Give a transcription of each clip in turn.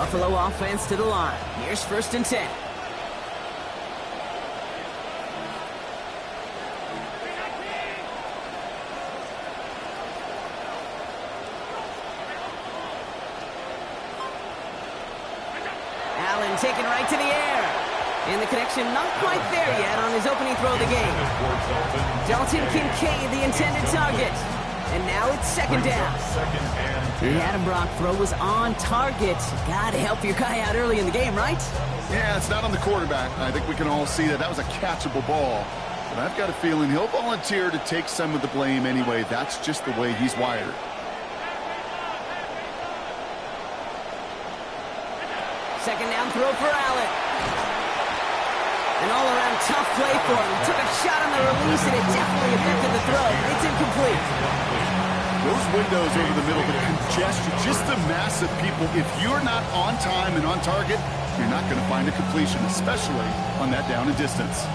Buffalo offense to the line. Here's 1st and 10. Allen taken right to the air. And the connection not quite there yet on his opening throw of the game. Dalton Kincaid, the intended target. And now it's 2nd down. The Adam Brock throw was on target. Gotta help your guy out early in the game, right? Yeah, it's not on the quarterback. I think we can all see that was a catchable ball. But I've got a feeling he'll volunteer to take some of the blame anyway. That's just the way he's wired. Second down throw for Allen. An all-around tough play for him. Took a shot on the release, and it definitely affected the throw. It's incomplete. Those windows over the middle, the congestion, just the mass of people. If you're not on time and on target, you're not going to find a completion, especially on that down and distance.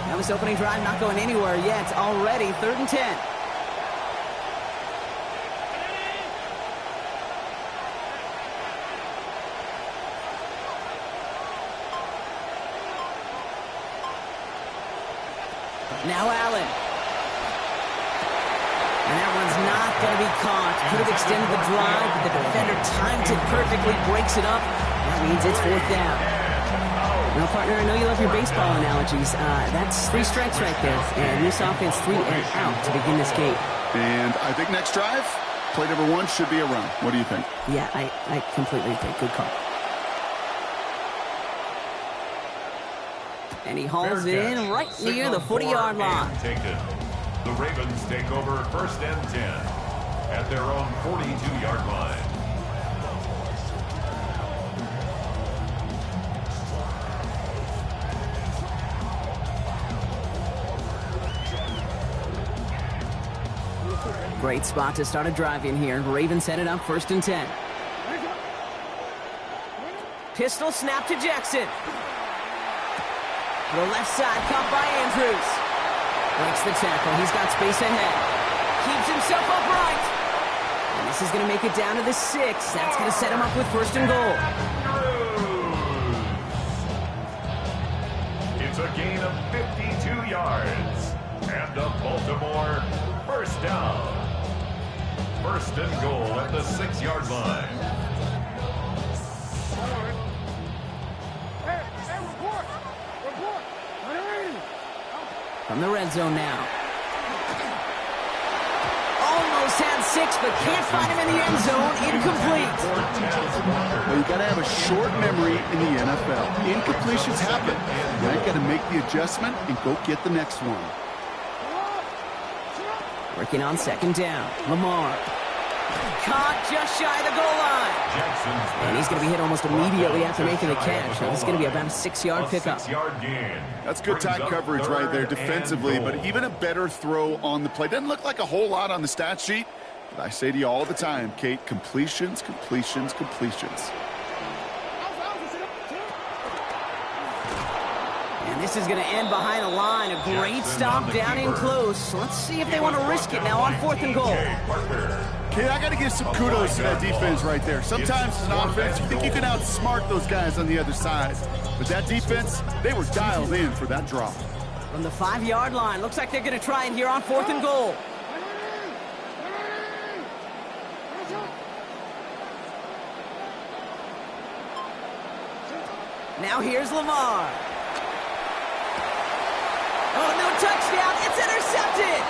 Now this opening drive not going anywhere yet. Already 3rd and 10. Now Allen. And that one's not going to be caught. Could have extended the drive, but the defender timed it perfectly, breaks it up. That means it's 4th down. Now, partner, I know you love your baseball analogies. That's 3 strikes right there. And this offense 3 and out to begin this game. And I think next drive, play number 1 should be a run. What do you think? Yeah, I completely agree. Good call. And he hauls it in right near the 40-yard line. The Ravens take over 1st and 10 at their own 42-yard line. Great spot to start a drive in here. Ravens headed up 1st and 10. Pistol snap to Jackson. The left side caught by Andrews. Breaks the tackle. He's got space ahead. Keeps himself upright. And this is going to make it down to the 6. That's going to set him up with 1st and goal. It's a gain of 52 yards. And a Baltimore 1st down. 1st and goal at the 6-yard line. From the red zone now. Almost had 6, but can't find him in the end zone. Incomplete. Well, you got to have a short memory in the NFL. Incompletions happen. You've got to make the adjustment and go get the next one. Working on 2nd down. Lamar. Caught just shy of the goal line. And he's going to be hit almost immediately after making the catch. Now, this is going to be about a 6-yard pickup. That's good tight coverage right there defensively, but even a better throw on the play. Doesn't look like a whole lot on the stat sheet, but I say to you all the time, Kate, completions, completions, completions. And this is going to end behind a line. A great stop down in close. Let's see if they want to risk it now on 4th and goal. Kate, I got to give some kudos to that defense right there. Sometimes as an offense, you think you can outsmart those guys on the other side. But that defense, they were dialed in for that drop. From the 5-yard line, looks like they're going to try it here on 4th and goal. Now here's Lamar. Oh, no touchdown. It's intercepted.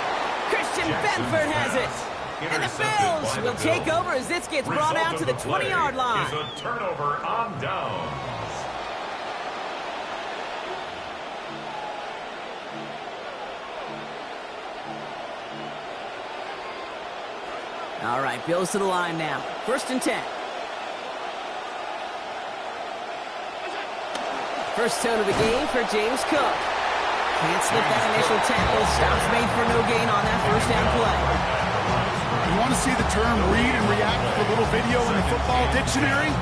Christian Benford has it. And the Bills will take over as this gets brought out to the 20-yard line. Is a turnover on downs. All right, Bills to the line now. 1st and 10. First tone of the game for James Cook. Can't slip that initial tackle. Stops made for no gain on that 1st down play. You want to see the term read and react with a little video in the football dictionary?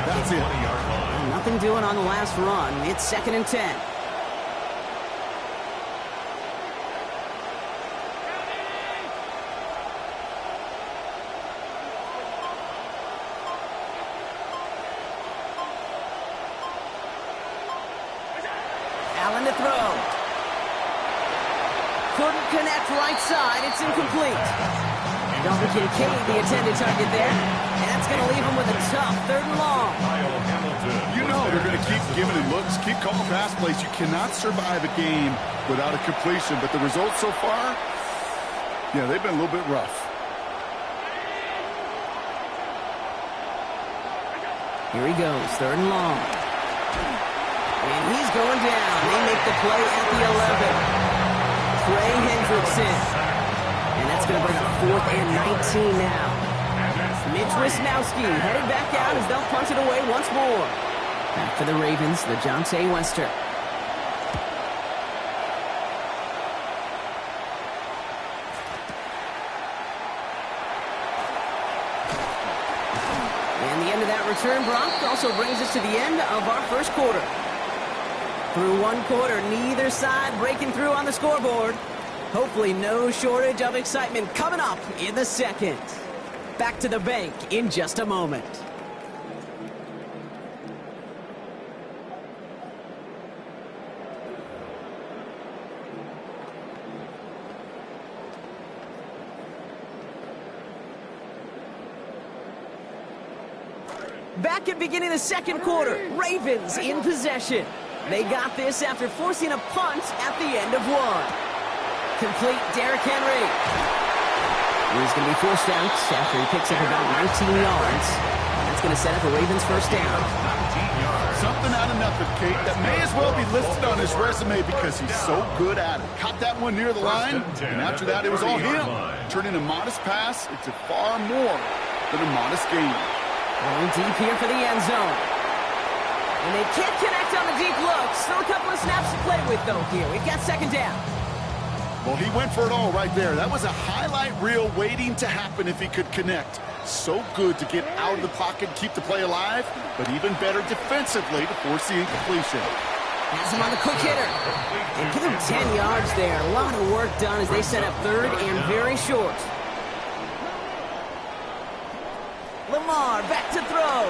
That's it. Well, nothing doing on the last run. It's 2nd and 10. Allen to throw. Couldn't connect right side. It's incomplete. Dalton Kincaid, the intended target there. And that's going to leave him with a tough 3rd and long. You know they're going to keep giving him looks, keep calling pass plays. You cannot survive a game without a completion. But the results so far, yeah, they've been a little bit rough. Here he goes, 3rd and long. And he's going down. They make the play at the 11. Trey Hendrickson. And that's going to bring up 4th and 19 now. Mitch Wisnowski headed back out as they'll punt it away once more. Back for the Ravens, the Jonte Wester. And the end of that return, Brock, also brings us to the end of our first quarter. Through one quarter, neither side breaking through on the scoreboard. Hopefully no shortage of excitement coming up in the second. Back to the bank in just a moment. Back at beginning of the second quarter, Ravens in possession. They got this after forcing a punt at the end of one. Complete Derrick Henry. He's going to be forced out after he picks up about 19 yards. That's going to set up a Ravens first down. Something out of nothing, Kate, that may as well be listed on his resume because he's so good at it. Caught that one near the line, and after that it was all him. Turning a modest pass into far more than a modest gain. Going deep here for the end zone. And they can't connect on the deep look. Still a couple of snaps to play with, though, here. We've got second down. Well, he went for it all right there. That was a highlight reel waiting to happen if he could connect. So good to get out of the pocket, keep the play alive, but even better defensively to force the incompletion. Has him on the quick hitter. And give him 10 yards there. A lot of work done as they set up third and very short. Lamar back to throw.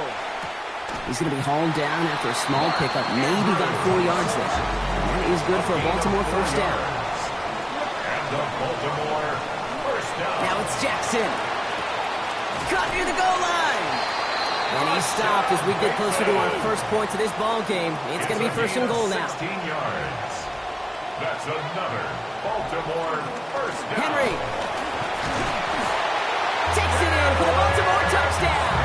He's going to be hauled down after a small pickup. Maybe got 4 yards there. That is good for a Baltimore first down. The Baltimore first down. Now it's Jackson. Caught near the goal line. And he stopped as we get closer to our first points of this ball game. It's going to be first and goal now. 16 yards. That's another Baltimore first down. Henry takes it in for the Baltimore touchdown.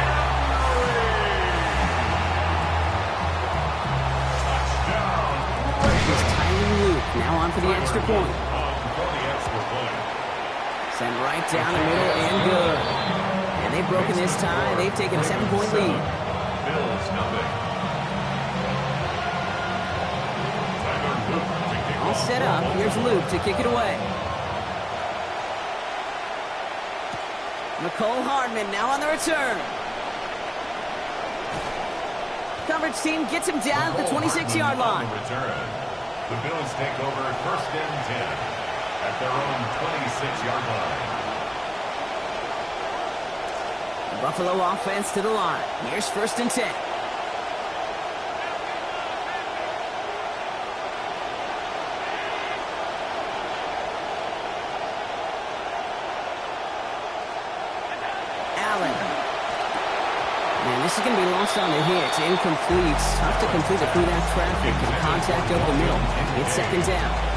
Touchdown. Here's Tyler Luke now on for the extra point. Sent right down the middle and good. And they've broken this tie. They've taken a 7-point lead. Bills nothing. All set up. Here's Luke to kick it away. Nicole Hardman now on the return. Coverage team gets him down at the 26-yard line. The Bills take over first and 10. At their own 26-yard line. The Buffalo offense to the line. Here's first and 10. Allen. Man, this is going to be lost on the hit. Incomplete. Tough to complete it through that traffic and contact over the middle. It's second down.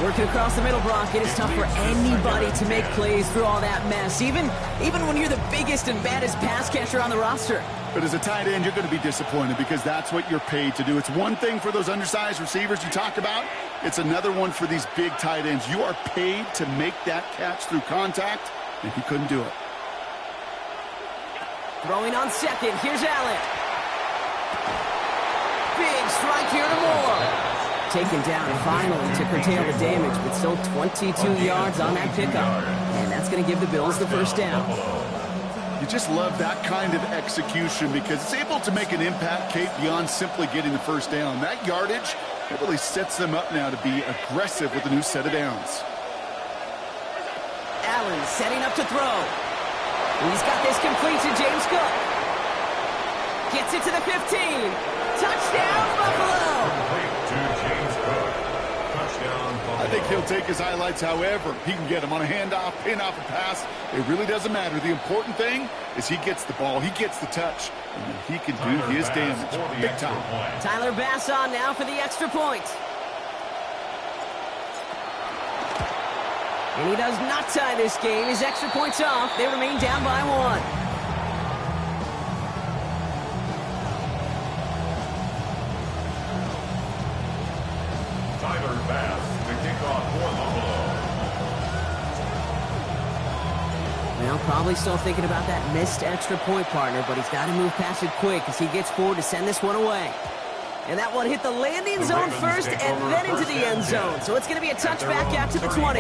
Working across the middle, Brock, it is tough for anybody to make plays through all that mess, even when you're the biggest and baddest pass catcher on the roster. But as a tight end, you're going to be disappointed because that's what you're paid to do. It's one thing for those undersized receivers you talk about. It's another one for these big tight ends. You are paid to make that catch through contact, and he couldn't do it. Throwing on second. Here's Allen. Big strike here to Moore. Taken down finally to curtail the damage, but still 22 yards on that pickup. And that's going to give the Bills the first down. You just love that kind of execution because it's able to make an impact, Kate, beyond simply getting the first down. That yardage, it really sets them up now to be aggressive with a new set of downs. Allen setting up to throw. He's got this complete to James Cook. Gets it to the 15. Touchdown, Buffalo! To James take his highlights however he can get them on a handoff, pin off a pass. It really doesn't matter. The important thing is he gets the ball, he gets the touch, and he can do his damage big time. Tyler Bass on now for the extra point. And he does not tie this game. His extra point's off. They remain down by 1. Tyler Bass to kick off for Buffalo. Well, probably still thinking about that missed extra point, partner, but he's got to move past it quick as he gets forward to send this one away. And that one hit the landing zone first and then into the end zone. So it's going to be a touchback out to the 20.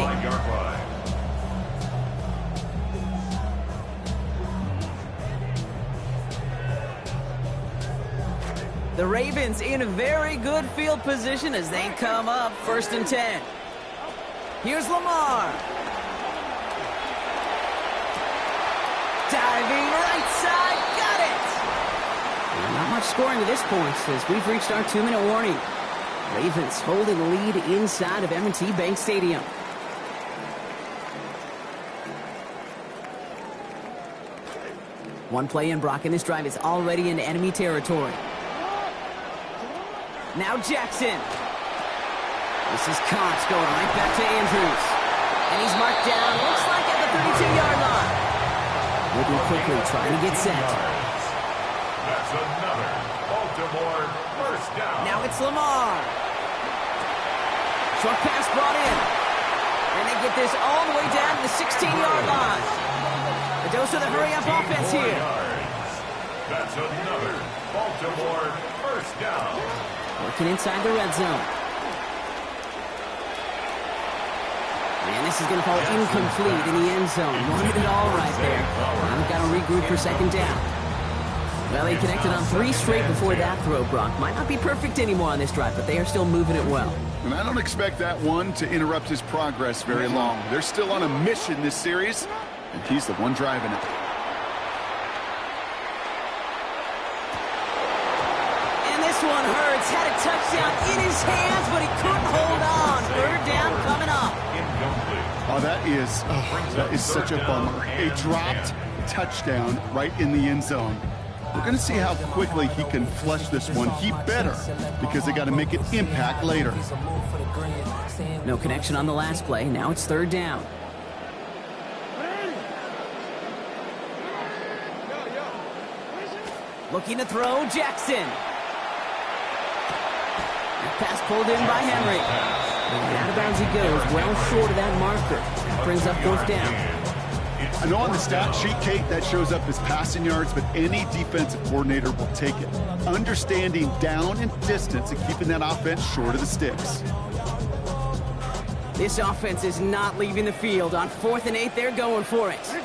The Ravens in a very good field position as they come up 1st and 10. Here's Lamar. Diving right side, got it! Not much scoring to this point as we've reached our 2-minute warning. Ravens holding the lead inside of M&T Bank Stadium. One play in, Brock, and this drive is already in enemy territory. Now Jackson. This is Cox going right back to Andrews. And he's marked down, looks like at the 32-yard line. Moving quickly, trying to get set. That's another Baltimore first down. Now it's Lamar. Short pass brought in. And they get this all the way down to the 16-yard line. A dose of the hurry-up offense here. That's another Baltimore first down. Working inside the red zone. And this is going to fall incomplete in the end zone. Wanted it all right there. Now we've got to regroup for 2nd down. Well, he connected on 3 straight before that throw, Brock. Might not be perfect anymore on this drive, but they are still moving it well. And I don't expect that one to interrupt his progress very long. They're still on a mission this series, and he's the one driving it. This one hurts. Had a touchdown in his hands, but he couldn't hold on. 3rd down coming up. Oh, that is such a bummer. A dropped touchdown right in the end zone. We're going to see how quickly he can flush this one. He better, because they got to make it impact later. No connection on the last play. Now it's 3rd down. Looking to throw, Jackson. Pass pulled in by Henry. And out of bounds he goes, well short of that marker. That brings up 4th down. I know on the stat sheet, Kate, that shows up as passing yards, but any defensive coordinator will take it. Understanding down and distance and keeping that offense short of the sticks. This offense is not leaving the field. On 4th and 8, they're going for it.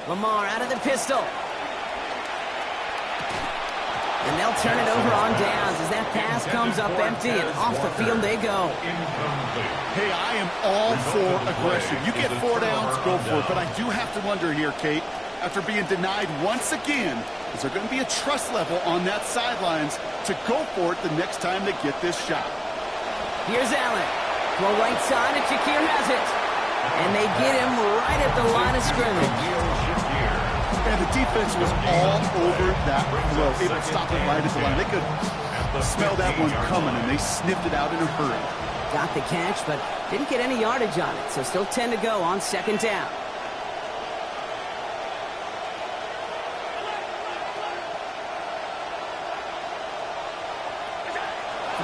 Lamar out of the pistol. And they'll turn it over on downs as that pass comes up empty and off the field they go. Hey, I am all for aggression. You get 4 downs, go for it. But I do have to wonder here, Kate, after being denied once again, is there going to be a trust level on that sidelines to go for it the next time they get this shot? Here's Allen. Throw right side and Shakir has it. And they get him right at the line of scrimmage. And the defense was all over that throw. Able to stop it right at the line. They could smell that one coming, and they sniffed it out in a hurry. Got the catch, but didn't get any yardage on it, so still 10 to go on 2nd down.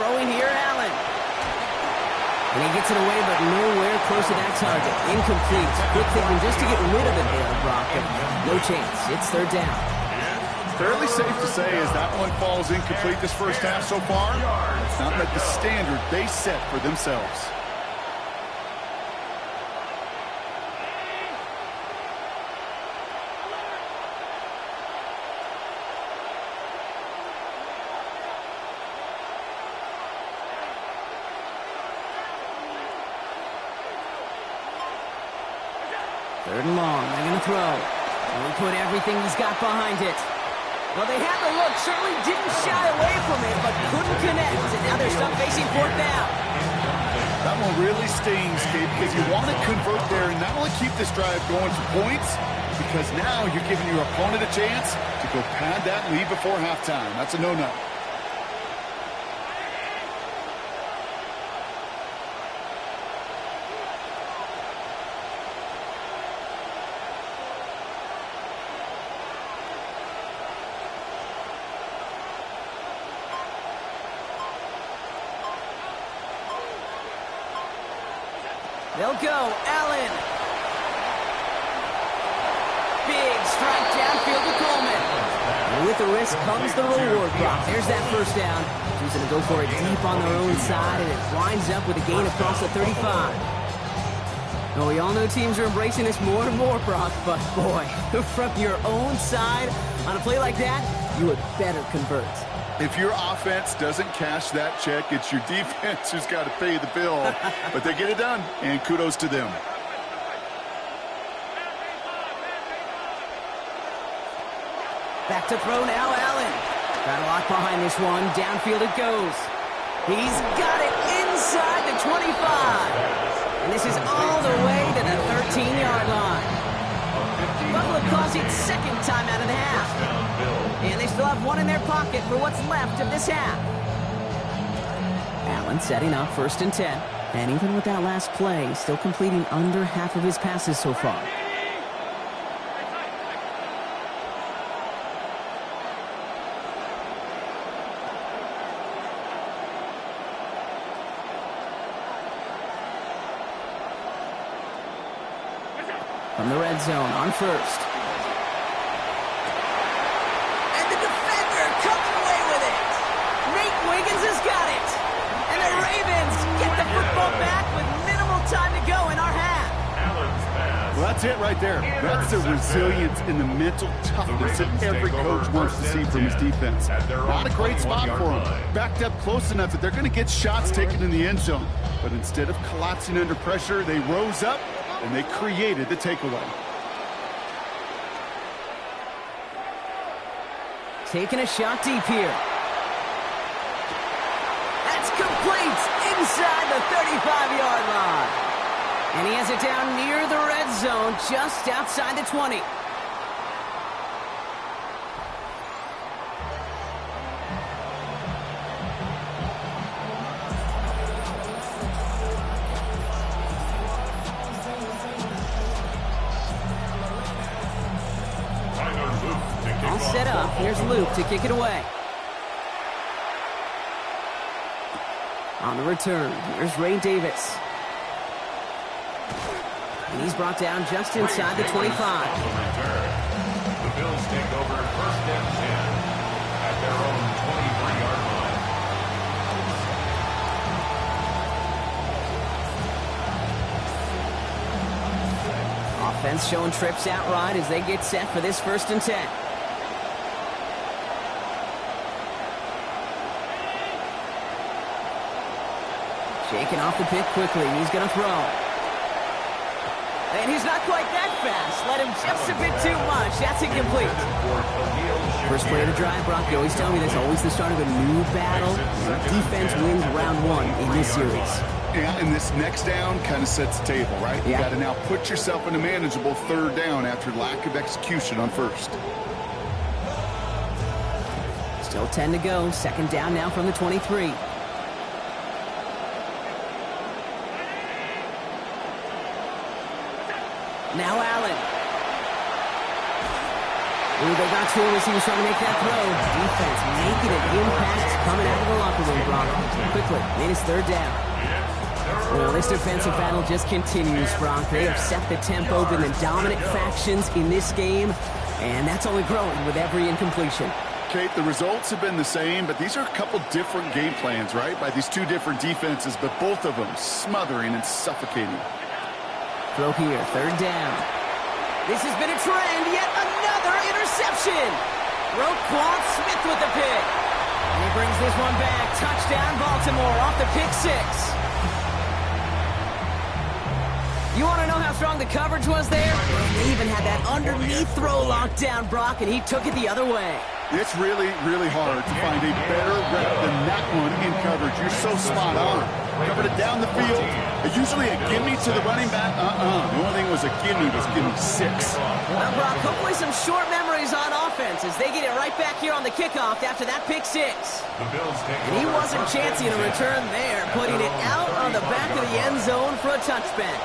Throwing here, Allen. And he gets it away, but nowhere close to that target. Incomplete. Quick thinking just to get rid of it there, Brock. No chance. It's 3rd down. Fairly safe to say as that one falls incomplete this first half so far, it's not met the standard they set for themselves. Third and long. They're going to throw. And put everything he's got behind it. Well, they had the look. Certainly didn't shy away from it, but couldn't connect. And now they're stuck facing 4th down. That That one really stings, Kate, because you want to convert there and not only keep this drive going for points, because now you're giving your opponent a chance to go pad that lead before halftime. That's a no-no. They'll go. Allen. Big strike downfield to Coleman. And with the risk comes the reward, Brock. There's that first down. He's going to go for it deep on their own side, and it winds up with a gain across the 35. Well, we all know teams are embracing this more and more, Brock, but boy, from your own side, on a play like that, you would better convert. If your offense doesn't cash that check, it's your defense who's got to pay the bill. But they get it done, and kudos to them. Back to throw now, Allen. Got a lot behind this one. Downfield it goes. He's got it inside the 25. And this is all the way to the 13-yard line. Buffalo calls it second time out of the half. And they still have one in their pocket for what's left of this half. Allen setting up 1st and 10. And even with that last play, still completing under half of his passes so far. From the red zone on 1st. And the defender comes away with it. Nate Wiggins has got it. And the Ravens get the football back with minimal time to go in our half. Well, that's it right there. That's the resilience and the mental toughness that every coach wants to see from his defense. Not a great spot for them. Backed up close enough that they're going to get shots taken in the end zone. But instead of collapsing under pressure, they rose up and they created the takeaway. Taking a shot deep here. That's complete inside the 35-yard line. And he has it down near the red zone, just outside the 20. All set up. Here's Luke to kick it away. On the return, here's Ray Davis. And he's brought down just inside the 25. The Bills take over 1st and 10 at their own 23-yard line. Offense showing trips out right as they get set for this 1st and 10. Shaking off the pick quickly. He's going to throw. And he's not quite that fast. Let him just a bit too much. That's incomplete. First play of the drive, Brock. You always tell me there's always the start of a new battle. Defense wins round 1 in this series. Yeah, and this next down kind of sets the table, right? You got to now put yourself in a manageable 3rd down after lack of execution on 1st. Still 10 to go. 2nd down now from the 23. Now Allen. Ooh, they got to him as he was trying to make that throw. Defense making an impact coming out of the locker room, Brock. Quickly, made his 3rd down. Well, this defensive battle just continues, Brock. They have set the tempo, been the dominant factions in this game, and that's only growing with every incompletion. Kate, the results have been the same, but these are a couple different game plans, right? By these two different defenses, but both of them smothering and suffocating. Throw here, 3rd down. This has been a trend, yet another interception. Roquan Smith with the pick. And he brings this one back. Touchdown, Baltimore, off the pick 6. You want to know how strong the coverage was there? They even had that underneath throw locked down, Brock, and he took it the other way. It's really, really hard to find a better rep than that one in coverage. You're so spot on. Covered it down the field. Usually a gimme to the running back. The only thing was a gimme 6. Well, Brock, hopefully some short memories on offense as they get it right back here on the kickoff after that pick 6. And he wasn't chancing a return there, putting it out on the back of the end zone for a touchback.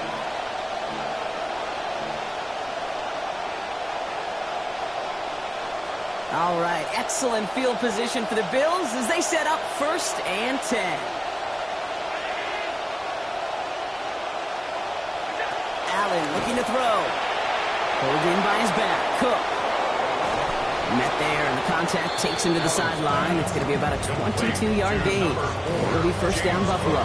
All right, excellent field position for the Bills as they set up 1st and 10. Allen looking to throw. Pulled in by his back. Cook. Met there, and the contact takes him to the sideline. It's going to be about a 22-yard gain. It'll be 1st down, Buffalo.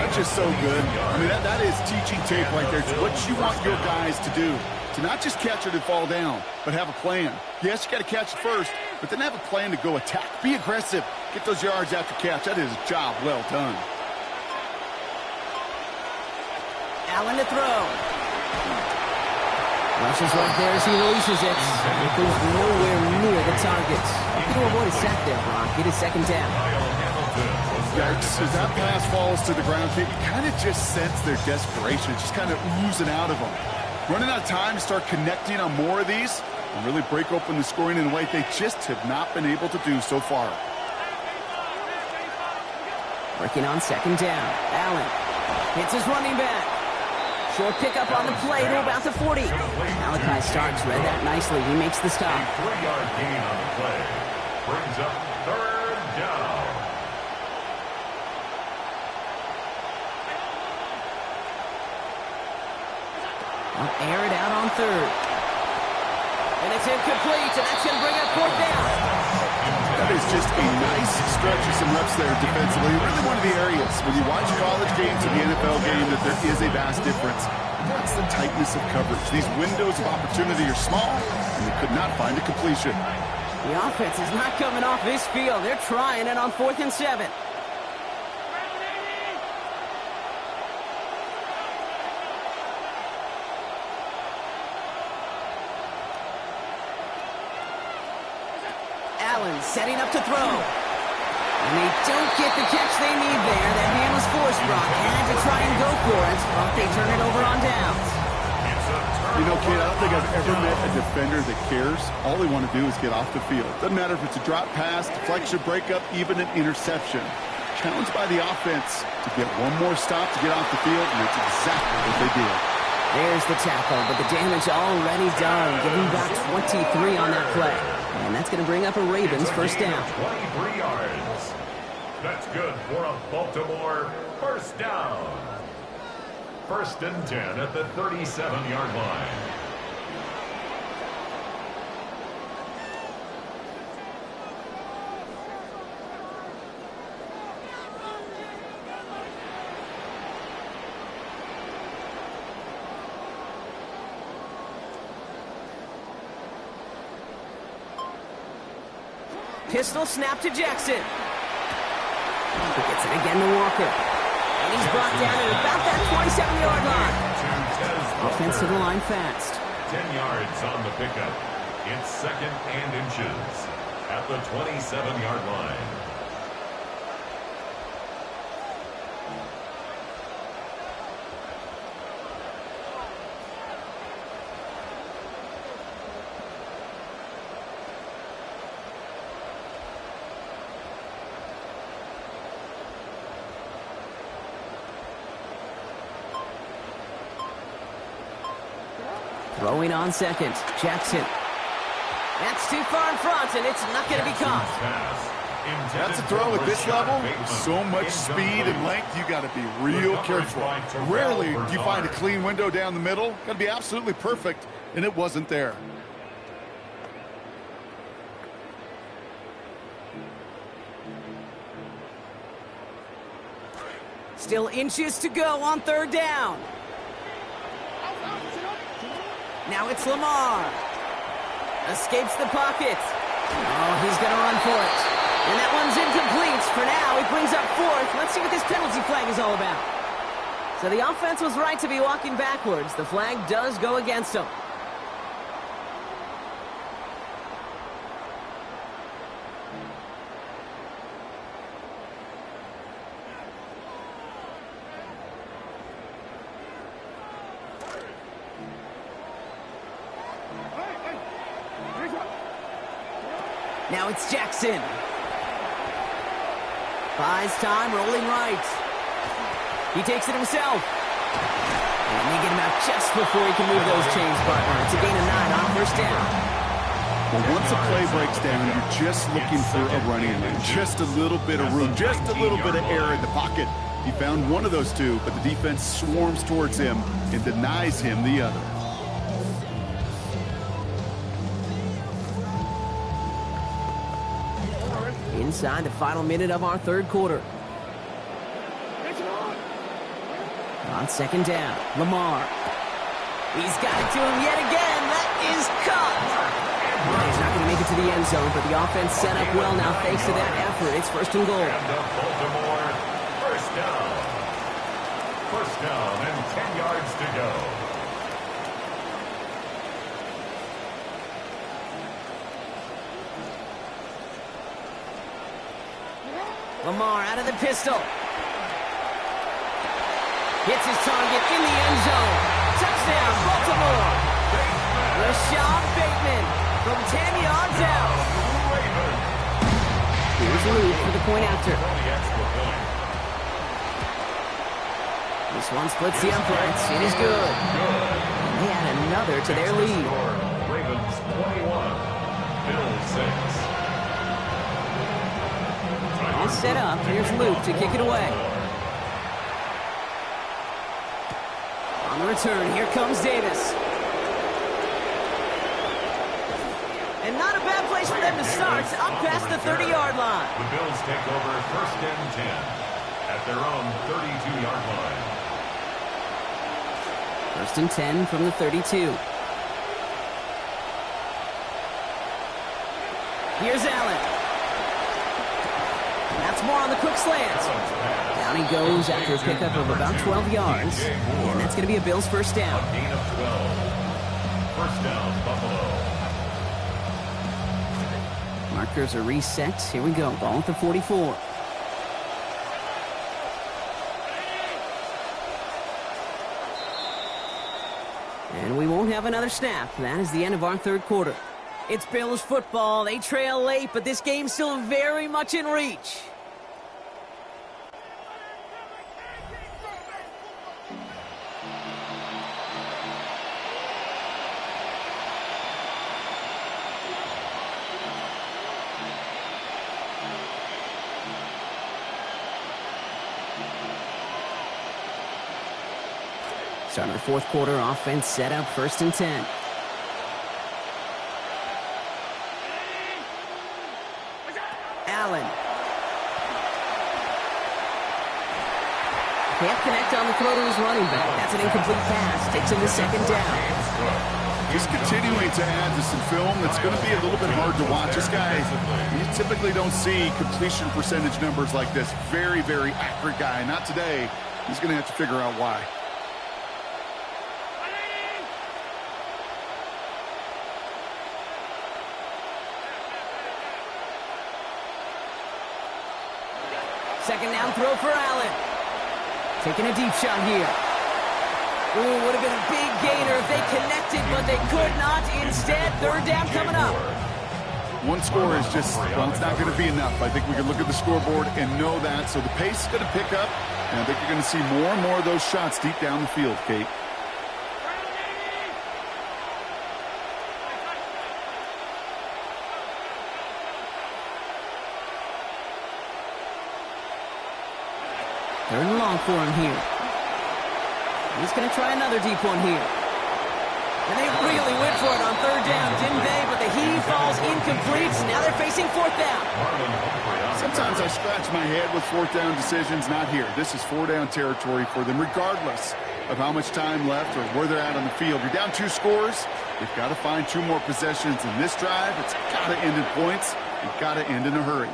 That's just so good. I mean, that is teaching tape right there. It's what you want your guys to do. To not just catch it and fall down, but have a plan. Yes, you got to catch it first, but then have a plan to go attack. Be aggressive. Get those yards after catch. That is a job well done. Allen to throw. Rushes right there as he releases it. It goes nowhere near the target. Looking to avoid a sack there, Brock. Get a 2nd down. Yikes. As that pass falls to the ground, you kind of just sense their desperation. It's just kind of oozing out of them. Running out of time to start connecting on more of these and really break open the scoring in a way they just have not been able to do so far. Working on 2nd down. Allen hits his running back. Short pickup on the play to about the 40. Malachi Starks read that nicely. He makes the stop. 3-yard gain on the play. Brings up 3rd down. I'll air it out on 3rd. And it's incomplete, and that's going to bring up 4th down. That is just a nice stretch of some reps there defensively. Really one of the areas when you watch college games and the NFL game that there is a vast difference. And that's the tightness of coverage. These windows of opportunity are small, and they could not find a completion. The offense is not coming off this field. They're trying it on 4th and 7. Allen setting up to throw. And they don't get the catch they need there. That hand was forced, Brock. Had to try and go for it, but they turn it over on downs. You know, kid, I don't think I've ever met a defender that cares. All they want to do is get off the field. Doesn't matter if it's a drop pass, deflection, breakup, even an interception. Challenged by the offense to get one more stop to get off the field, and that's exactly what they did. There's the tackle, but the damage already done. Giving back 23 on that play. And that's going to bring up a Ravens 1st down. 23 yards. That's good for a Baltimore 1st down. 1st and 10 at the 37-yard line. Pistol snap to Jackson. He gets it again to Walker. And he's brought down at about that 27-yard line. Offensive line fast. 10 yards on the pickup. It's 2nd and inches at the 27-yard line. Throwing on 2nd. Jackson. That's too far in front, and it's not going to be caught. That's a throw at this level. With so much speed and length, you got to be real careful. Rarely do you find a clean window down the middle. Got to be absolutely perfect, and it wasn't there. Still inches to go on 3rd down. Now it's Lamar. Escapes the pocket. Oh, he's going to run for it. And that one's incomplete. For now, he brings up 4th. Let's see what this penalty flag is all about. So the offense was right to be walking backwards. The flag does go against them. Now it's Jackson. Buys time, rolling right. He takes it himself. And they get him out just before he can move those chains, partner. It's a gain of 9 on first down. Well, once a play breaks down, you're just looking for a running lane. Just a little bit of room, just a little bit of air in the pocket. He found one of those two, but the defense swarms towards him and denies him the other. Inside the final minute of our third quarter. On second down, Lamar. He's got it to him yet again. That is caught. He's not going to make it to the end zone, but the offense set up well now thanks to that effort. It's first and goal. Baltimore, first down. First down and 10 yards to go. Lamar out of the pistol. Hits his target in the end zone. Touchdown, Baltimore. Rashad Bateman from 10 yards out. Here's Luke for the point after. This one splits the uprights. It is good. And they add another to their lead. Ravens 21, Bills 6. All set up. Here's Luke to kick it away. On the return, here comes Davis. And not a bad place for them to start. Up past the 30-yard line. The Bills take over first and 10 at their own 32-yard line. First and 10 from the 32. Here's Allen. That's more on the quick slant. Down he goes after a pickup of about 12 yards. And that's going to be a Bills first down. A gain of 12. First down, Buffalo. Markers are reset. Here we go. Ball at the 44. And we won't have another snap. That is the end of our third quarter. It's Bills football. They trail late, but this game's still very much in reach. Start of the fourth quarter, offense set up first and 10. Allen. Can't connect on the throw to his running back. That's an incomplete pass. Takes him to second down. Just continuing to add to some film that's going to be a little bit hard to watch. This guy, you typically don't see completion percentage numbers like this. Very, very accurate guy. Not today. He's going to have to figure out why. Second down throw for Allen. Taking a deep shot here. Ooh, would have been a big gainer if they connected, but they could not. Instead, third down coming up. One score is just, well, it's not going to be enough. I think we can look at the scoreboard and know that. So the pace is going to pick up, and I think you're going to see more and more of those shots deep down the field, Kate. Third and long for him here. He's going to try another deep one here. And they really went for it on third down, didn't they? But the heave falls incomplete. Now they're facing fourth down. Sometimes I scratch my head with fourth down decisions. Not here. This is four down territory for them, regardless of how much time left or where they're at on the field. You're down 2 scores. You've got to find 2 more possessions in this drive. It's got to end in points. You've got to end in a hurry.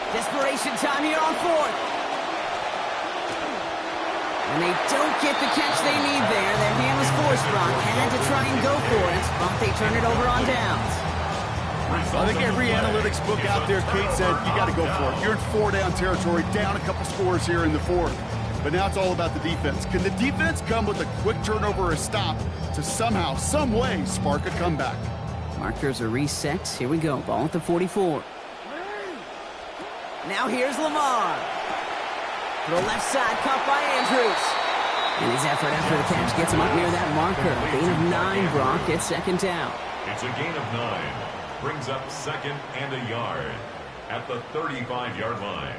Desperation time here on fourth. And they don't get the catch they need there. Their hand was forced, Brock. Had to try and go for it, but they turn it over on downs. I think every analytics book out there, Kate, said you got to go for it. You're in 4 down territory, down a couple scores here in the fourth. But now it's all about the defense. Can the defense come with a quick turnover or a stop to somehow, some way, spark a comeback? Markers are reset. Here we go. Ball at the 44. Now here's Lamar. To the left side, caught by Andrews. And his effort after the catch gets him up near that marker. Gain of 9, Brock gets second down. It's a gain of 9. Brings up second and a yard at the 35-yard line.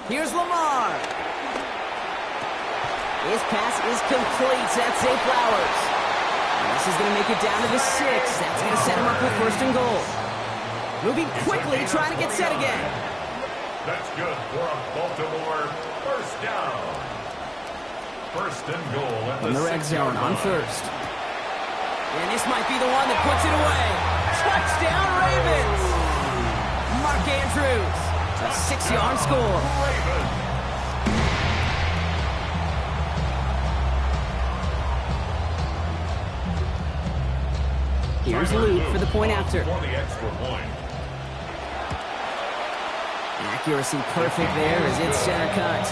Here's Lamar. His pass is complete. That's Zay Flowers. And this is going to make it down to the 6. That's going to set him up with first and goal. Moving quickly, trying to get set again. That's good for a Baltimore first down. First and goal at the red zone on first. And this might be the one that puts it away. Touchdown, Ravens. Mark Andrews. A 6-yard score. Here's Luke for the point after. For the extra point. Accuracy perfect there as it's center cut.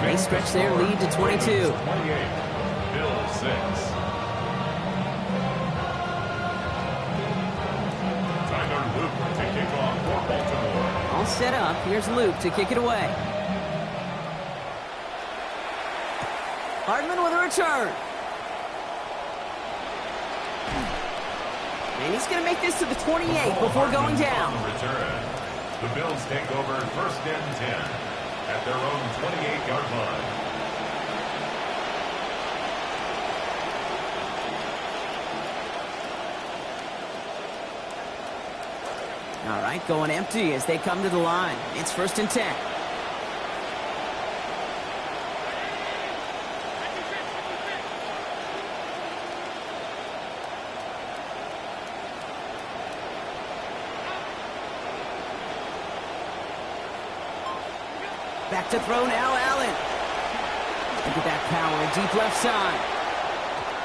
They stretch their lead to 22. 28. Bill 6. All set up. Here's Luke to kick it away. Hardman with a return. And he's going to make this to the 28 before going down. Return. The Bills take over first and 10 at their own 28-yard line. All right, going empty as they come to the line. It's first and 10. Back to throw now, Allen. Look at that power, deep left side.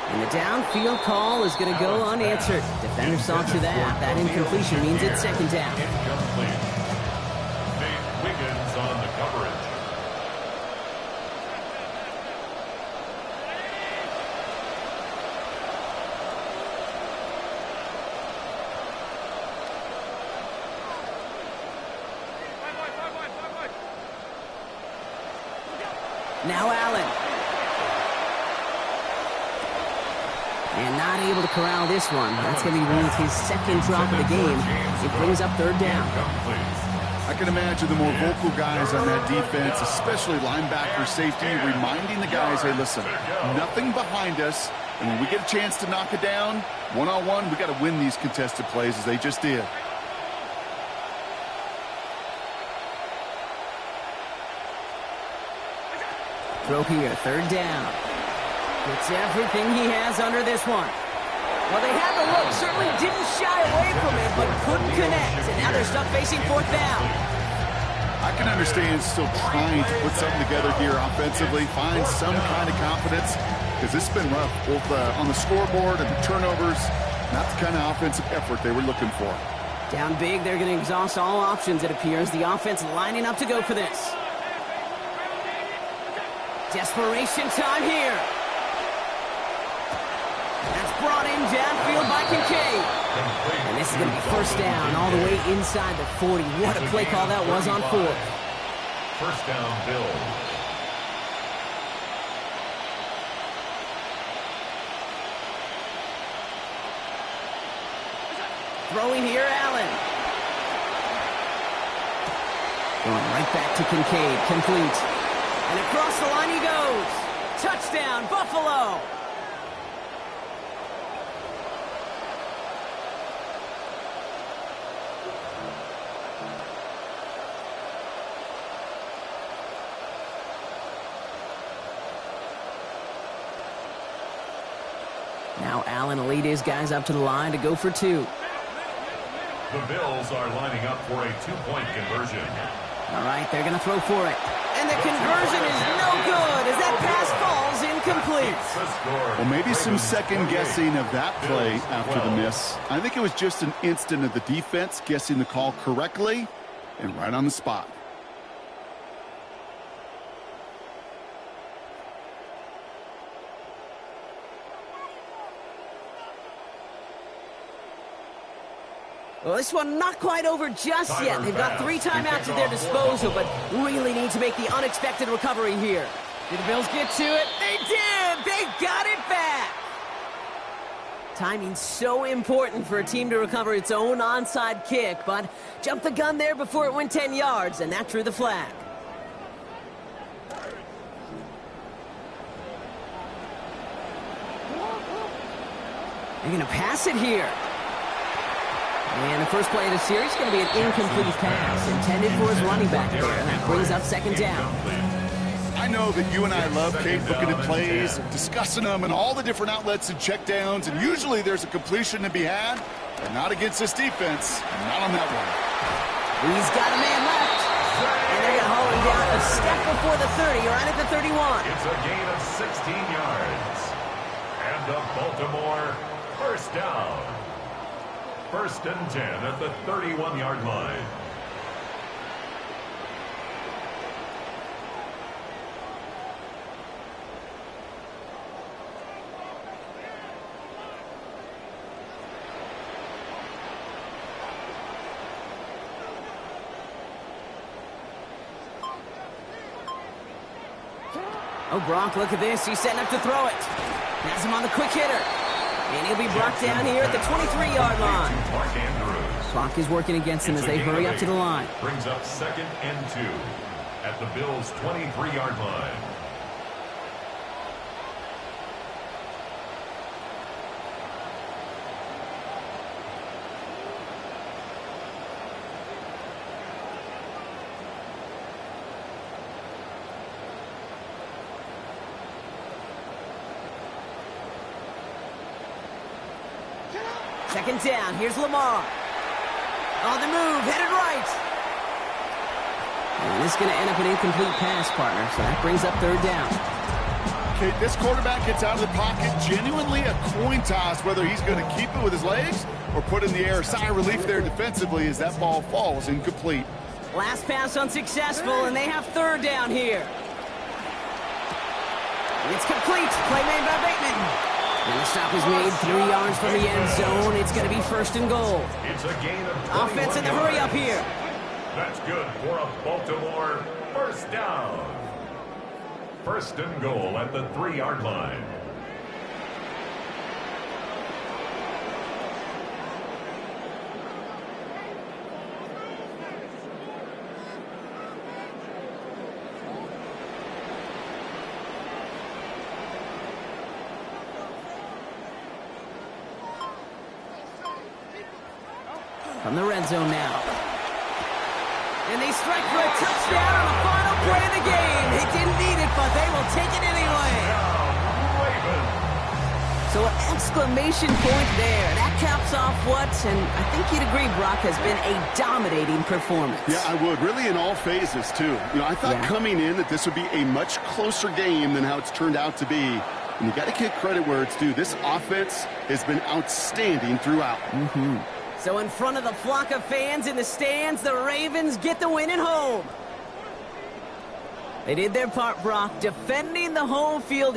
And the downfield call is going to go unanswered. Defender saw to that. That incompletion means it's second down. Incomplete. Nate Wiggins on the coverage. Now Allen. And not able to corral this one. That's going to be his second drop of the game. It brings up third down. I can imagine the more vocal guys on that defense, especially linebacker, safety, reminding the guys, hey, listen, nothing behind us. And when we get a chance to knock it down, one-on-one, we got to win these contested plays as they just did. Throw here, third down. Gets everything he has under this one. Well, they had the look, certainly didn't shy away from it, but couldn't connect. And now they're stuck facing fourth down. I can understand still trying to put something together here offensively, find some kind of confidence, because this has been rough, both on the scoreboard and the turnovers. Not the kind of offensive effort they were looking for. Down big, they're going to exhaust all options, it appears. The offense lining up to go for this. Desperation time here. That's brought in downfield by Kincaid. And this is going to be first down all the way inside the 40. What a play call that was on fourth. First down, Bills. Throwing here, Allen. Going right back to Kincaid, complete. And across the line he goes. Touchdown, Buffalo. Now Allen will lead his guys up to the line to go for two. The Bills are lining up for a two-point conversion. All right, they're going to throw for it. And the conversion is no good as that pass falls incomplete. Well, maybe some second guessing of that play after the miss. I think it was just an instant of the defense guessing the call correctly and right on the spot. Well, this one not quite over just yet. They've got 3 timeouts at their disposal, but really need to make the unexpected recovery here. Did the Bills get to it? They did! They got it back! Timing's so important for a team to recover its own onside kick, but jumped the gun there before it went 10 yards, and that drew the flag. They're going to pass it here. And the first play of the series is going to be an incomplete pass intended for his running back there, and that brings up second down. I know that you and I love, Kate, looking at plays, discussing them, and all the different outlets and checkdowns, and usually there's a completion to be had, but not against this defense, not on that one. He's got a man left, and they're going to haul him down a step before the 30, right at the 31. It's a gain of 16 yards. And a Baltimore first down. First and 10 at the 31-yard line. Oh, Gronk, look at this. He's setting up to throw it. Has him on the quick hitter. And he'll be brought down here at the 23-yard line. Clock is working against them as they hurry up to the line. Brings up second and 2 at the Bills' 23-yard line. Second down. Here's Lamar. On the move. Headed right. And this is going to end up an incomplete pass, partner. So that brings up third down. Okay, this quarterback gets out of the pocket. Genuinely a coin toss whether he's going to keep it with his legs or put it in the air. Sigh of relief there defensively as that ball falls incomplete. Last pass unsuccessful, and they have third down here. It's complete. Play made by Bateman. And the stop is made 3 yards from the end zone. It's going to be first and goal. It's a gain of offense in the hurry up here. That's good for a Baltimore first down. First and goal at the 3-yard line. From the red zone now. And they strike for a touchdown on the final play of the game. They didn't need it, but they will take it anyway. So an exclamation point there. That caps off what, and I think you'd agree, Brock, has been a dominating performance. Yeah, I would. Really in all phases, too. You know, I thought coming in that this would be a much closer game than how it's turned out to be. And you got to give credit where it's due. This offense has been outstanding throughout. So in front of the flock of fans in the stands, the Ravens get the win at home. They did their part, Brock, defending the home field.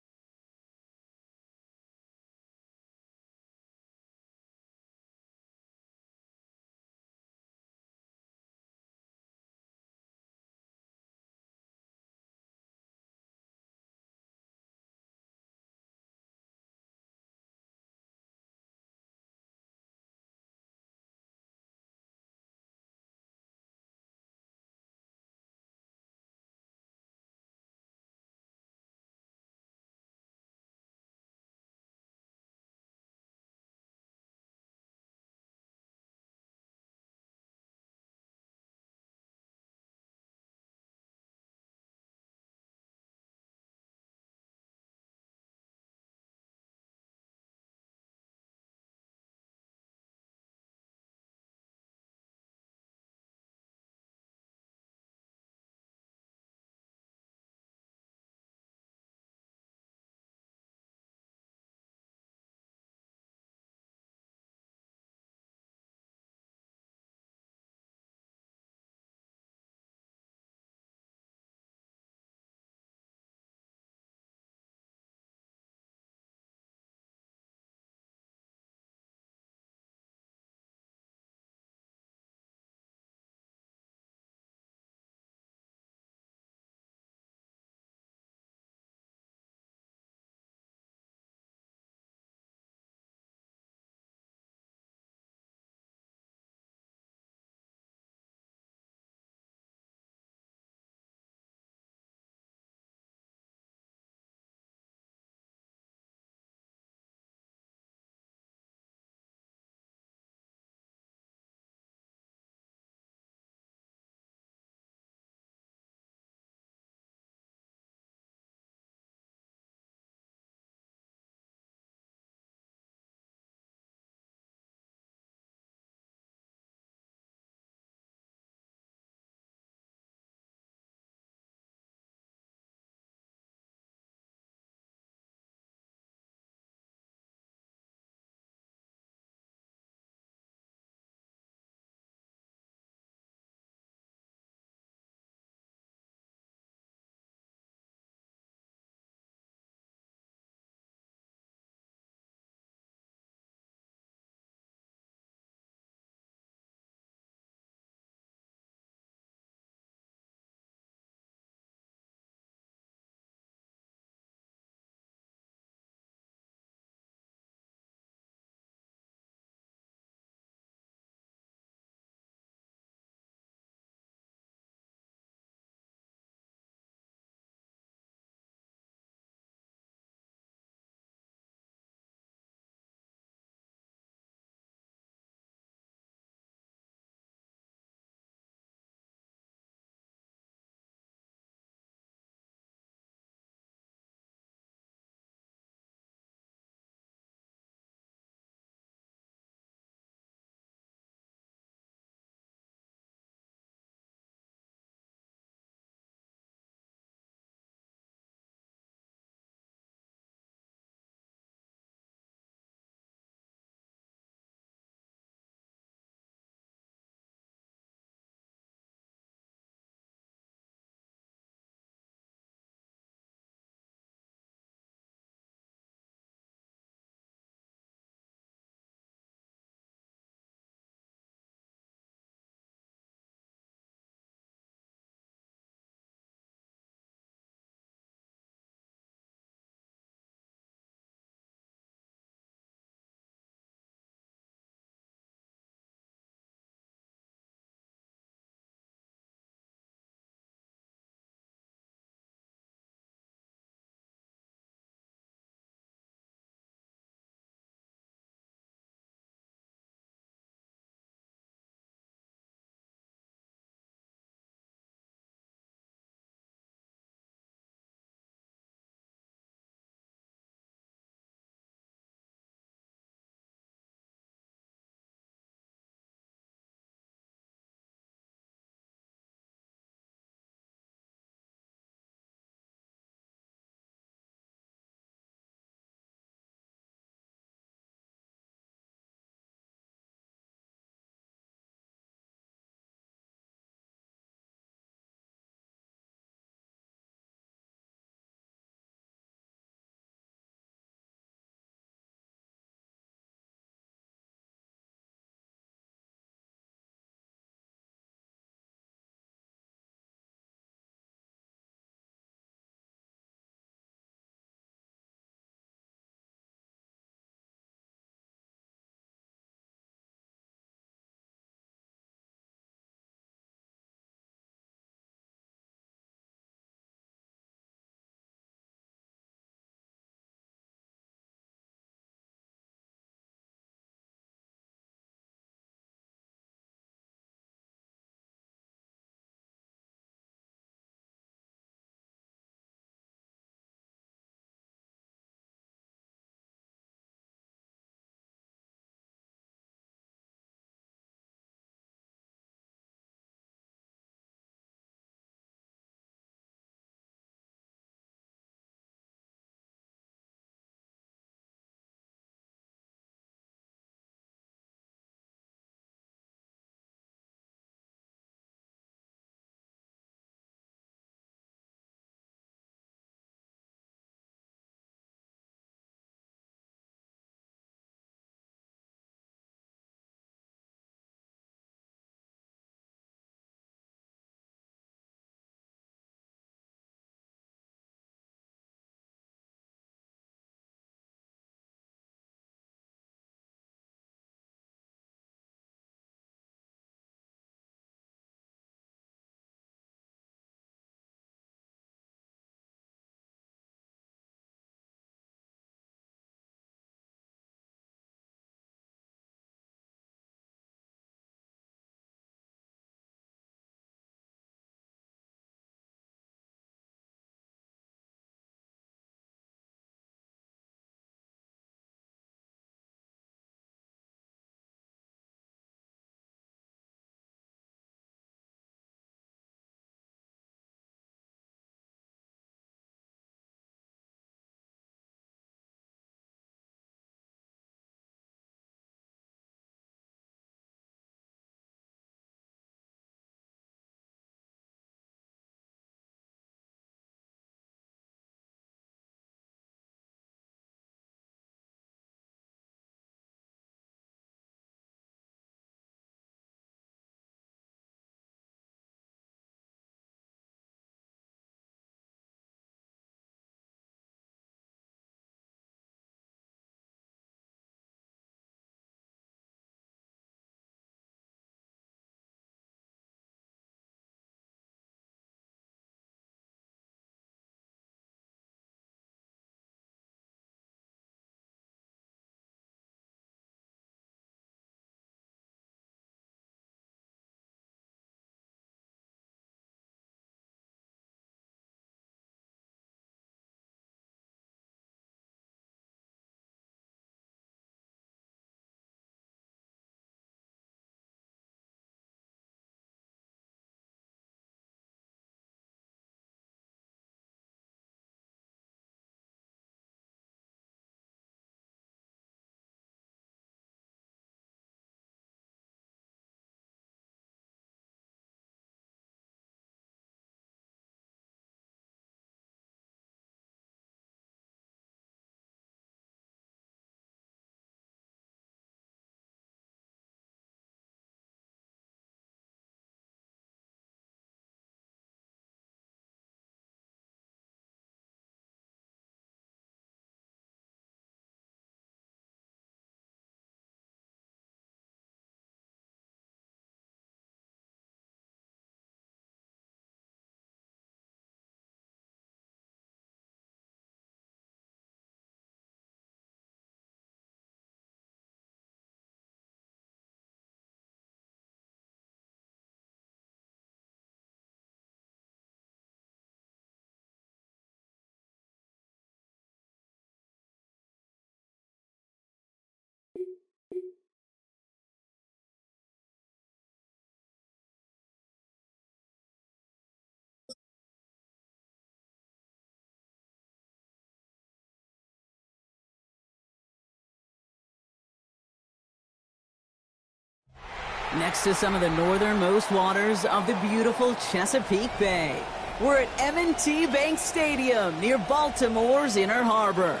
Next to some of the northernmost waters of the beautiful Chesapeake Bay, we're at M&T Bank Stadium near Baltimore's Inner Harbor.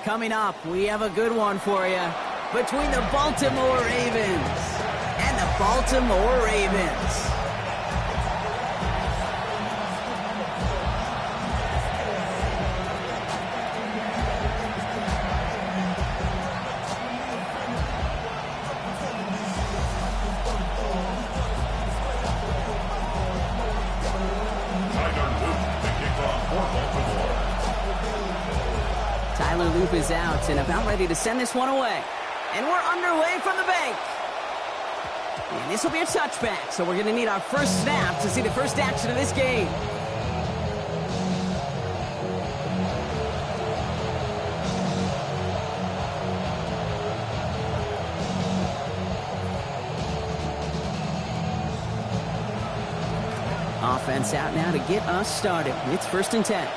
Coming up, we have a good one for you between the Baltimore Ravens and the Baltimore Ravens. Loop is out and about ready to send this one away. And we're underway from the bank. And this will be a touchback, so we're going to need our first snap to see the first action of this game. Offense out now to get us started. It's 1st and 10.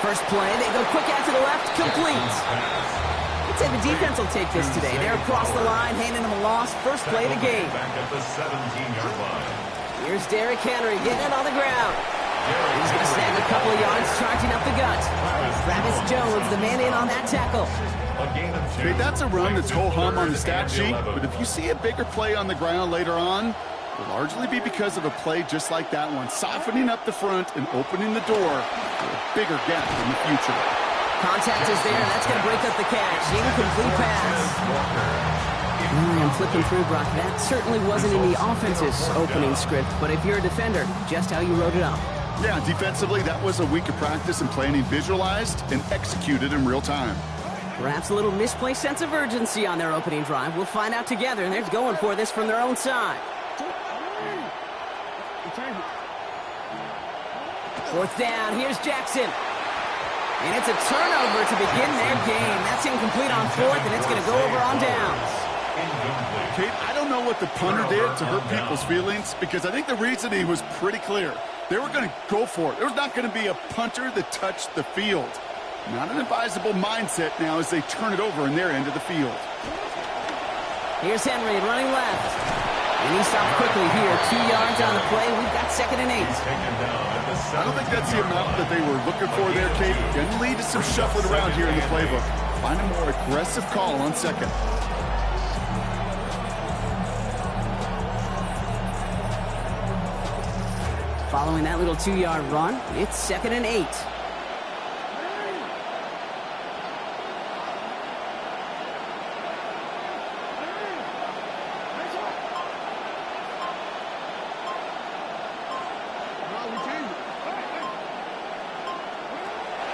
First play, they go quick out to the left, complete. I'd say the defense will take this today. They're across the line, handing them a loss. First play of the game. Back at the 17-yard line. Here's Derrick Henry getting it on the ground. He's going to snag a couple of yards, charging up the gut. Travis Jones, the man in on that tackle. Okay, that's a run that's ho-hum on the stat sheet, but if you see a bigger play on the ground later on, will largely be because of a play just like that one, softening up the front and opening the door for a bigger gap in the future. Contact is there. That's going to break up the catch. Incomplete pass. I'm flipping through, Brock. That certainly wasn't in the offense's opening script, but if you're a defender, just how you wrote it up. Yeah, defensively, that was a week of practice and planning visualized and executed in real time. Perhaps a little misplaced sense of urgency on their opening drive. We'll find out together, and they're going for this from their own side. 4th down, here's Jackson. And it's a turnover to begin their game. That's incomplete on 4th, and it's going to go over on downs. Kate, I don't know what the punter did to hurt people's feelings, because I think the reasoning was pretty clear. They were going to go for it. There was not going to be a punter that touched the field. Not an advisable mindset now as they turn it over in their end of the field. Here's Henry running left. And he stopped quickly here. 2 yards on the play. We've got 2nd and 8. I don't think that's the amount that they were looking for there, Kate. Can lead to some shuffling around here in the playbook. Find a more aggressive call on 2nd. Following that little 2-yard run, it's 2nd and 8.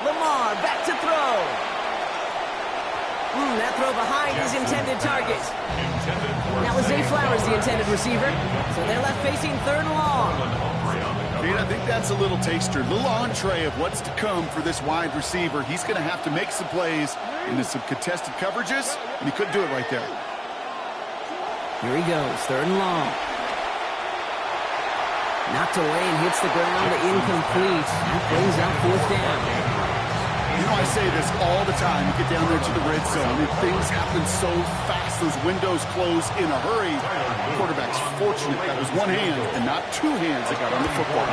Lamar back to throw. That throw behind his intended target. That was Zay Flowers, the intended receiver. So they're left facing 3rd and long. Kate, I think that's a little taster, a little entree of what's to come for this wide receiver. He's going to have to make some plays into some contested coverages, and he couldn't do it right there. Here he goes, 3rd and long. Knocked away and hits the ground, incomplete. That brings up 4th down. You know, I say this all the time. You get down there to the red zone, and things happen so fast. Those windows close in a hurry. The quarterback's fortunate that was one hand and not 2 hands that got on the football.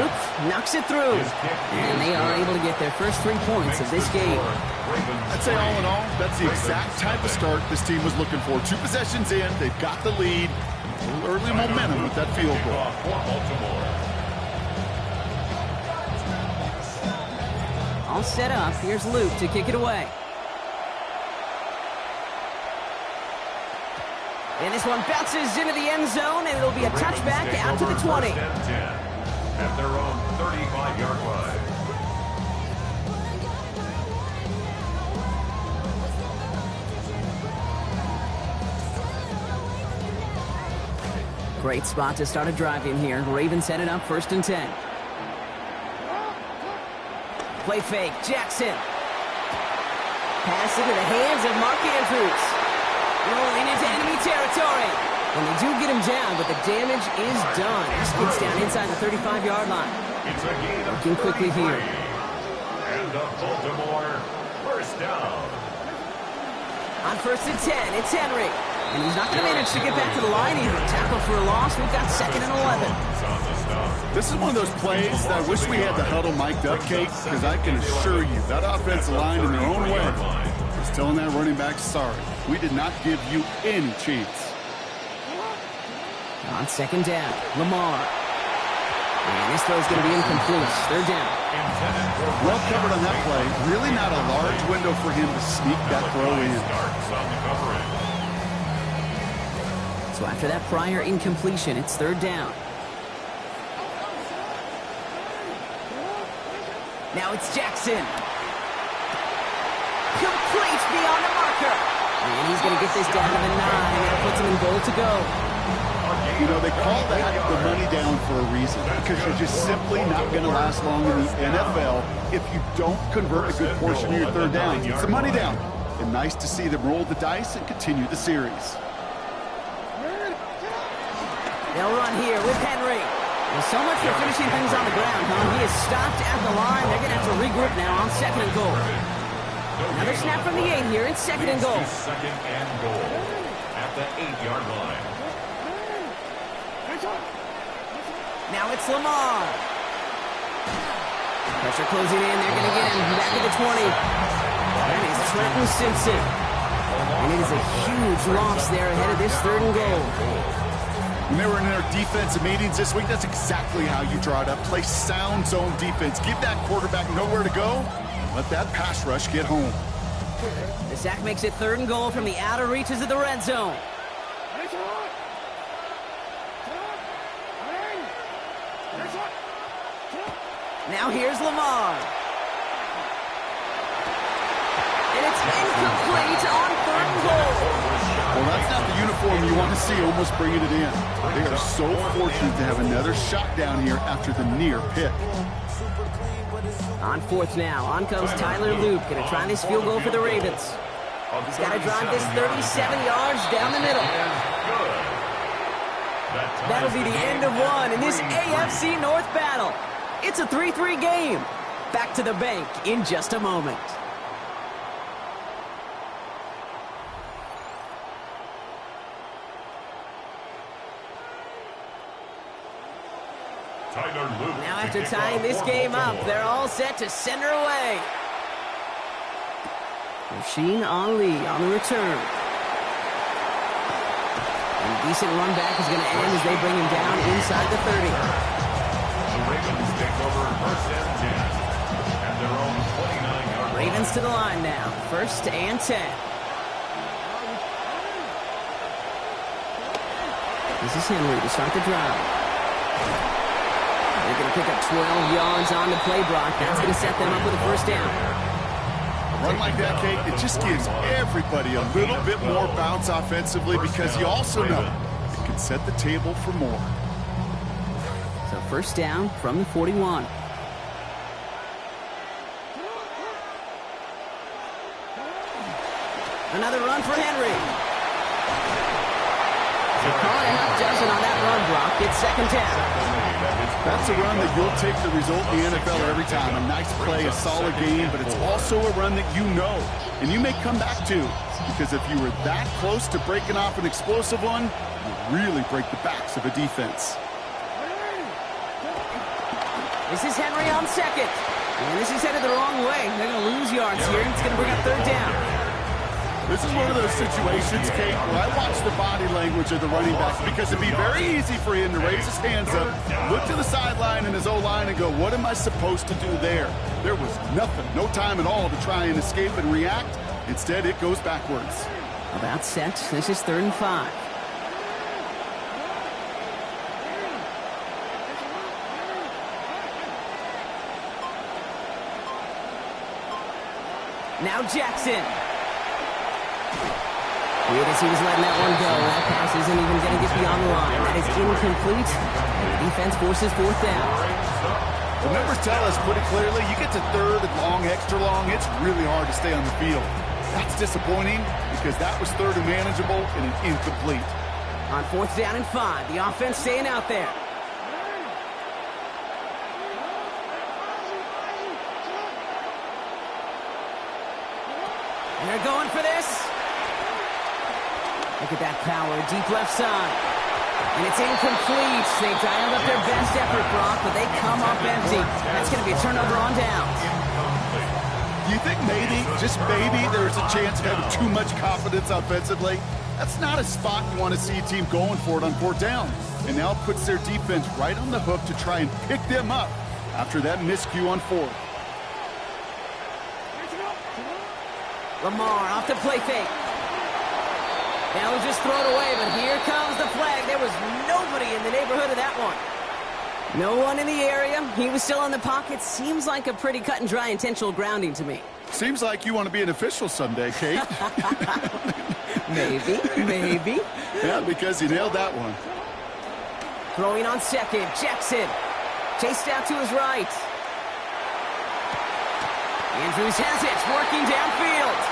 Oops, knocks it through. And they are able to get their first 3 points of this game. I'd say all in all, that's the exact type of start this team was looking for. 2 possessions in, they've got the lead. A little early momentum with that field goal. All set up. Here's Luke to kick it away. And this one bounces into the end zone, and it'll be a touchback out to the 20. At their own 35-yard line. Great spot to start a drive in here. Ravens set it up 1st and 10. Play fake, Jackson. Pass into the hands of Mark Andrews. Rolling into enemy territory. And they do get him down, but the damage is done. He skids down inside the 35-yard line. Looking quickly here. And the Baltimore 1st down. On 1st and 10, it's Henry. And he's not going to manage to get back to the line either. Tackle for a loss. We've got 2nd and 11. This is one of those plays that I wish we had the huddle mic'd up, Kate, because I can assure you that offensive line in their own way is telling that running back, sorry, we did not give you any chance. On 2nd down, Lamar. And this throw's going to be incomplete. 3rd down. Well covered on that play. Really not a large window for him to sneak that throw in. So after that prior incompletion, it's 3rd down. Now it's Jackson. Complete beyond the marker. And he's going to get this down to the 9. That puts him in goal to go. You know, they call that the money down for a reason, because you're just simply not going to last long in the NFL if you don't convert a good portion of your 3rd down. It's a money down. And nice to see them roll the dice and continue the series. They'll run here with Henry. Well, so much for finishing things on the ground, huh? He is stopped at the line. They're going to have to regroup now on 2nd and goal. Another snap from the 8 here. It's 2nd and goal. 2nd and goal at the 8-yard line. Now it's Lamar. Pressure closing in. They're going to get him back at the 20. That is Trenton Simpson. And it is a huge loss there ahead of this 3rd and goal. When they were in their defensive meetings this week, that's exactly how you draw it up. Play sound zone defense. Give that quarterback nowhere to go. Let that pass rush get home. The sack makes it 3rd and goal from the outer reaches of the red zone. Now here's Lamar. And it's incomplete on 3rd and goal. Well, that's not the uniform you want to see almost bringing it in. They are so fortunate to have another shot down here after the near pick. On 4th now, on comes Tyler Loop. Going to try this field goal for the Ravens. He's got to drive this 37 yards down the middle. That'll be the end of one in this AFC North battle. It's a 3-3 game. Back to the bank in just a moment. Now after tying this game up, they're all set to send her away. Rasheen Ali on the return. And a decent run back is going to end as they bring him down inside the 30. Ravens take over 1st and 10 at their own 29-yard line. Ravens to the line now. 1st and 10. This is Henry to start the drive. They're going to pick up 12 yards on the play block. That's going to set them up with a 1st down. A run like that, Kate, it just gives everybody a little bit more bounce offensively, because you also know it can set the table for more. So 1st down from the 41. Another run for Henry. They're calling a half dozen on that run block. It's 2nd down. That's a run that you'll take the result in the NFL every time. A nice play, a solid game, but it's also a run that you know and you may come back to, because if you were that close to breaking off an explosive one, you really break the backs of a defense. This is Henry on 2nd. And this is headed the wrong way. They're going to lose yards here. It's going to bring up 3rd down. This is one of those situations, Kate, where I watch the body language of the running back, because it'd be very easy for him to raise his hands up, look to the sideline and his O-line and go, what am I supposed to do there? There was nothing, no time at all to try and escape and react. Instead, it goes backwards. About set. This is 3rd and 5. Now Jackson. Weird as he was letting that one go. That pass isn't even going to get beyond the line. That is incomplete. And the defense forces 4th down. The numbers tell us pretty clearly, you get to 3rd and long, extra long, it's really hard to stay on the field. That's disappointing, because that was 3rd and manageable and an incomplete. On 4th down and 5, the offense staying out there. And they're going for this. Look at that power, deep left side. And it's incomplete. They dialed up their best effort, Brock, but they come up empty. That's going to be a turnover on downs. Do you think maybe, just maybe, there's a chance of having too much confidence offensively? That's not a spot you want to see a team going for it on 4th down. And now it puts their defense right on the hook to try and pick them up after that miscue on 4th. Lamar off the play fake. Now he'll just throw it away, but here comes the flag. There was nobody in the neighborhood of that one. No one in the area. He was still in the pocket. Seems like a pretty cut and dry intentional grounding to me. Seems like you want to be an official someday, Kate. Maybe. Yeah, because you nailed that one. Throwing on second, Jackson. Chased out to his right. Andrews has it, working downfield.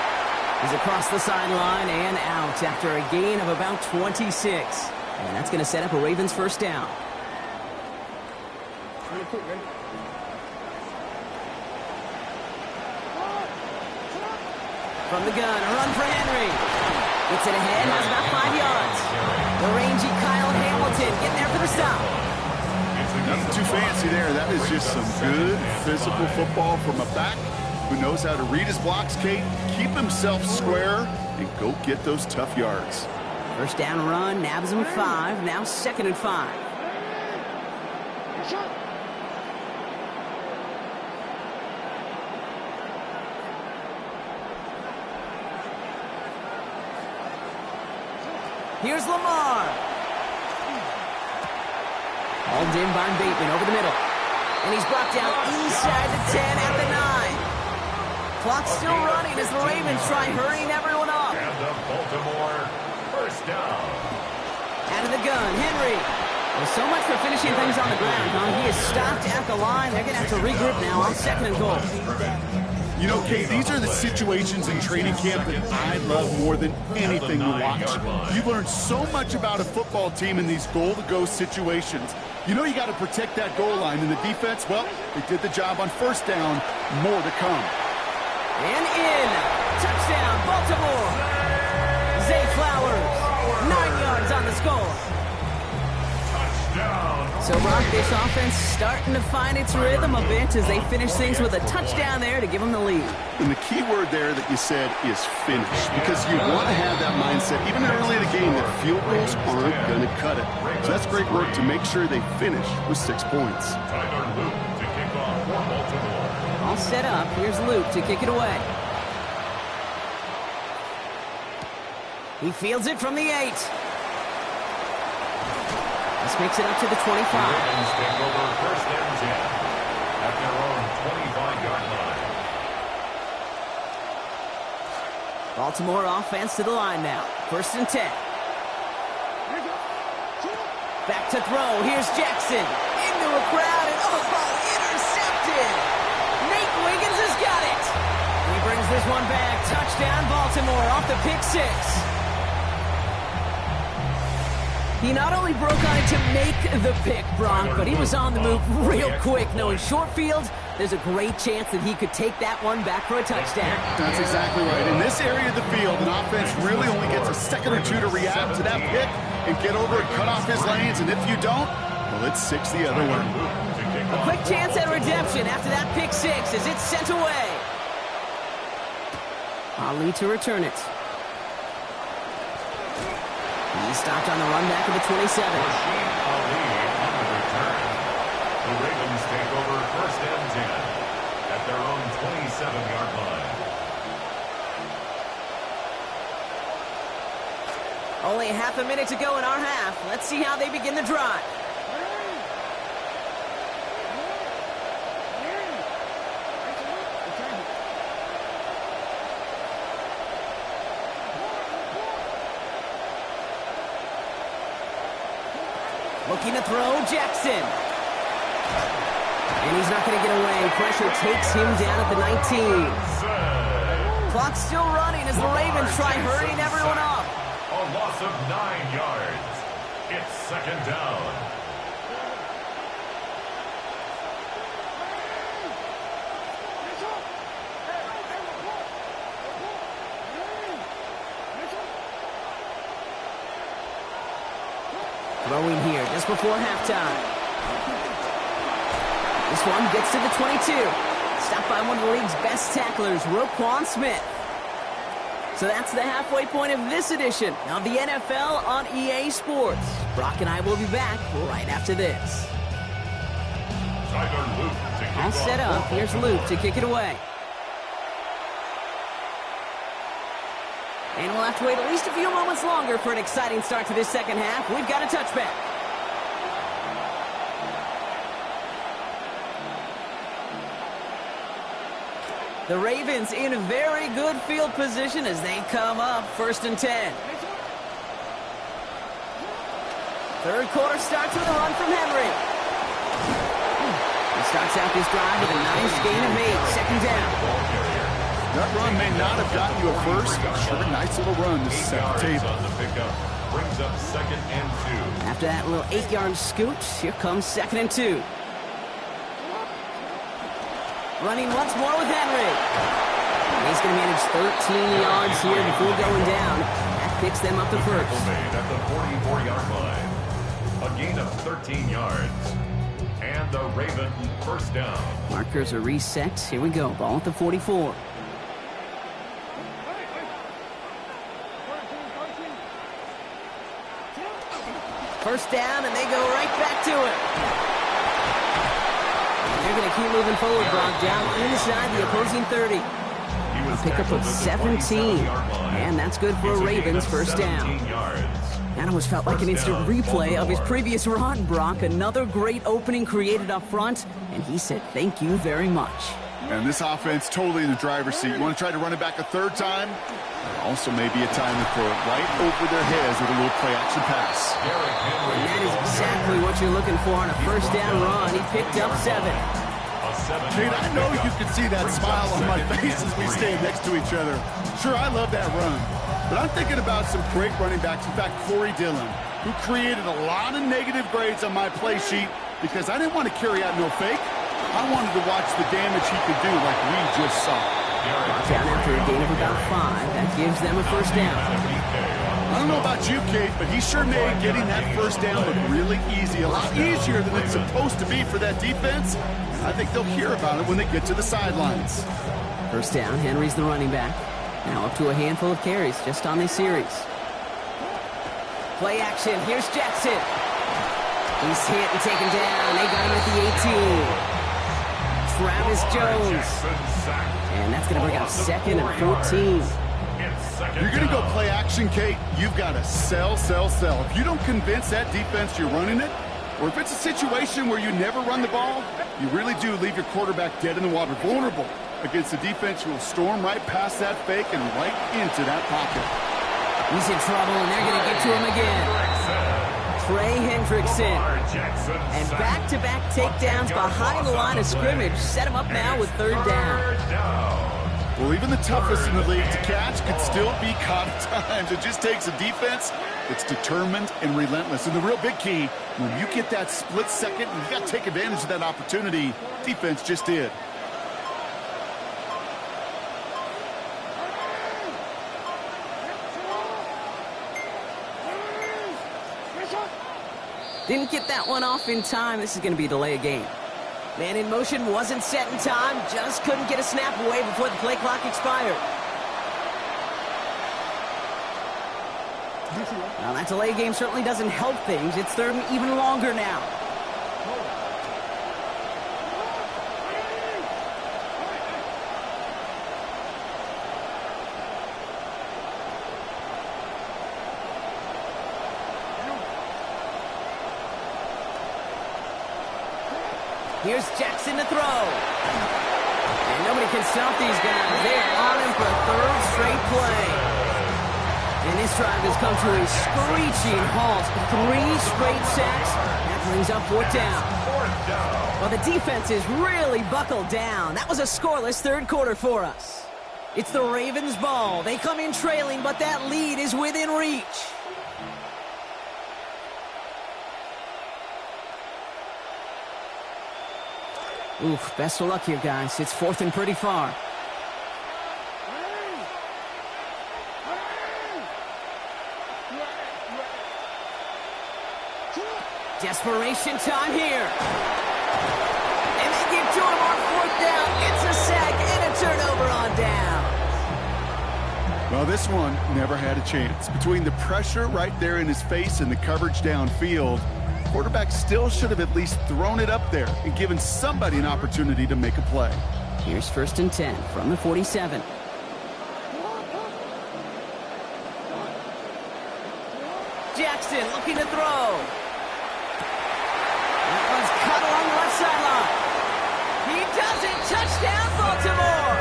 He's across the sideline and out after a gain of about 26. And that's going to set up a Ravens 1st down. From the gun, a run for Henry. Gets it ahead, has about 5 yards. The rangy Kyle Hamilton getting there for the stop. Nothing too fancy there. That is just some good physical football from a back who knows how to read his blocks, Kate, keep himself square, and go get those tough yards. 1st down run, nabs him 5, now 2nd and 5. Here's Lamar. Hauled in by Bateman over the middle. And he's brought down inside the 10 at the 9. Clock's still running as the Ravens try hurrying everyone up. And the Baltimore 1st down. Out of the gun, Henry. Well, so much for finishing things on the ground, huh? He is stopped at the line. They're going to have to regroup now on 2nd and goal. You know, Kate, these are the situations in training camp that I love more than anything to watch. You learn so much about a football team in these goal-to-go situations. You know you got to protect that goal line, and the defense, well, they did the job on 1st down. More to come. And in. Touchdown, Baltimore. Zay Flowers. 9 yards on the score. So, Brock, this offense starting to find its rhythm a bit as they finish things with a touchdown there to give them the lead. And the key word there that you said is finish, because you want to have that mindset, even early in the game, that field goals aren't going to cut it. So that's great work to make sure they finish with 6 points. Tyler Luke to kick off for Baltimore. All set up. Here's Luke to kick it away. He fields it from the 8. This makes it up to the 25. The Ravens take over 1st and 10 at their own 25-yard line. Baltimore offense to the line now. 1st and 10. Back to throw. Here's Jackson. Into a crowd and intercepted. Nate Wiggins has got it. He brings this one back. Touchdown Baltimore off the pick 6. He not only broke on it to make the pick, Brock, but he was on the move real quick. Knowing short field, there's a great chance that he could take that one back for a touchdown. That's exactly right. In this area of the field, an offense really only gets a second or two to react to that pick and get over and cut off his lanes. And if you don't, well, it's 6 the other way. A quick chance at redemption after that pick 6 as it's sent away. Ali to return it. He's stopped on the run back of the 27. The Ravens take over 1st and 10 at their own 27-yard line. Only half a minute to go in our half. Let's see how they begin the drive. Looking to throw, Jackson. And he's not going to get away. Pressure takes him down at the 19. Clock's still running as the Ravens try hurrying everyone up. A loss of 9 yards. It's 2nd down. Throwing here just before halftime. This one gets to the 22. Stopped by one of the league's best tacklers, Roquan Smith. So that's the halfway point of this edition of the NFL on EA Sports. Brock and I will be back right after this. All set up. Here's Luke to kick it away. And we'll have to wait at least a few moments longer for an exciting start to this second half. We've got a touchback. The Ravens in a very good field position as they come up 1st and 10. Third quarter starts with a run from Henry. He starts out this drive with a nice gain of 8. Second down. That run may not have gotten you a first, but sure a nice little run to set the table. Brings up 2nd and 2. After that little 8-yard scoot, here comes 2nd and 2. Running once more with Henry. He's going to manage 13 yards here before going down. That picks them up to first. Made at the 44-yard line. A gain of 13 yards. And the Raven first down. Markers are reset. Here we go. Ball at the 44. First down, and they go right back to it. They're going to keep moving forward, Brock, down inside the opposing 30. A pickup of 17, and that's good for a Ravens first down. That almost felt like an instant replay of his previous run, Brock. Another great opening created up front, and he said thank you very much. And this offense totally in the driver's seat. You want to try to run it back a third time? Also maybe a time to throw it right over their heads with a little play-action pass. And that is exactly what you're looking for on a first down run. He picked up 7. Kate, I know you can see that smile on my face as we stand next to each other. Sure, I love that run. But I'm thinking about some great running backs. In fact, Corey Dillon, who created a lot of negative grades on my play sheet because I didn't want to carry out no fake. I wanted to watch the damage he could do like we just saw. Down after a gain of about 5. That gives them a first down. I don't know about you, Kate, but he sure made getting that first down look really easy. A lot easier than it's supposed to be for that defense. I think they'll hear about it when they get to the sidelines. First down, Henry's the running back. Now up to a handful of carries just on this series. Play action. Here's Jackson. He's hit and taken down. They got him at the 18. Travis Jones. And that's going to bring out 2nd and 14. You're going to go play action, Kate. You've got to sell, sell, sell. If you don't convince that defense you're running it, or if it's a situation where you never run the ball, you really do leave your quarterback dead in the water, vulnerable against a defense who will storm right past that fake and right into that pocket. He's in trouble, and they're going to get to him again. Trey Hendrickson. And back-to-back takedowns behind the line of scrimmage set him up now with 3rd down. Well, even the toughest in the league to catch could still be caught at times. It just takes a defense that's determined and relentless. And the real big key, when you get that split second, you've got to take advantage of that opportunity. Defense just did. Didn't get that one off in time. This is going to be a delay of game. Man in motion wasn't set in time. Just couldn't get a snap away before the play clock expired. Now, that delay game certainly doesn't help things. It's 3rd and even longer now. Here's Jackson to throw. And nobody can stop these guys. They're on him for a 3rd straight play. And this drive has come to a screeching halt. 3 straight sacks. That brings up 4th down. Well, the defense is really buckled down. That was a scoreless 3rd quarter for us. It's the Ravens' ball. They come in trailing, but that lead is within reach. Oof, best of luck here, guys. It's 4th and pretty far. Desperation time here. And they get to him on fourth down. It's a sack and a turnover on down. Well, this one never had a chance. Between the pressure right there in his face and the coverage downfield, quarterback still should have at least thrown it up there and given somebody an opportunity to make a play. Here's 1st and 10 from the 47. Jackson looking to throw. That one's cut along the left sideline. He does it. Touchdown, Baltimore.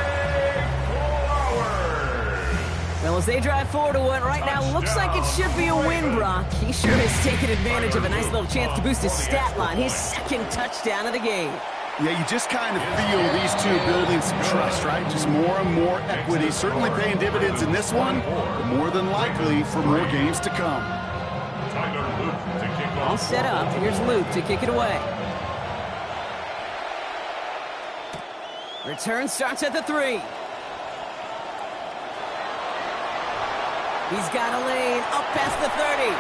Well, as they drive forward to what right now looks like it should be a win, Brock. He sure has taken advantage of a nice little chance to boost his stat line. His 2nd touchdown of the game. Yeah, you just kind of feel these two building some trust, right? Just more and more equity. Certainly paying dividends in this one, but more than likely for more games to come. All set up. Here's Luke to kick it away. Return starts at the 3. He's got a lane up past the 30.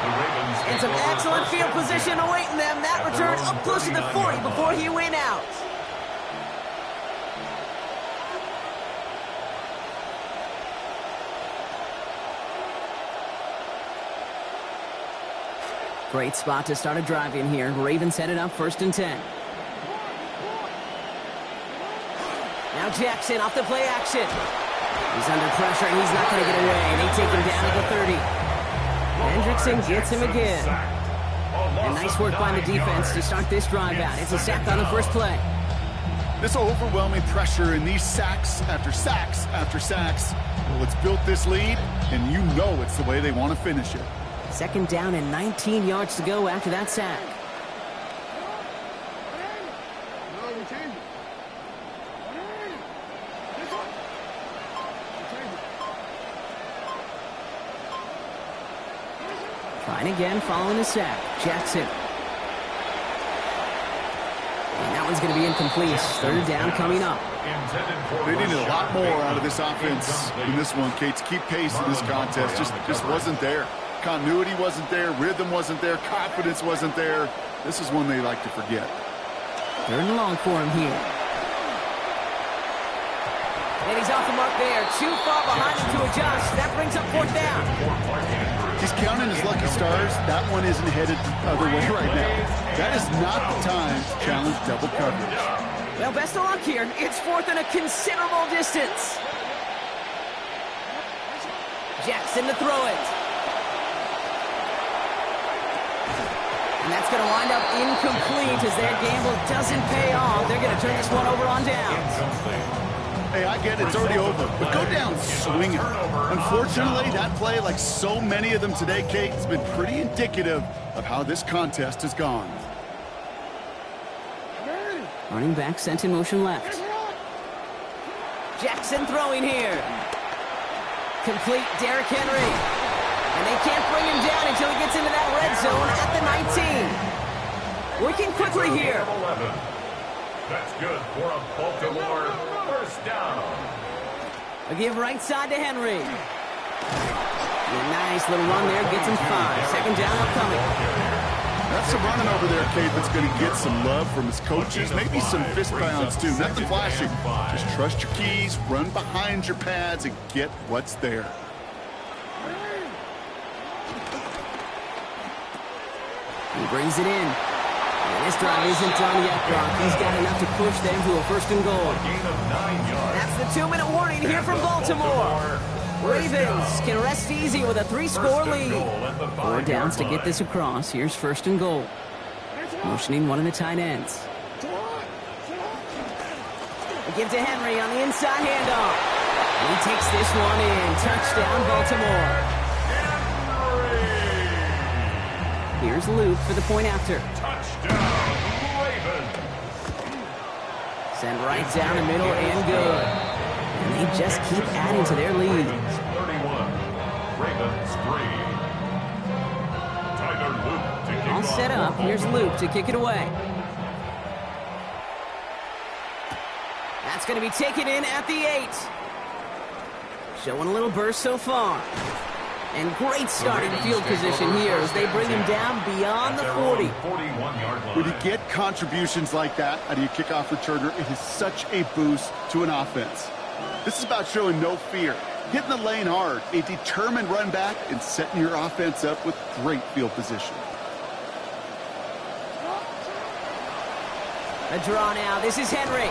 And some excellent field position awaiting them. That return up close to the 40 before he went out. Great spot to start a drive in here. Ravens headed up 1st and 10. Now Jackson off the play action. He's under pressure, and he's not going to get away. And they take him down at the 30. Hendrickson gets him again. And nice work by the defense to start this drive out. It's a sack on the first play. This overwhelming pressure and these sacks after sacks after sacks. Well, it's built this lead, and you know it's the way they want to finish it. 2nd down and 19 yards to go after that sack. Trying again following the sack. Jackson. And that one's going to be incomplete. 3rd down coming up. They needed a lot more out of this offense in this one, Kate, to keep pace in this contest. Just wasn't there. Continuity wasn't there. Rhythm wasn't there. Confidence wasn't there. This is one they like to forget. 3rd and long for him here. And he's off the mark there. Too far behind him to adjust. That brings up 4th down. He's counting his lucky stars. That one isn't headed the other way right now. That is not the time to challenge double coverage. Well, best of luck here. It's 4th and a considerable distance. Jackson to throw it. And that's going to wind up incomplete as their gamble doesn't pay off. They're going to turn this one over on downs. Hey, I get it. It's already over. But go down swinging. Unfortunately, that play, like so many of them today, Kate, has been pretty indicative of how this contest has gone. Running back sent in motion left. Jackson throwing here. Complete Derrick Henry. And they can't bring him down until he gets into that red zone at the 19. Working quickly here. That's good for a Baltimore 1st down. A give right side to Henry. A nice little run there. Gets him 5. 2nd down upcoming. That's some running over there, Kate, that's going to get some love from his coaches. Maybe some fist pounds, too. Nothing flashy. Just trust your keys, run behind your pads, and get what's there. He brings it in. And this drive isn't done yet, Brock. He's got enough to push them to a 1st and goal. That's the 2-minute warning here from Baltimore. Ravens can rest easy with a 3-score lead. 4 downs to get this across. Here's 1st and goal. Motioning one of the tight ends. They give to Henry on the inside handoff. And he takes this one in. Touchdown, Baltimore. Here's Luke for the point after. Touchdown, Ravens. Send right down the middle and good. And they just keep adding to their lead. 31, Ravens 3. Tyler Luke to kick All set up. Here's Luke to kick it away. That's going to be taken in at the 8. Showing a little burst so far. And great starting field position here as they bring him down beyond the 40. 41-yard line. When you get contributions like that out of your kickoff returner, it is such a boost to an offense. This is about showing no fear, hitting the lane hard, a determined run back, and setting your offense up with great field position. A draw now. This is Henry.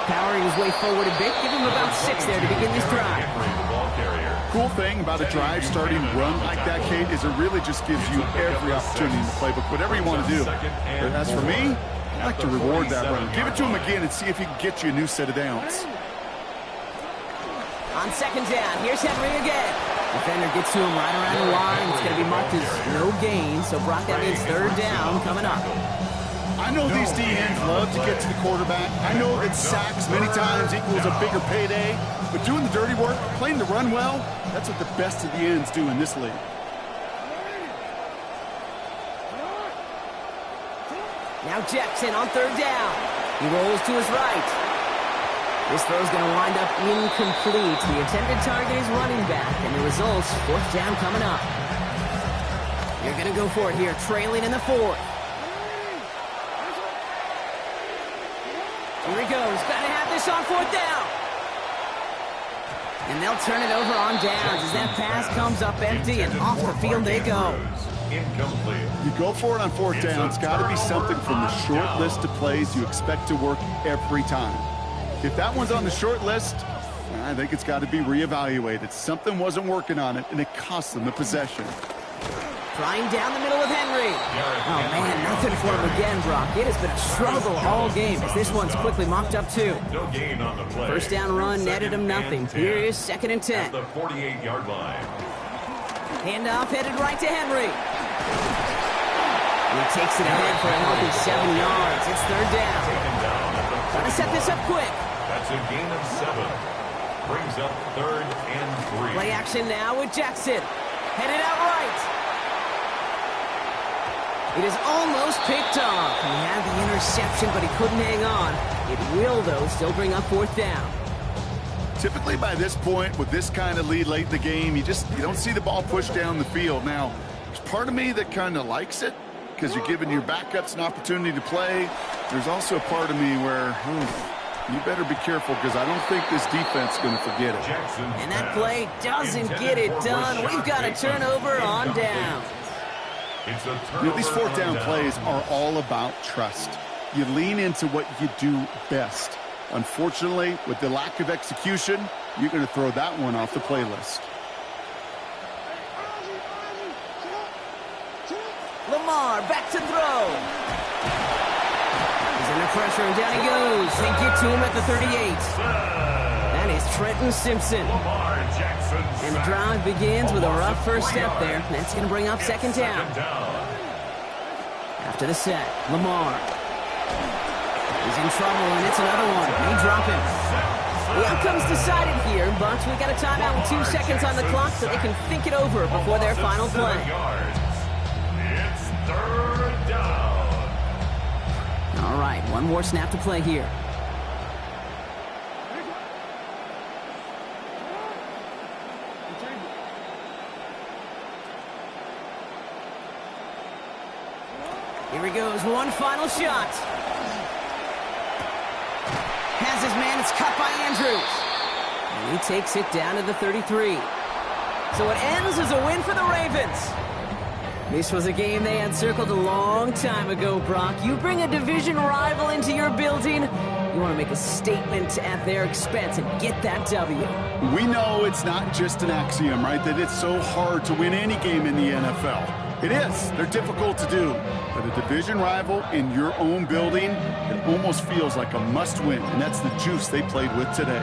Powering his way forward a bit. Give him about 6 there to begin this drive. Cool thing about a drive starting run like that, Kate, is it really just gives you every opportunity in the playbook, whatever you want to do. But as for me, I like to reward that run. Give it to him again and see if he can get you a new set of downs. On second down, here's Henry again. Defender gets to him right around the line. It's going to be marked as no gain, so Brock, that means third down coming up. I know these D-ends love to get to the quarterback. I know that sacks many times equals a bigger payday, but doing the dirty work, playing the run well, that's what the best of the ends do in this league. Now Jackson on third down. He rolls to his right. This throw's going to wind up incomplete. The intended target is running back, and the results, fourth down coming up. You're going to go for it here, trailing in the fourth. Here he goes. Got to have this on fourth down. And they'll turn it over on downs as that pass comes up empty, and off the field they go. Incomplete. You go for it on fourth down. It's got to be something from the short list of plays you expect to work every time. If that one's on the short list, I think it's got to be reevaluated. Something wasn't working on it, and it cost them the possession. Trying down the middle of Henry. Oh, man, nothing for him again, Brock. It has been a struggle all game as this one's quickly mocked up too. No gain on the play. First down run netted him nothing. Here is second and 10. At the 48-yard line. Handoff headed right to Henry. He takes it ahead for a healthy 7 yards. It's third down. Got to set this up quick. That's a gain of 7. Brings up third and 3. Play action now with Jackson. Headed out right. It is almost picked off. He had the interception, but he couldn't hang on. It will, though, still bring up fourth down. Typically by this point, with this kind of lead late in the game, you don't see the ball pushed down the field. Now, there's part of me that kind of likes it because you're giving your backups an opportunity to play. There's also a part of me where you better be careful because I don't think this defense is going to forget it. And that play doesn't get it done. We've got a turnover on down. These fourth down plays are all about trust. You lean into what you do best. Unfortunately, with the lack of execution, you're going to throw that one off the playlist. Lamar back to throw. He's under pressure and down he goes. They get to him at the 38. That is Trenton Simpson. And the drive begins with a rough first step there. That's going to bring up second down. After the set, Lamar. He's in trouble, and it's another one. They drop him. The outcome's decided here, but we got a timeout with 2 seconds on the clock so they can think it over before their final play. It's third down. All right, one more snap to play here. Here he goes, one final shot. Has his man, it's cut by Andrews. And he takes it down to the 33. So it ends as a win for the Ravens. This was a game they had circled a long time ago, Brock. You bring a division rival into your building, you want to make a statement at their expense and get that W. We know it's not just an axiom, right, that it's so hard to win any game in the NFL. It is. They're difficult to do. But a division rival in your own building, it almost feels like a must-win, and that's the juice they played with today.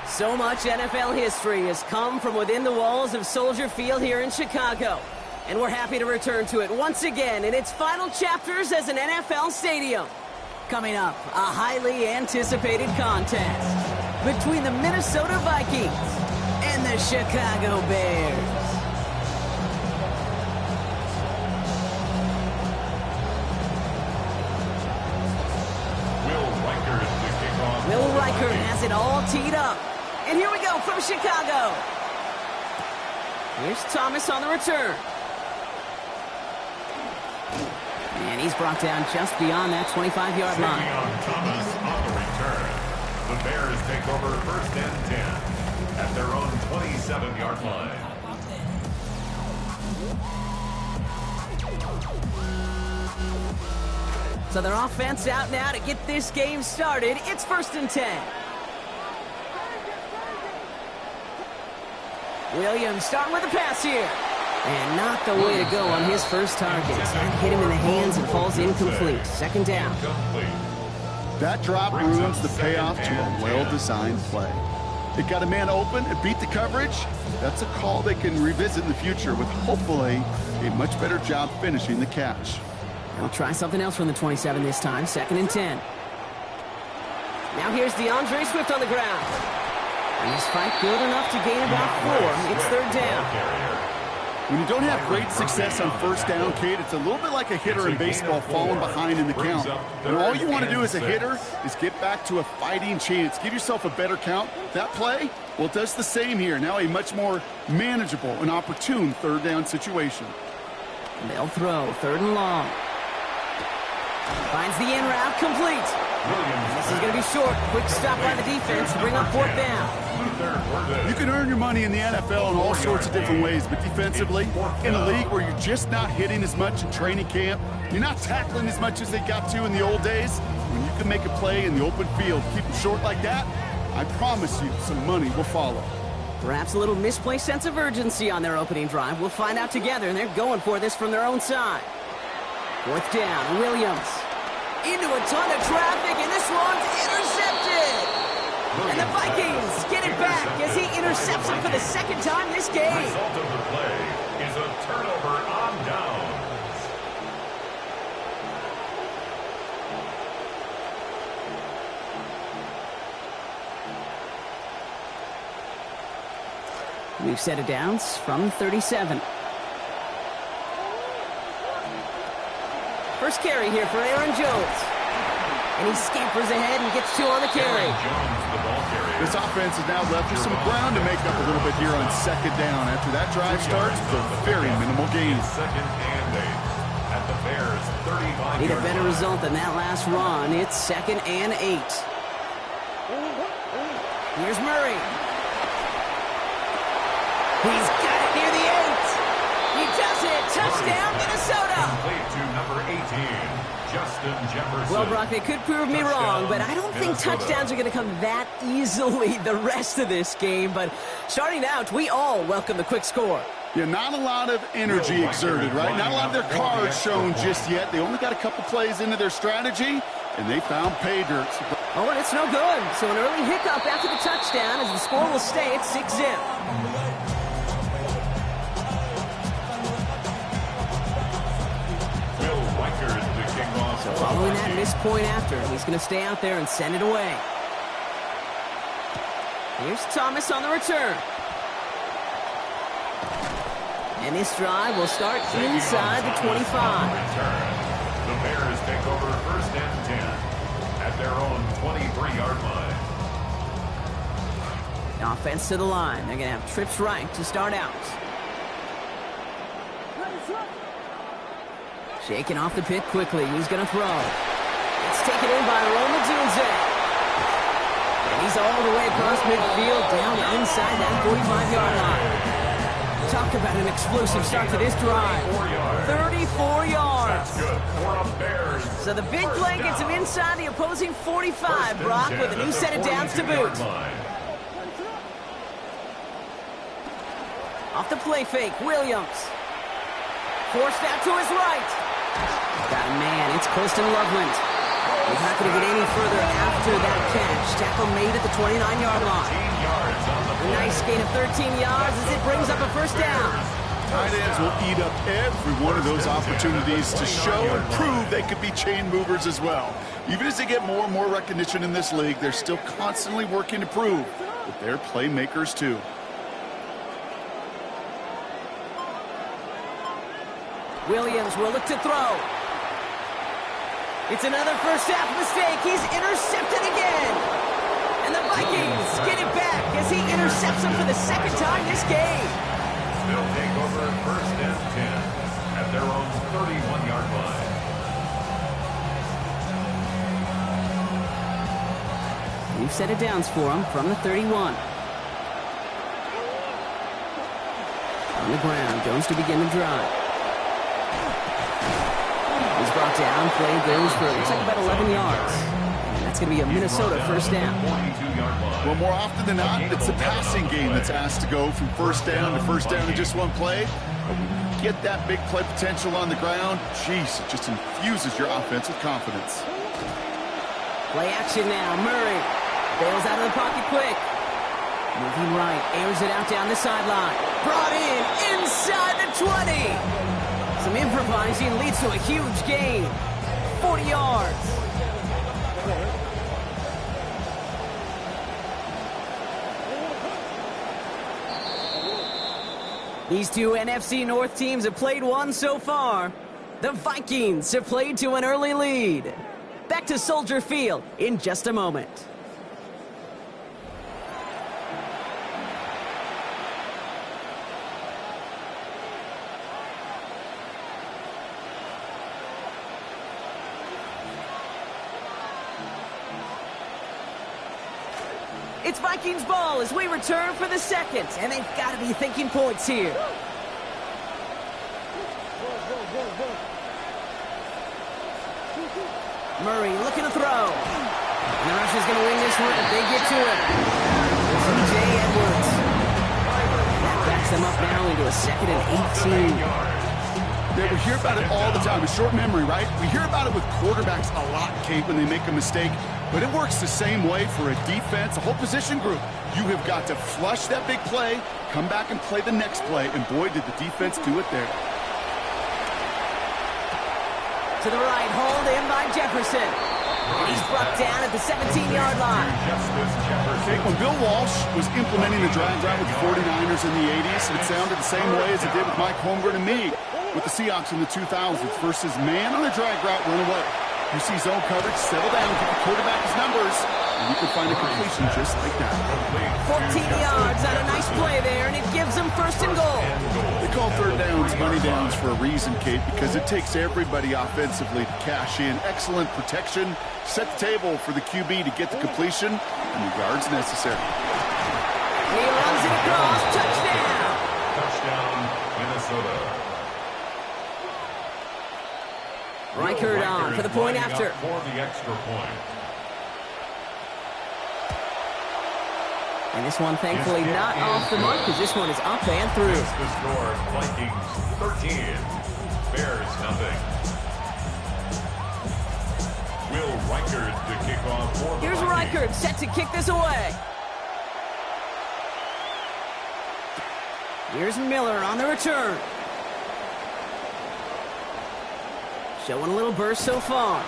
So much NFL history has come from within the walls of Soldier Field here in Chicago. And we're happy to return to it once again in its final chapters as an NFL stadium. Coming up, a highly anticipated contest between the Minnesota Vikings and the Chicago Bears. Will Riker has it all teed up. And here we go from Chicago. Here's Thomas on the return. And he's brought down just beyond that 25-yard line. Thomas on the return. The Bears take over 1st and 10 at their own 27-yard line. So their offense out now to get this game started. It's 1st and 10. Williams starting with a pass here. And not the way to go on his first target. That hit him in the hands and falls incomplete. 2nd down. That drop ruins the payoff to a well-designed play. It got a man open, it beat the coverage. That's a call they can revisit in the future with hopefully a much better job finishing the catch. They'll try something else from the 27 this time. 2nd and 10. Now here's DeAndre Swift on the ground. And his fight good enough to gain about 4. It's 3rd down. When you don't have great success on 1st down, Kate, it's a little bit like a hitter in baseball falling behind in the count. And all you want to do as a hitter is get back to a fighting chance. Give yourself a better count. That play, well, it does the same here. Now a much more manageable and opportune 3rd down situation. And they'll throw 3rd and long. Finds the in route complete. This is going to be short. Quick stop by the defense to bring up 4th down. You can earn your money in the NFL in all sorts of different ways, but defensively, in a league where you're just not hitting as much in training camp, you're not tackling as much as they got to in the old days, when you can make a play in the open field, keep it short like that, I promise you some money will follow. Perhaps a little misplaced sense of urgency on their opening drive. We'll find out together, and they're going for this from their own side. 4th down, Williams. Into a ton of traffic, and this one's intercepted. And the Vikings get it back as he intercepts it for the 2nd time this game. The result of the play is a turnover on downs. We've set it downs from 37. First carry here for Aaron Jones. And he scampers ahead and gets 2 on the carry. This offense is now left with some ground to make up a little bit here on second down. After that drive starts, with a very minimal gain. Second and 8 at the Bears' 35-yard Need a better result than that last run. It's 2nd and 8. Here's Murray. He's got it near the 8. He does it. Touchdown, Minnesota. Complete to number 18. Justin Jefferson. Well, Brock, they could prove me wrong, but I don't think touchdowns are going to come that easily the rest of this game. But starting out, we all welcome the quick score. Yeah, not a lot of energy exerted, right? Not a lot of their cards shown just yet. They only got a couple plays into their strategy, and they found pay dirt. Oh, and it's no good. So an early hiccup after the touchdown as the score will stay at 6-zip. So following that missed point after, he's going to stay out there and send it away. Here's Thomas on the return. And this drive will start inside the 25. The Bears take over 1st and 10 at their own 23-yard line. Offense to the line. They're going to have trips right to start out. Shaking off the pit quickly. He's going to throw. It's taken in by Roma Dunze. And he's all the way across midfield down inside that 45-yard line. Talk about an explosive start to this drive. 34 yards. That's good for a Bears. So the big play gets him inside the opposing 45, Brock, with a new set of downs to boot. Off the play fake, Williams. Forced out to his right. Got a man, it's Colston Loveland. He's not going to get any further after that catch. Tackle made at the 29-yard line. A nice gain of 13 yards as it brings up a 1st down. Tight ends will eat up every one of those opportunities to show and prove they could be chain movers as well. Even as they get more and more recognition in this league, they're still constantly working to prove that they're playmakers too. Williams will look to throw. It's another first half mistake. He's intercepted again. And the Vikings get it back as he intercepts him for the 2nd time this game. They'll take over 1st and 10 at their own 31-yard line. New set of downs for him from the 31. On the ground, Jones to begin the drive. He's brought down, play goes for, looks like about 11 yards. And that's going to be a Minnesota 1st down. Well, more often than not, it's the passing game that's asked to go from 1st down to 1st down in just one play. But when you get that big play potential on the ground, geez, it just infuses your offense with confidence. Play action now, Murray. Bails out of the pocket quick. Moving right, airs it out down the sideline. Brought in, inside the 20. Some improvising leads to a huge gain. 40 yards. These two NFC North teams have played one so far. The Vikings have played to an early lead. Back to Soldier Field in just a moment. It's Vikings ball as we return for the 2nd, and they've got to be thinking points here. Murray looking to throw. And the rush is going to win this one if they get to it. C.J. Edwards. That backs them up now into a 2nd and 18. Yeah, we hear about it all the time. A short memory, right? We hear about it with quarterbacks a lot, Kate, when they make a mistake. But it works the same way for a defense, a whole position group. You have got to flush that big play, come back and play the next play, and boy, did the defense do it there. To the right, hauled in by Jefferson. And he's brought down at the 17-yard line. Kate, when Bill Walsh was implementing the drag route with the 49ers in the 80s, it sounded the same way as it did with Mike Holmgren and me with the Seahawks in the 2000s versus man on the drag route, run away. You see zone coverage, settle down, get the quarterback his numbers, and you can find a completion just like that. 14 yards on a nice play there, and it gives them first and goal. They call third downs money downs for a reason, Kate, because it takes everybody offensively to cash in. Excellent protection, set the table for the QB to get the completion and the yards necessary. He runs it across, touchdown! Touchdown, Minnesota. Reichert on for the point after. For the extra point. And this one, thankfully, not off the mark, because this one is up and through. It's the score, Vikings 13, Bears nothing. Will Reichert to kick off for the Here's Vikings. Reichert set to kick this away. Here's Miller on the return. Showing a little burst so far.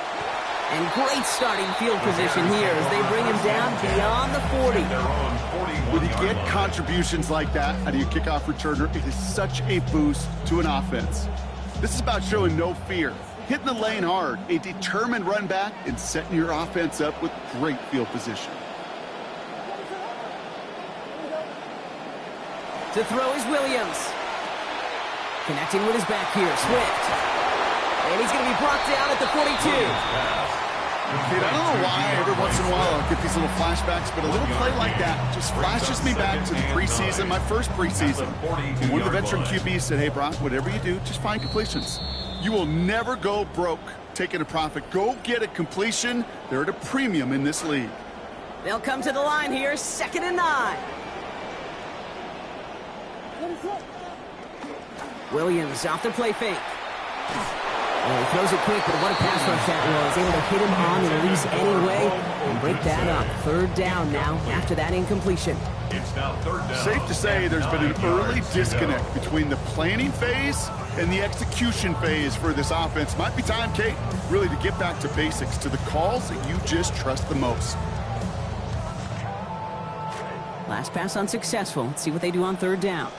And great starting field position here as they bring him down beyond the 40. When you get contributions like that out of your kickoff returner, it is such a boost to an offense. This is about showing no fear, hitting the lane hard, a determined run back, and setting your offense up with great field position. To throw is Williams. Connecting with his back here, Swift. And he's going to be brought down at the 42. Kate, I don't know why every once in a while I'll get these little flashbacks, but a little play like that just flashes me back to the preseason, my first preseason. One of the veteran QBs said, hey, Brock, whatever you do, just find completions. You will never go broke taking a profit. Go get a completion. They're at a premium in this league. They'll come to the line here, 2nd and 9. Williams off the play fake. Well, he throws it quick, but what a pass rush that was. Able to hit him on the release anyway and break that up. 3rd down now after that incompletion. It's now 3rd down. Safe to say there's been an early disconnect between the planning phase and the execution phase for this offense. Might be time, Kate, really to get back to basics, to the calls that you just trust the most. Last pass unsuccessful. Let's see what they do on 3rd down.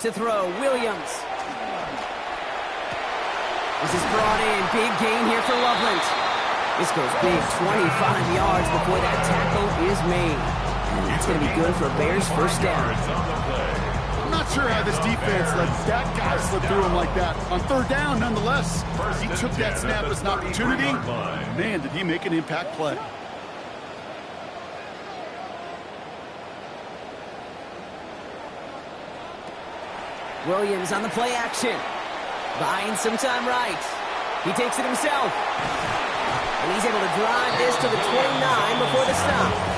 To throw, Williams. This is brought in. Big gain here for Loveland. This goes big, 25 yards before that tackle is made. And that's going to be good for Bears' first down. I'm not sure how this defense let that guy slip through him like that. On 3rd down, nonetheless, he took that snap as an opportunity. Man, did he make an impact play. Williams on the play action. Buying some time right. He takes it himself. And he's able to drive this to the 29 before the stop.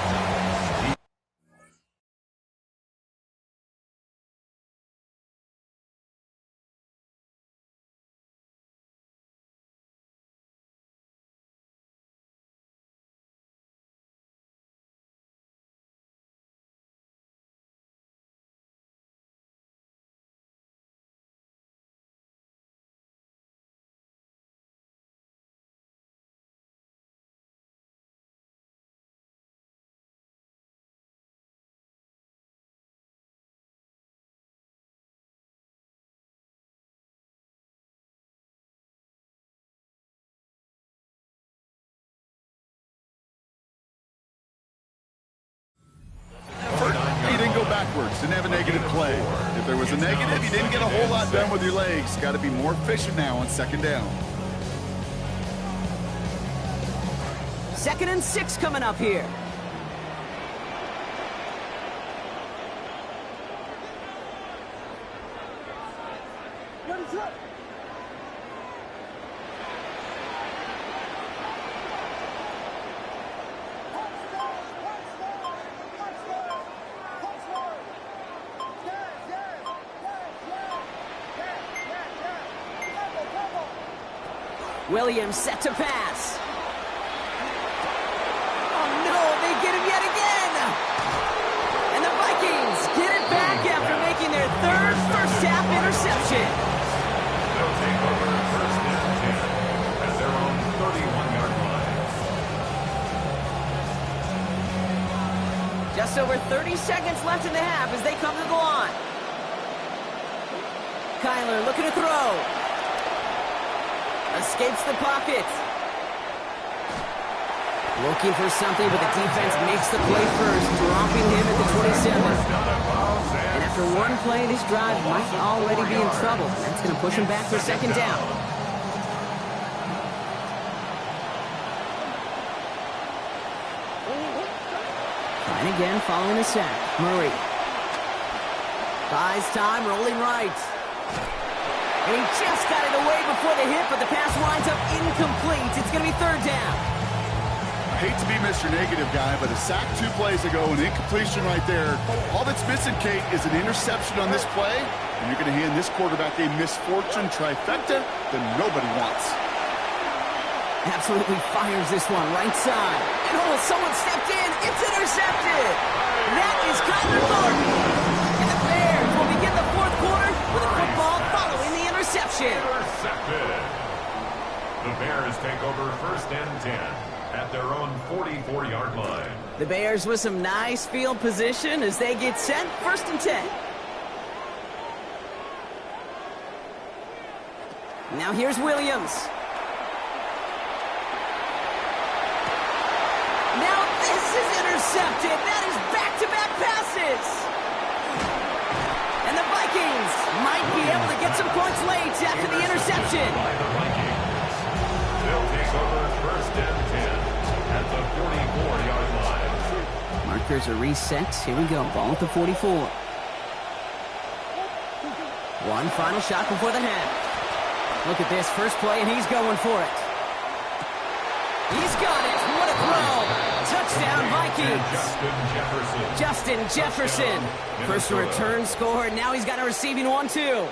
Backwards, didn't have a negative play. If there was a negative, you didn't get a whole lot done with your legs. Got to be more efficient now on 2nd down. 2nd and 6 coming up here. Williams set to pass. Oh no, they get him yet again. And the Vikings get it back after making their 3rd first-half interception. They'll take over 1st and 10 at their own 31-yard line. Just over 30 seconds left in the half as they come to the line. Kyler looking to throw. Escapes the pocket. Looking for something, but the defense makes the play first, dropping him at the 27. And after one play, this drive might already be in trouble. That's going to push him back for second down. Trying again following the sack. Murray. Buys time, rolling right. And he just got it away before the hit, but the pass winds up incomplete. It's going to be third down. I hate to be Mr. Negative guy, but a sack 2 plays ago, an incompletion right there. All that's missing, Kate, is an interception on this play, and you're going to hand this quarterback a misfortune trifecta that nobody wants. Absolutely fires this one right side. And oh, someone stepped in. It's intercepted. That is Kyler Gordon. And the Bears will begin the fourth quarter with a football following the interception. Intercepted. The Bears take over first and 10 at their own 44-yard line. The Bears with some nice field position as they get set, first and 10. Now here's Williams. Now this is intercepted. That is back-to-back passes. And the Vikings might be able to get some points late after the interception. By the Vikings. They'll take over first and 10 at the 44-yard line. Markers are reset. Here we go. Ball at the 44. One final shot before the half. Look at this first play, and he's going for it. He's got it. What a throw. Touchdown, Vikings. Justin Jefferson. First return score. Now he's got a receiving one, too.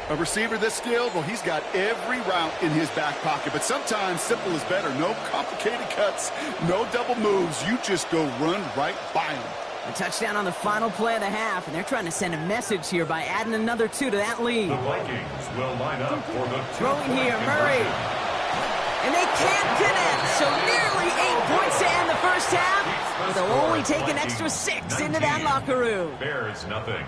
A receiver this skilled, well, he's got every route in his back pocket. But sometimes simple is better. No complicated cuts, no double moves. You just go run right by him. A touchdown on the final play of the half, and they're trying to send a message here by adding another 2 to that lead. The Vikings will line up for the throwing here, Murray. And they can't connect, so nearly 8 points to end the first half. But they'll only take an extra 6 into that locker room. Bears nothing.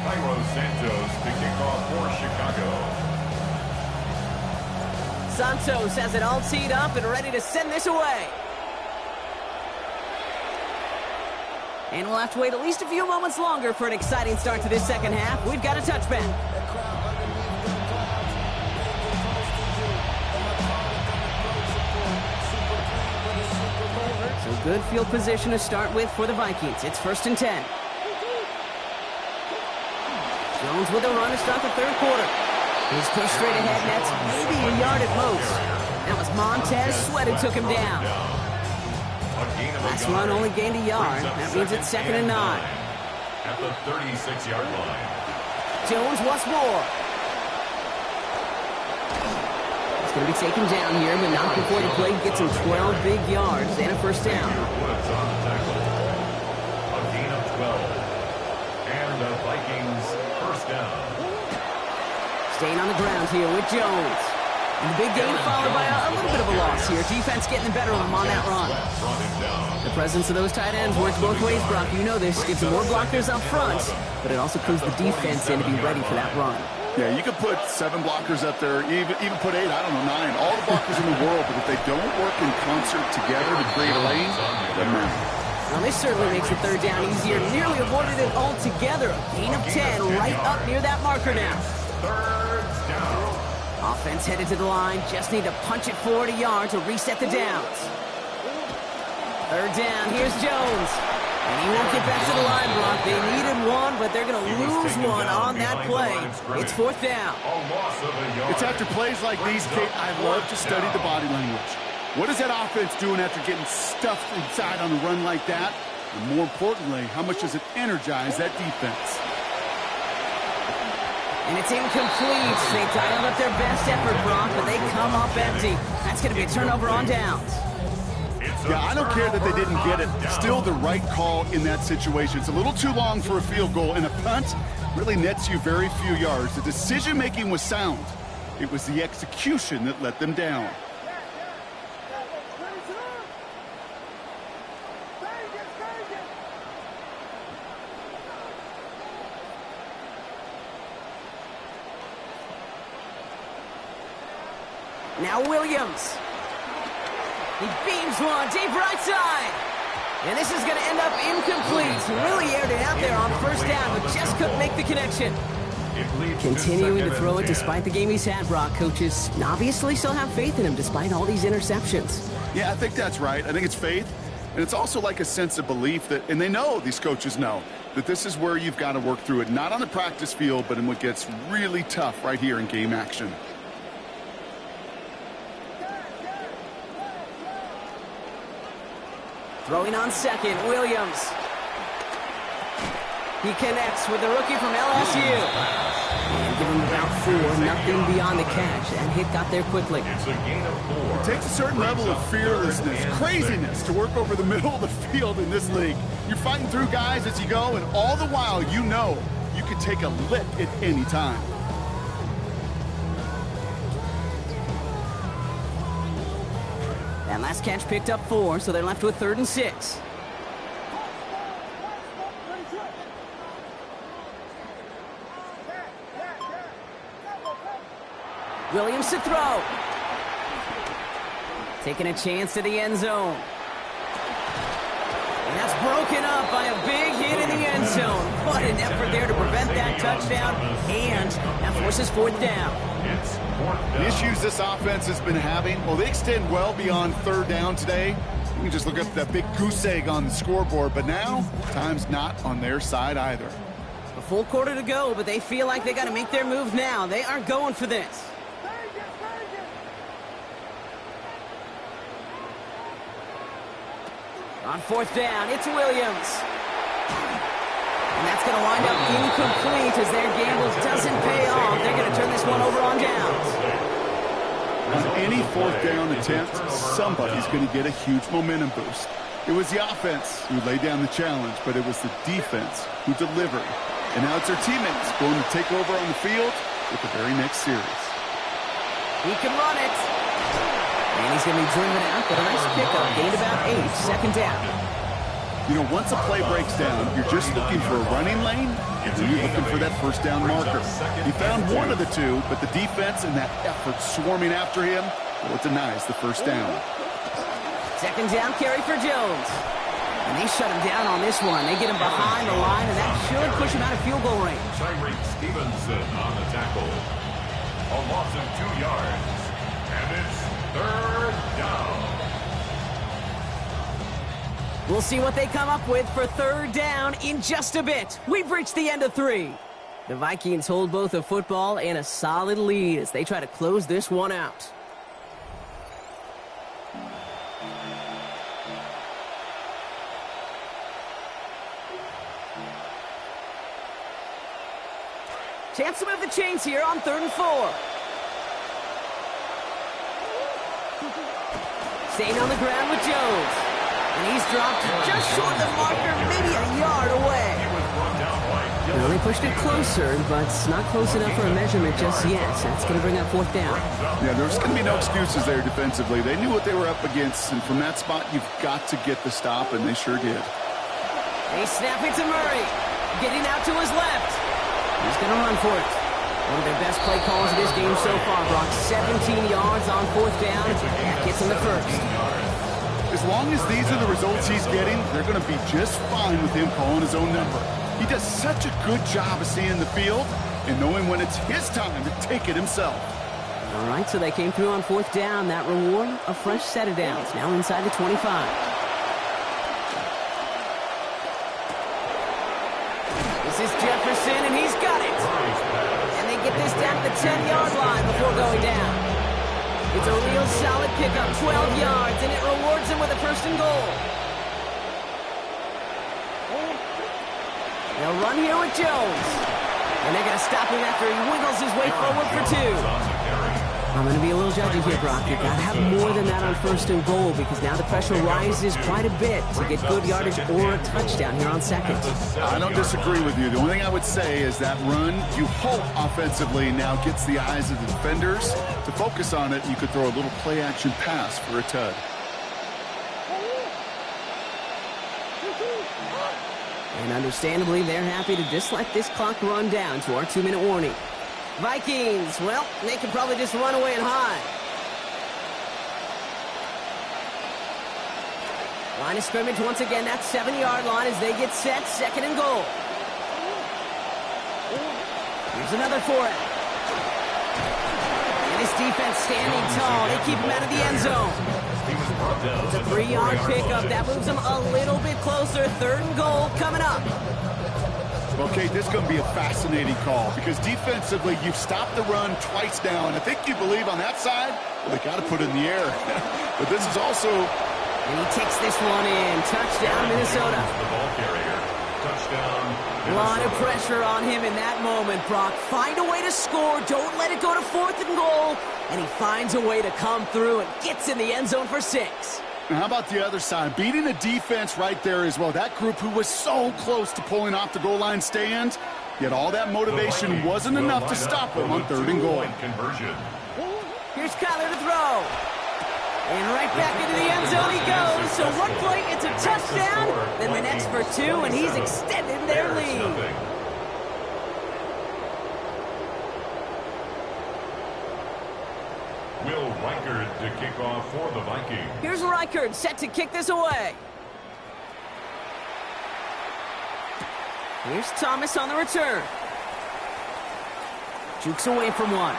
Cairo Santos to kick off for Chicago. Santos has it all teed up and ready to send this away. And we'll have to wait at least a few moments longer for an exciting start to this second half. We've got a touchback. So good field position to start with for the Vikings. It's first and 10. Jones with a run to start the third quarter. He's pushed straight ahead, and that's maybe a yard at most. That was Montez Sweat who took him down. Last run only gained a yard. That means it's second and 9. At the 36-yard line. Jones once more. He's going to be taken down here, but not before the play gets him 12 big yards and a first down. Woods on the tackle. A gain of 12. And the Vikings first down. Staying on the ground here with Jones. And the big gain followed by a little bit of a loss here. Defense getting the better of him on that run. The presence of those tight ends works both ways, Brock. You know this. Gives them more blockers up front, but it also clues the defense in to be ready for that run. Yeah, you could put 7 blockers up there, even put 8, I don't know, 9. All the blockers in the world, but if they don't work in concert together to create a lane, doesn't matter. Well, this certainly makes the third down easier. Nearly avoided it altogether. A gain of 10 right up near that marker now. Third down. Offense headed to the line. Just need to punch it forward a yard to reset the downs. Third down. Here's Jones. And he won't get back to the line, Brock. They needed one, but they're going to lose one on that play. It's fourth down. It's after plays like these, Kate, I love to study the body language. What is that offense doing after getting stuffed inside on a run like that? And more importantly, how much does it energize that defense? And it's incomplete. They dialed up their best effort, Brock, but they come up empty. That's going to be a turnover on downs. It's Yeah, I don't care that they didn't get it. Still the right call in that situation. It's a little too long for a field goal, and a punt really nets you very few yards. The decision-making was sound. It was the execution that let them down. Now Williams. He beams one deep right side. And this is going to end up incomplete. He really aired it out there on first down, but just couldn't make the connection. Continuing to throw it despite the game he's had, Brock. Coaches obviously still have faith in him despite all these interceptions. Yeah, I think that's right. I think it's faith. And it's also like a sense of belief that, and they know, these coaches know, that this is where you've got to work through it. Not on the practice field, but in what gets really tough right here in game action. Throwing on second, Williams. He connects with the rookie from LSU. And give him about 4, nothing beyond the catch. That hit got there quickly. It takes a certain level of fearlessness, craziness to work over the middle of the field in this league. You're fighting through guys as you go, and all the while you know you can take a lick at any time. That last catch picked up 4, so they're left with 3rd and 6. Williams to throw. Taking a chance to the end zone. And that's broken up by a big hit in the end zone. What an effort there to prevent that touchdown. And that forces 4th down. The issues this offense has been having, well, they extend well beyond 3rd down today. You can just look up that big goose egg on the scoreboard, but now time's not on their side either. A full quarter to go, but they feel like they got to make their move now. They are going for this. On 4th down, it's Williams. And that's going to wind up incomplete as their gamble doesn't pay off. They're going to turn this one over on downs. On any 4th down attempt, somebody's going to get a huge momentum boost. It was the offense who laid down the challenge, but it was the defense who delivered. And now it's their teammates going to take over on the field with the very next series. He can run it. And he's going to be driven out, but a nice pickup. Gained about 8, 2nd down. You know, once a play breaks down, you're just looking for a running lane, and you're looking for that first down marker. He found one of the two, but the defense and that effort swarming after him, well, it denies the first down. 2nd down carry for Jones. And they shut him down on this one. They get him behind the line, and that should push him out of field goal range. Tyreek Stevenson on the tackle. A loss of 2 yards. And it's 3rd down. We'll see what they come up with for 3rd down in just a bit. We've reached the end of 3. The Vikings hold both a football and a solid lead as they try to close this one out. Chance to move the chains here on 3rd and 4. Staying on the ground with Jones. And he's dropped just short of the marker, maybe a yard away. They only pushed it closer, but it's not close enough for a measurement just yet. So that's going to bring up 4th down. Yeah, there's going to be no excuses there defensively. They knew what they were up against, and from that spot, you've got to get the stop, and they sure did. They snap it to Murray. Getting out to his left. He's going to run for it. One of their best play calls of this game so far, Brock. 17 yards on 4th down. That gets him the first. As long as these are the results he's getting, they're going to be just fine with him calling his own number. He does such a good job of seeing the field and knowing when it's his time to take it himself. All right, so they came through on 4th down. That reward, a fresh set of downs, now inside the 25. This is Jefferson, and he's got it. And they get this down to the 10-yard line before going down. It's a real solid pickup, 12 yards, and it rewards him with a 1st and goal. They'll run here with Jones. And they're going to stop him after he wiggles his way forward for 2. I'm going to be a little judgy here, Brock. You've got to have more than that on first and goal because now the pressure rises quite a bit to get good yardage or a touchdown here on second. I don't disagree with you. The only thing I would say is that run, you hope offensively now gets the eyes of the defenders to focus on it. You could throw a little play-action pass for a tud. And understandably, they're happy to just let this clock run down to our 2-minute warning. Vikings, well, they can probably just run away and hide. Line of scrimmage once again, that 7-yard line as they get set, second and goal. Here's another for it. And this defense standing tall. They keep him out of the end zone. It's a 3-yard pickup. That moves them a little bit closer. Third and goal coming up. Okay, this is going to be a fascinating call because defensively, you've stopped the run twice now, and I think you believe on that side, well, they got to put it in the air. But this is also... And he takes this one in. Touchdown, Minnesota. The ball carrier. Touchdown, A lot of pressure on him in that moment, Brock. Find a way to score. Don't let it go to fourth and goal. And he finds a way to come through and gets in the end zone for 6. Now, how about the other side? Beating the defense right there as well. That group who was so close to pulling off the goal line stand, yet all that motivation wasn't enough to stop them on third and goal. Conversion. Here's Kyler to throw. And right back into the end zone he goes. So one play, it's a touchdown. Then the next for 2, and he's extended their lead. Will Reichard to kick off for the Vikings. Here's Reichard set to kick this away. Here's Thomas on the return. Jukes away from one.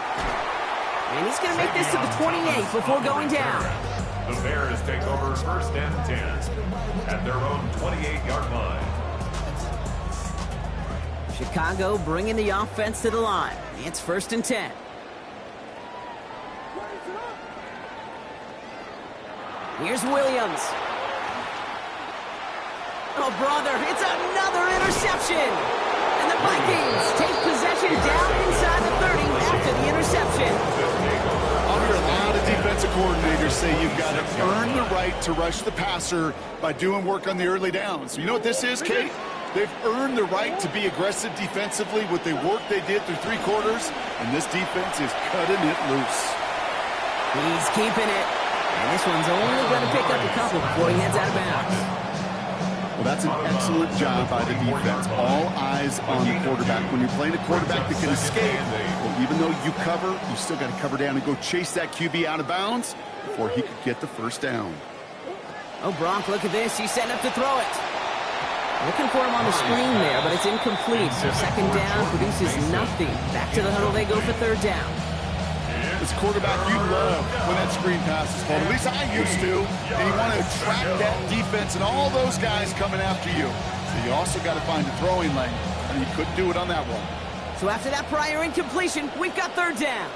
And he's going to make this to the 28 before going down. The Bears take over first and 10 at their own 28-yard line. Chicago bringing the offense to the line. It's first and 10. Here's Williams. Oh, brother, it's another interception. And the Vikings take possession down inside the 30 after the interception. I'll hear a lot of defensive coordinators say you've got to earn the right to rush the passer by doing work on the early downs. You know what this is, Kate? They've earned the right to be aggressive defensively with the work they did through 3 quarters, and this defense is cutting it loose. He's keeping it. And this one's only going to pick up a couple before he heads out of bounds. Well, that's an excellent job by the defense. All eyes on the quarterback. When you're playing a quarterback that can escape, well, even though you cover, you still got to cover down and go chase that QB out of bounds before he could get the first down. Oh, Brock, look at this. He's setting up to throw it. Looking for him on the screen there, but it's incomplete. So second down produces nothing. Back to the huddle they go for third down. As a quarterback, you love when that screen pass is called. At least I used to. And you want to attract that defense and all those guys coming after you. So you also got to find a throwing lane. And you couldn't do it on that one. So after that prior incompletion, we've got third down.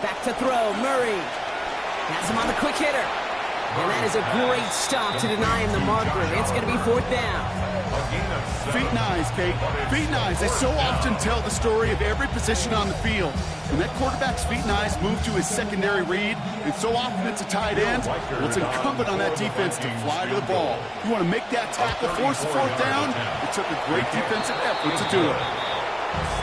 Back to throw, Murray. Has him on the quick hitter. And that is a great stop to deny him the marker. It's going to be fourth down. Feet and eyes, Kate. Feet and eyes. They so often tell the story of every position on the field. When that quarterback's feet and eyes move to his secondary read, and so often it's a tight end, well, it's incumbent on that defense to fly to the ball. You want to make that tackle, force the fourth down. It took a great defensive effort to do it.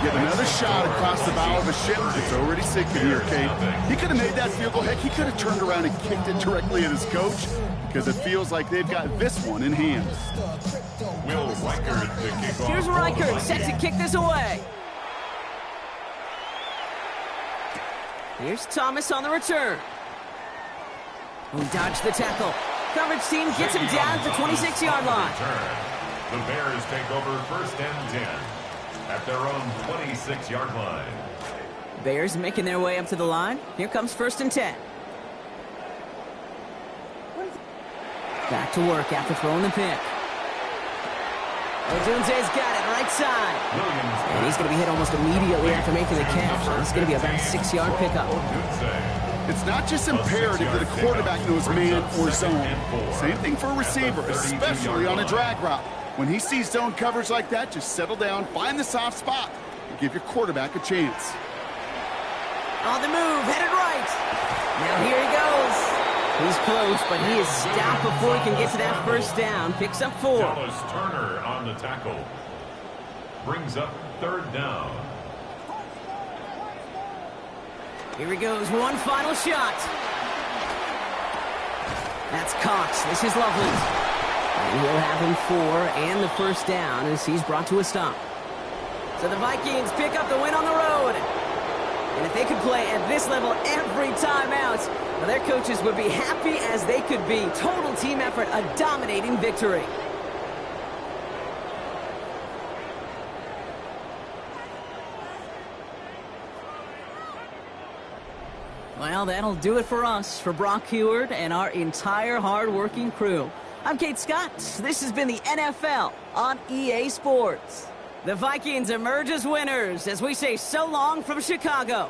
Get another shot across the bow of a ship. It's already sinking here, Kate. He could have made that field goal. Heck, he could have turned around and kicked it directly at his coach because it feels like they've got this one in hand. Will Reichard to kick off. Here's Reichard set to kick this away. Here's Thomas on the return. Who dodged the tackle. Coverage team gets him down at the 26-yard line. The Bears take over first and 10 at their own 26-yard line. Bears making their way up to the line. Here comes first and 10. Back to work after throwing the pick. Odunze's got it right side. And he's going to be hit almost immediately after making the catch. It's going to be about a 6-yard pickup. It's not just imperative that a quarterback knows man or zone. Same thing for a receiver, especially on a drag route. When he sees zone coverage like that, just settle down, find the soft spot, and give your quarterback a chance. On the move, headed right. Now here he goes. He's close, but he is stopped before he can get to that first down. Picks up 4. Dallas Turner on the tackle. Brings up 3rd down. Here he goes, one final shot. That's Cox. This is Loveland. And he'll have him 4 and the first down as he's brought to a stop. So the Vikings pick up the win on the road. And if they could play at this level every time out, well, their coaches would be happy as they could be. Total team effort, a dominating victory. Well, that'll do it for us, for Brock Heward and our entire hard-working crew. I'm Kate Scott. This has been the NFL on EA Sports. The Vikings emerge as winners as we say so long from Chicago.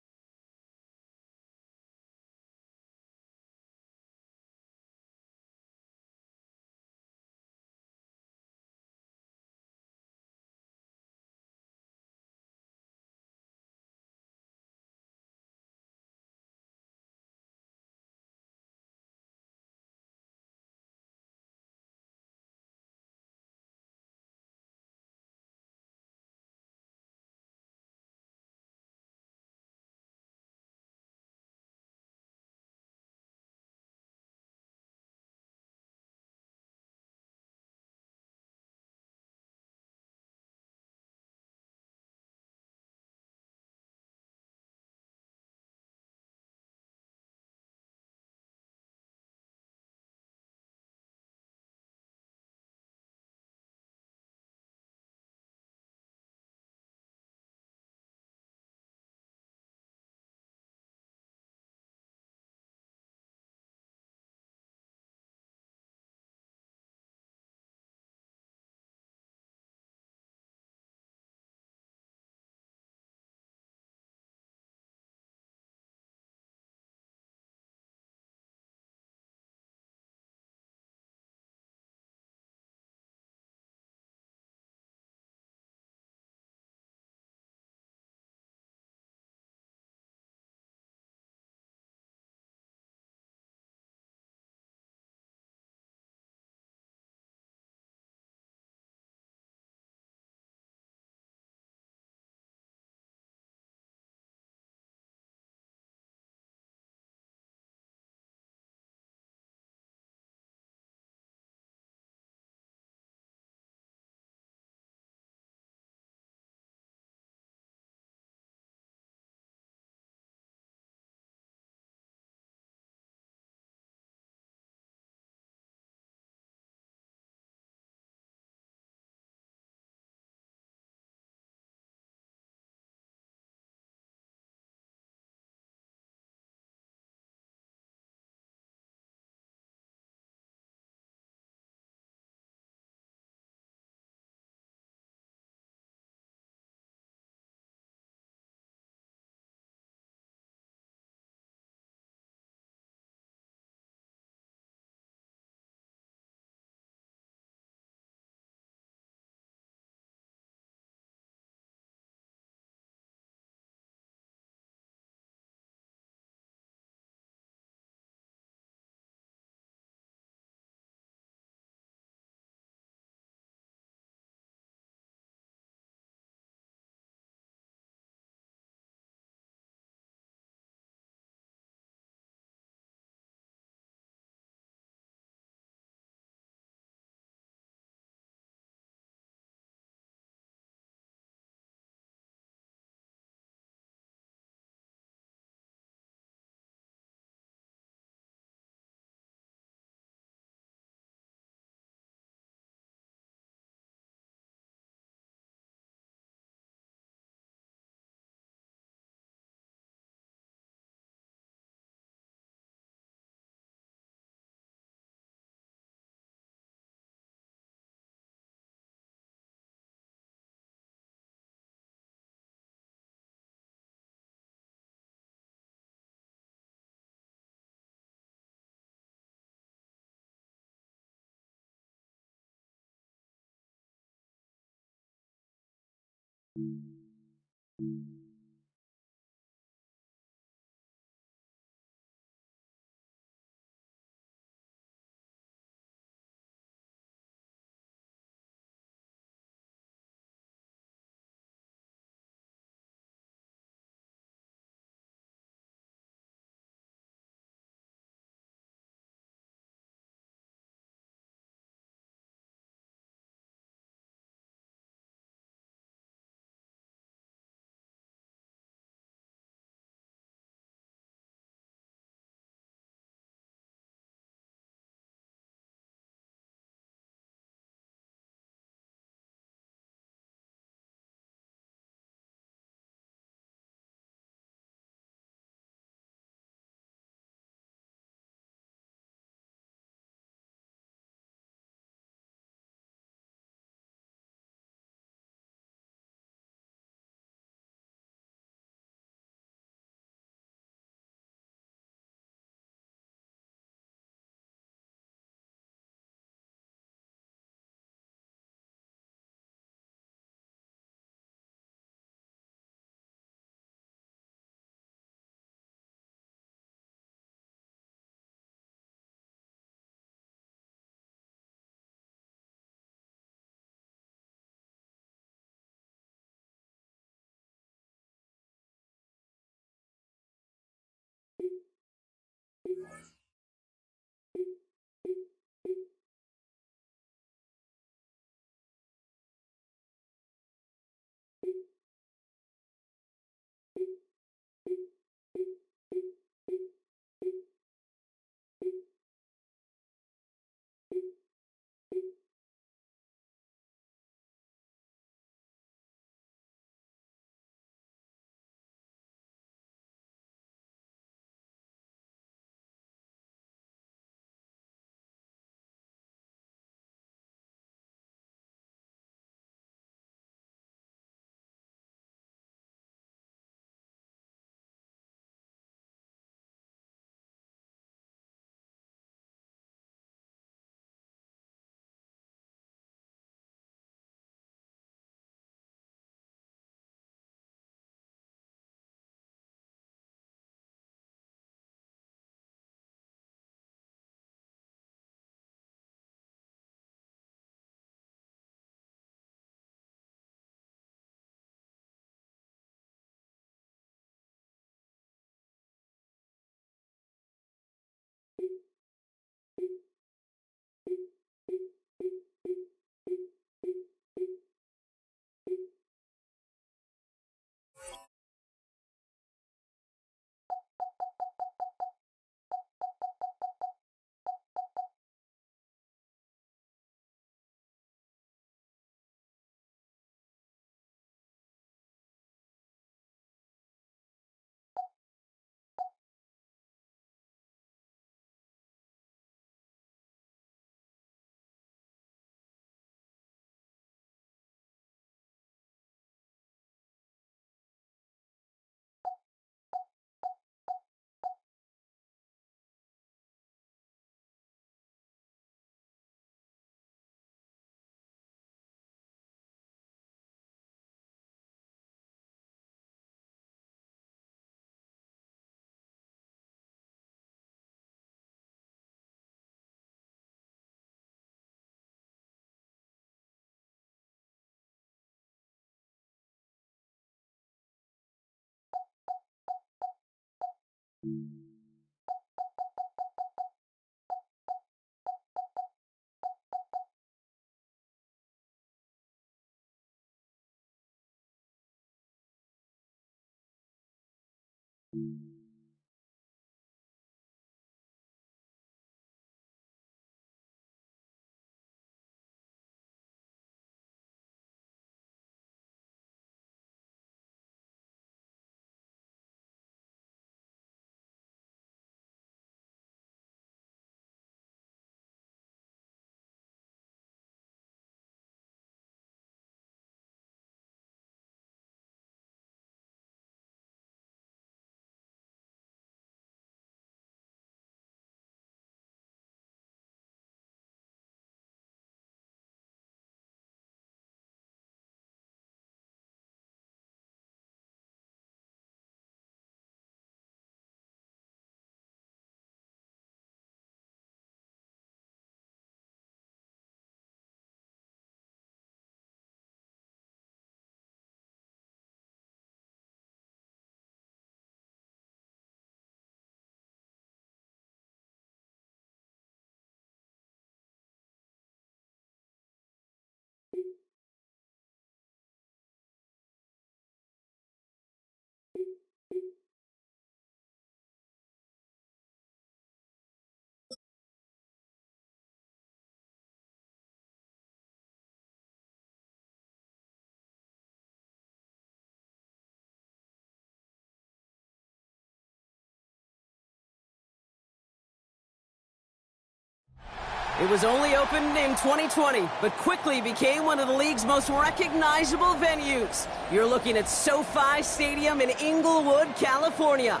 It was only opened in 2020, but quickly became one of the league's most recognizable venues. You're looking at SoFi Stadium in Inglewood, California.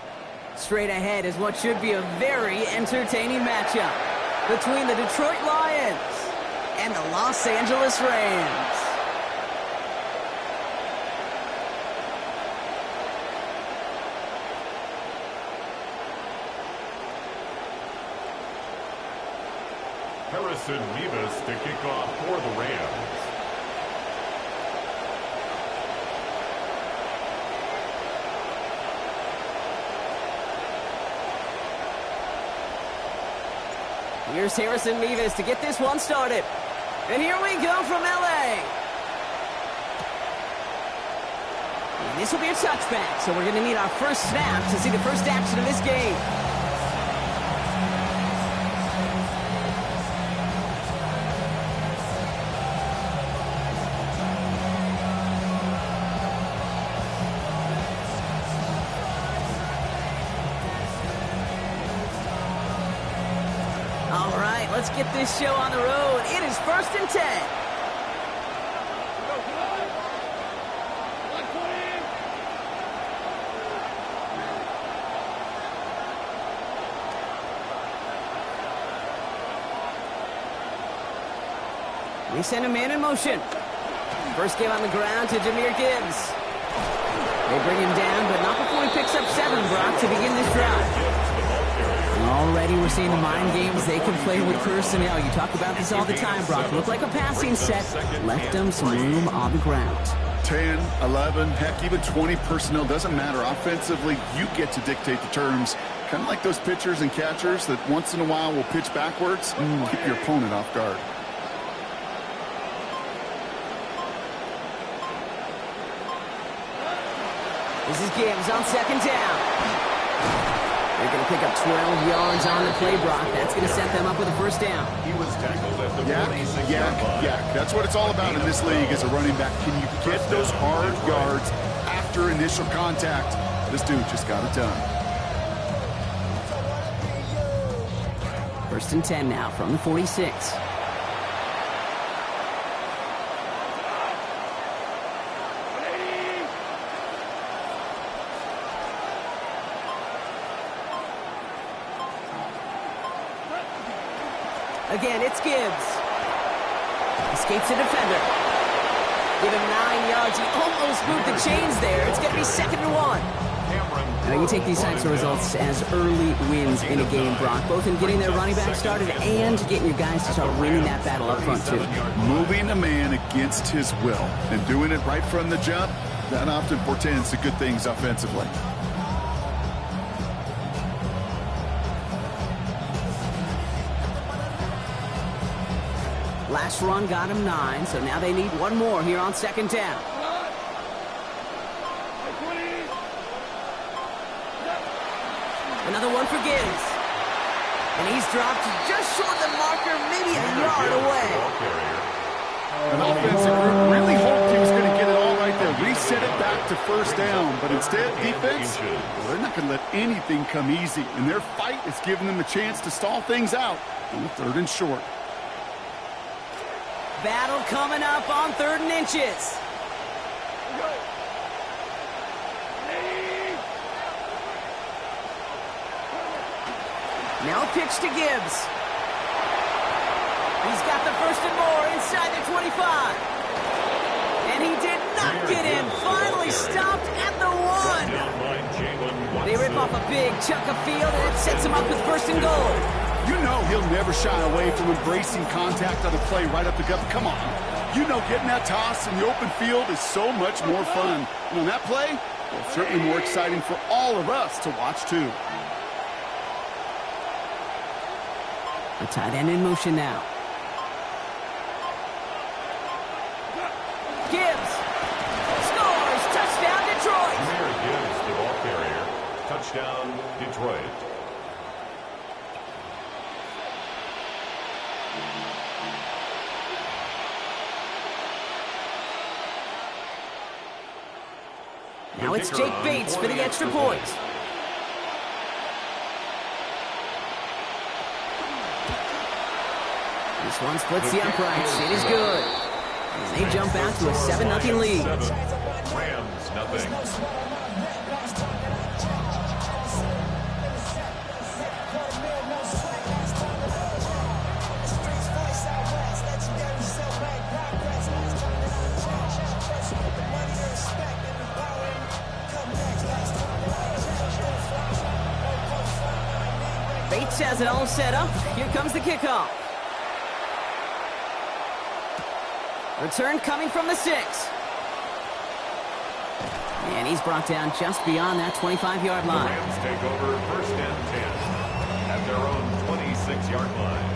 Straight ahead is what should be a very entertaining matchup between the Detroit Lions and the Los Angeles Rams. Harrison Rivas to kick off for the Rams. Here's Harrison Rivas to get this one started. And here we go from LA. And this will be a touchback, so we're going to need our first snap to see the first action of this game. All right, let's get this show on the road. It is 1st and 10. We send a man in motion. First game on the ground to Jahmyr Gibbs. They bring him down, but not before he picks up 7, Brock, to begin this drive. Already we're seeing the mind games they can play with personnel. You talk about this all the time, Brock. Look like a passing set. Left them some room on the ground. 10, 11, heck, even 20 personnel. Doesn't matter. Offensively, you get to dictate the terms. Kind of like those pitchers and catchers that once in a while will pitch backwards. Keep your opponent off guard. This is Gibbs on 2nd down. They're going to pick up 12 yards on the play, Brock. That's going to set them up with a first down. He was tackled at the 46-yard line. Yeah. That's what it's all about in this league as a running back. Can you get those hard yards after initial contact? This dude just got it done. 1st and 10 now from the 46. Again, it's Gibbs. Escapes the defender. Give him 9 yards. He almost moved the chains there. It's going to be 2nd and 1. Now, you take these types of results as early wins in a game, Brock, both in getting their running back started and getting your guys to start winning that battle up front, too. Moving a man against his will and doing it right from the jump, that often portends to good things offensively. Last run got him 9, so now they need one more here on 2nd down. Another one for Gibbs. And he's dropped just short of the marker, maybe a yard away. An offensive group really hoped he was going to get it all right there. Reset it back to 1st down. But instead, defense, they're not going to let anything come easy. And their fight is giving them a chance to stall things out on the 3rd and short. Battle coming up on 3rd and inches. Now pitch to Gibbs. He's got the 1st and more inside the 25. And he did not get in. Finally stopped at the 1. They rip off a big chunk of field, and it sets him up with 1st and goal. You know he'll never shy away from embracing contact on a play right up the gut. Come on. You know getting that toss in the open field is so much more fun. And on that play, well, certainly more exciting for all of us to watch, too. The tight end in motion now. Gibbs scores. Touchdown, Detroit. Jahmyr Gibbs, the ball carrier. Touchdown, Detroit. Now it's Jake Bates for the extra point. This one splits the uprights. It is good. And they jump out to a 7-0 lead. Rams, nothing. Bates has it all set up. Here comes the kickoff. Return coming from the 6. And he's brought down just beyond that 25-yard line. The Rams take over 1st and 10 at their own 26-yard line.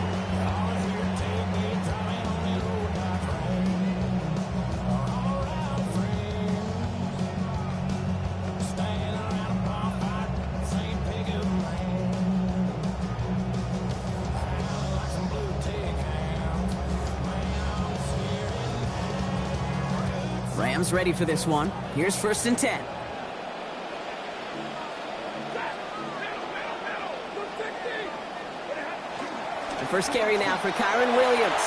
Rams ready for this one. Here's 1st and 10. The first carry now for Kyron Williams.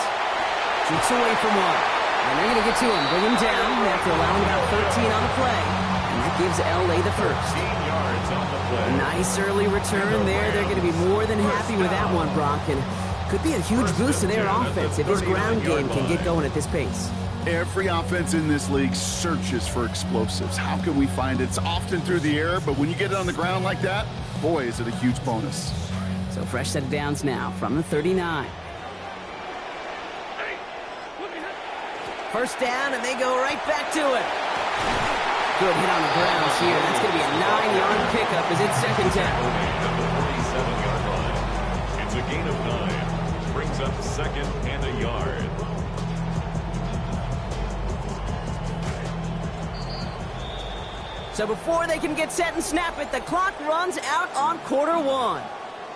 Shoots away from one. And they're going to get to him. Bring him down after allowing about 13 on the play. And that gives LA the first. 15 yards on the play. Nice early return there. They're going to be more than happy with that one, Brock. And could be a huge boost to their offense if this ground game can get going at this pace. Every offense in this league searches for explosives. How can we find it? It's often through the air, but when you get it on the ground like that, boy, is it a huge bonus. So fresh set of downs now from the 39. First down, and they go right back to it. Good hit on the grounds here. That's going to be a 9-yard pickup as it's 2nd down. At the 47-yard line. It's a gain of 9. Brings up 2nd and a yard. So before they can get set and snap it, the clock runs out on quarter 1.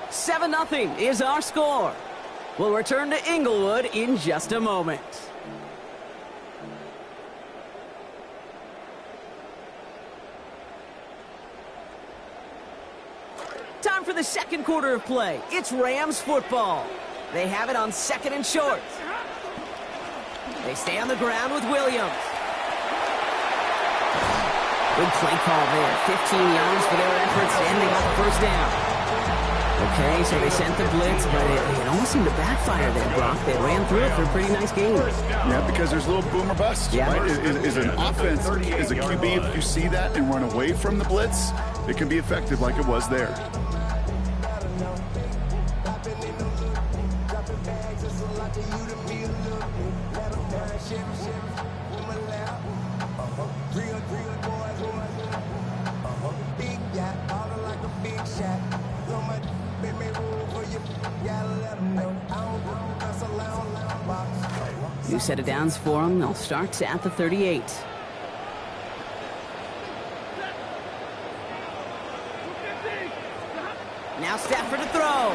7-0 is our score. We'll return to Inglewood in just a moment. Time for the second quarter of play. It's Rams football. They have it on 2nd and short. They stay on the ground with Williams. Good play call there. 15 yards for their efforts, and they got the first down. Okay, so they sent the blitz, but it almost seemed to backfire there, Brock. They ran through it for a pretty nice game. Yeah, because there's a little boom or bust, yeah. Right? Is an offense, as a QB, if you see that and run away from the blitz, it can be effective like it was there. New set of downs for them. They'll start at the 38. Now Stafford to throw.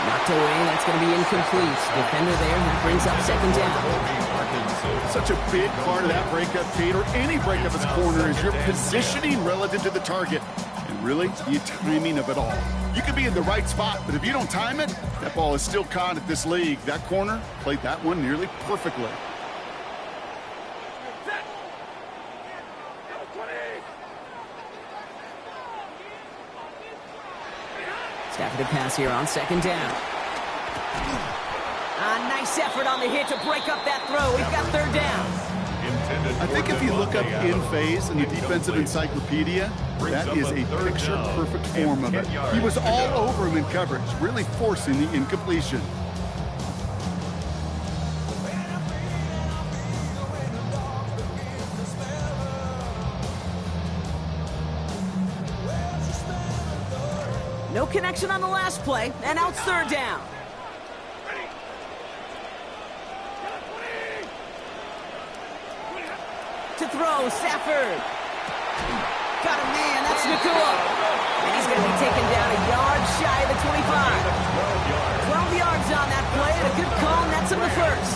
Knocked away. That's going to be incomplete. Defender there. That brings up 2nd down. Such a big part of that breakup, Kate, or any breakup as a corner, is your positioning relative to the target. And really, the timing of it all. You could be in the right spot, but if you don't time it, that ball is still caught at this league. That corner played that one nearly perfectly. Stafford to pass here on 2nd down. Nice effort on the hit to break up that throw. We've got 3rd down. I think if you look up in phase in the defensive encyclopedia, that is a picture-perfect form of it. He was all over him in coverage, really forcing the incompletion. No connection on the last play, and now it's 3rd down. To throw, Stafford. Got a man, that's Nakua. And he's going to be taken down a yard shy of the 25. 12 yards on that play, and a good call, and that's him the first.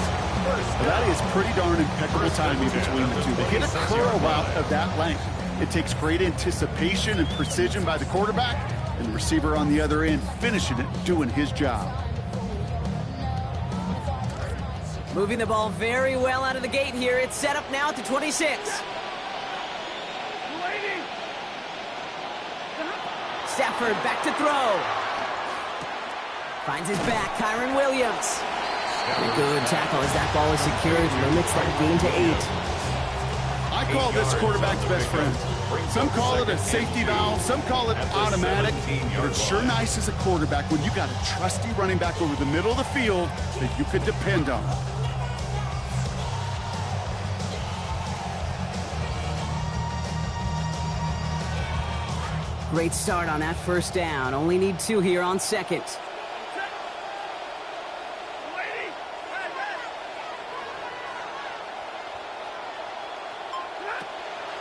Well, that is pretty darn impeccable timing between the two. To hit a curl route of that length, it takes great anticipation and precision by the quarterback, and the receiver on the other end finishing it, doing his job. Moving the ball very well out of the gate here. It's set up now at the 26. Stafford back to throw. Finds his back, Kyron Williams. A good tackle as that ball is secured. Limits that gain to 8. I call this quarterback's best friend. Some call it a safety valve, some call it automatic, but it's sure nice as a quarterback when you got a trusty running back over the middle of the field that you can depend on. Great start on that first down. Only need 2 here on second.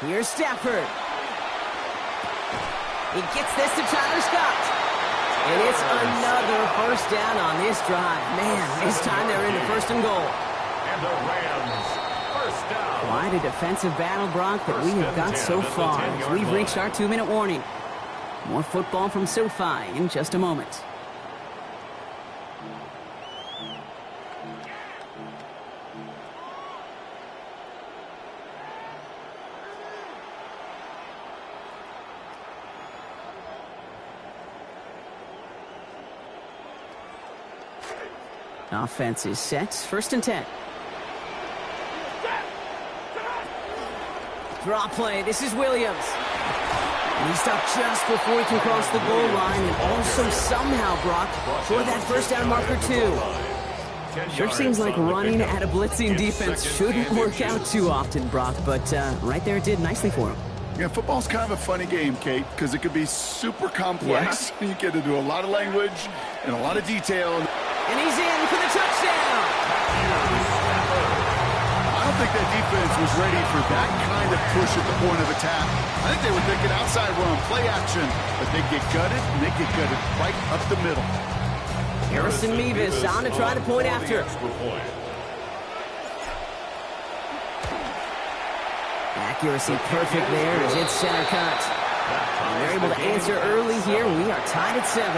Here's Stafford. He gets this to Tyler Scott. And it's another first down on this drive. Man, this time they're in the 1st and goal. And the Rams, first down. Quite a defensive battle, Brock, that we have got so far as we've reached our 2-minute warning. More football from SoFi in just a moment. Offense is set. 1st and 10. Draw play. This is Williams. And he stopped just before he can cross the goal line and also somehow, Brock, for that first down marker too. Sure seems like running at a blitzing defense shouldn't work out too often, Brock, but right there it did nicely for him. Yeah, football's kind of a funny game, Kate, because it could be super complex. Yeah. You get into a lot of language and a lot of detail. And he's in for the touchdown. I don't think that defense was ready for that kind of push at the point of attack. I think they were thinking outside run, play action, but they get gutted, and they get gutted right up the middle. Harrison Mevis on to try to point after. Accuracy perfect there as it's center cut. And they're able to answer early here. We are tied at 7.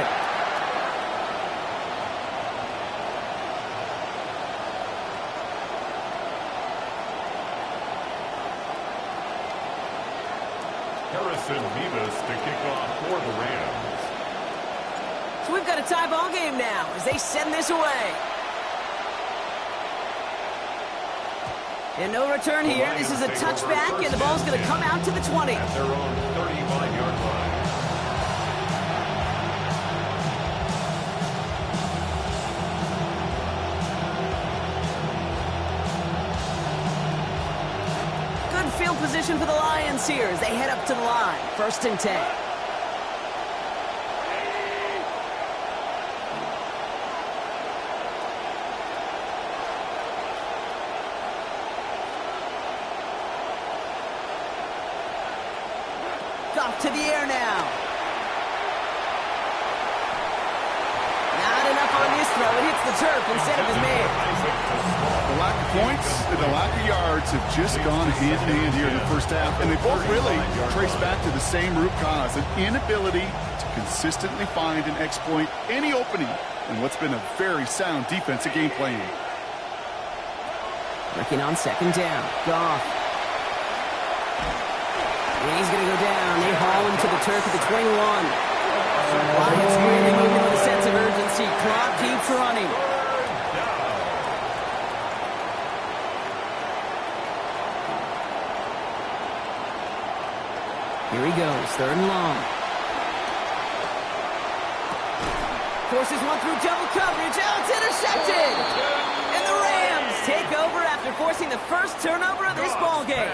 Harrison Mevis to kick off for the Rams. So we've got a tie ball game now as they send this away. And no return here. This is a touchback, and the ball's going to come out to the 20. At their own 35-yard line. Good field position for the Lions here as they head up to the line. 1st and 10. Off to the air now. Not enough on this throw. It hits the turf instead of his man. The lack of points and the lack of yards have just gone hand in hand here in the first half, and they both really trace back to the same root cause, an inability to consistently find and exploit any opening in what's been a very sound defensive game plan. Working on 2nd down. Goff. And he's going to go down. They haul him to the turf at the 21. Lions really moving with a sense of urgency. Clock keeps running. Here he goes. 3rd and long. Forces one through double coverage. Oh, it's intercepted. And the Rams take over after forcing the first turnover of this ball game.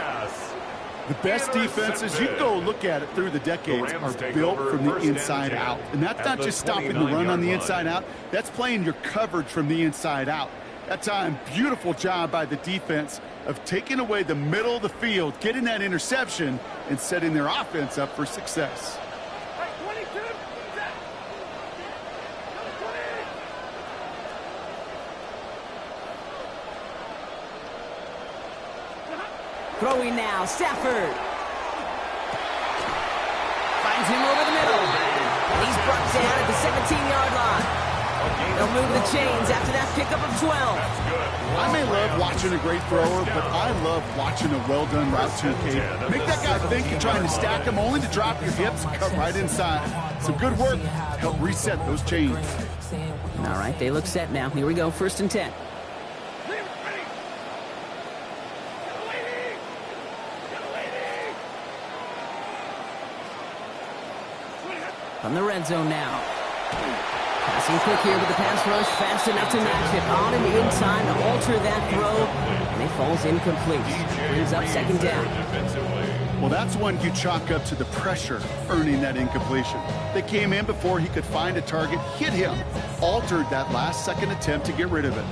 The best defenses, you can go look at it through the decades, are built from the inside out. And that's not just stopping the run on the inside out. That's playing your coverage from the inside out. That time, beautiful job by the defense of taking away the middle of the field, getting that interception, and setting their offense up for success. Throwing now, Stafford. Finds him over the middle. And he's brought down at the 17-yard line. They'll move the chains after that pickup of 12. I may love watching a great thrower, but I love watching a well-done route too, Kate. Make that guy think you're trying to stack him only to drop your hips and cut right inside. Some good work to help reset those chains. All right, they look set now. Here we go, 1st and 10. From the red zone now. Passing quick here with the pass rush, fast enough to match it. On and in time to alter that throw, and it falls incomplete. Brings up 2nd down. Well, that's one you chalk up to the pressure earning that incompletion. They came in before he could find a target, hit him, altered that last-second attempt to get rid of it.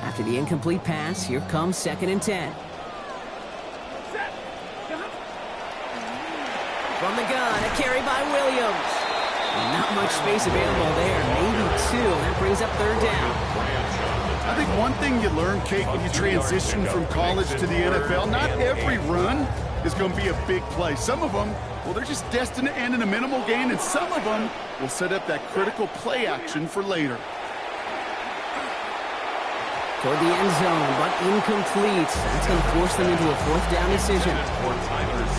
After the incomplete pass, here comes 2nd and 10. From the gun, a carry by Williams. Not much space available there, maybe 2. That brings up 3rd down. I think one thing you learn, Kate, when you transition from college to the NFL, not every run is going to be a big play. Some of them, well, they're just destined to end in a minimal gain, and some of them will set up that critical play action for later. Toward the end zone, but incomplete. That's going to force them into a 4th down decision.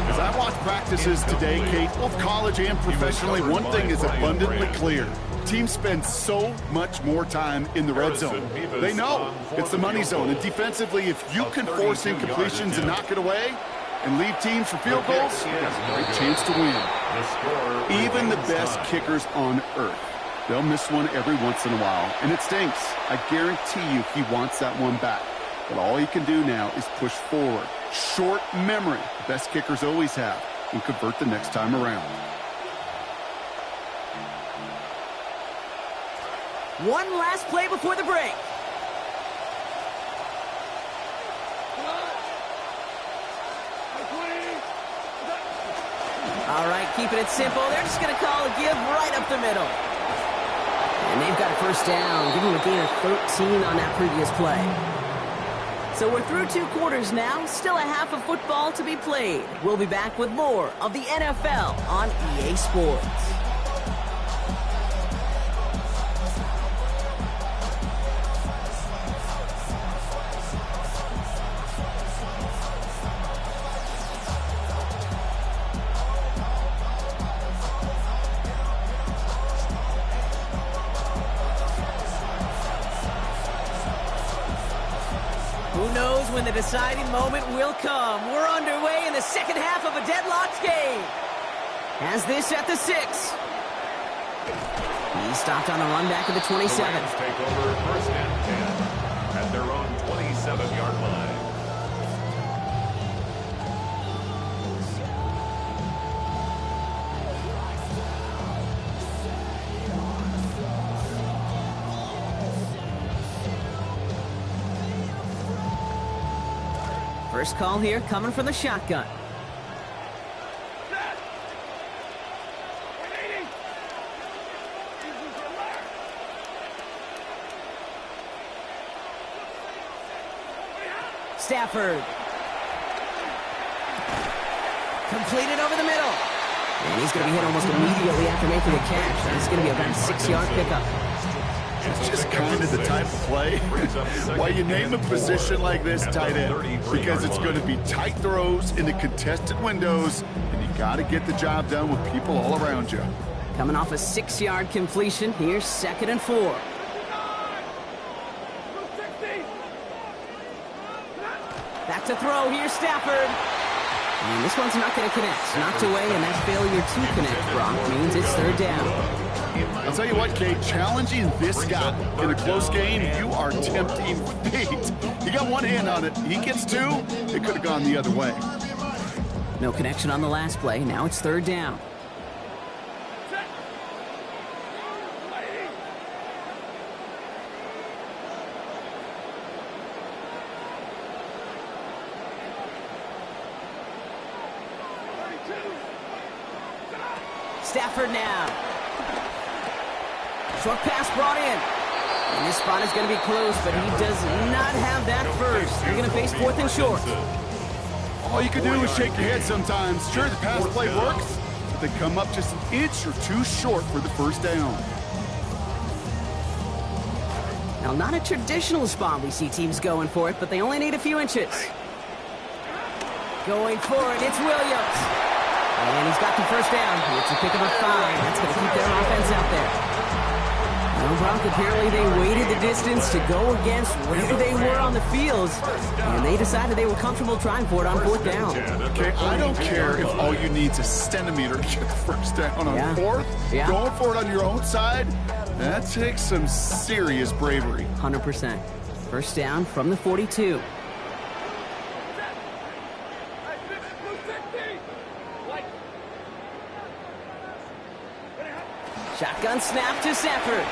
As I watch practices today, Kate, both college and professionally, one thing is abundantly clear. Teams spend so much more time in the red zone. They know it's the money zone. And defensively, if you can force incompletions and knock it away and leave teams for field goals, you got a great chance to win. Even the best kickers on earth, they'll miss one every once in a while, and it stinks. I guarantee you he wants that one back. But all he can do now is push forward. Short memory, the best kickers always have, and convert the next time around. One last play before the break. All right, keeping it simple. They're just going to call a give right up the middle. And they've got a 1st down, giving them a gain of 13 on that previous play. So we're through 2 quarters now, still a half of football to be played. We'll be back with more of the NFL on EA Sports. Who knows when the deciding moment will come. We're underway in the 2nd half of a deadlocked game. Has this at the 6. He stopped on a run back at the 27. The Rams take over 1st and 10 at their own 27-yard line. First call here coming from the shotgun. Stafford. Completed over the middle. And he's going to be hit almost immediately after making the catch. And it's going to be about a 6-yard pickup. It's just kind of the type of play. Why you name a position like this tight end? Because it's going to be tight throws into contested windows, and you got to get the job done with people all around you. Coming off a 6-yard completion, here's 2nd and 4. Back to throw, here's Stafford. And this one's not going to connect. Knocked away, and that failure to connect, Brock, means it's 3rd down. I'll tell you what, Kate, challenging this guy in a close game, you are tempting fate. He got one hand on it. He gets 2, it could have gone the other way. No connection on the last play. Now it's 3rd down. Stafford now. Short pass brought in. And this spot is going to be close, but he does not have that first. They're going to face 4th and short. All you can do is shake your head sometimes. Sure, the pass play works, but they come up just an inch or two short for the first down. Now, not a traditional spot we see teams going for it, but they only need a few inches. Going for it, it's Williams. And he's got the first down. It's a pickup of 5. That's going to keep their offense out there. Well, Brock, apparently they waited the distance to go against where they were on the field, and they decided they were comfortable trying for it on 4th down. Okay, I don't care if all you need is a centimeter to get the first down on 4th. Yeah. Going for it on your own side, that takes some serious bravery. 100%. First down from the 42. Shotgun snap to Stafford.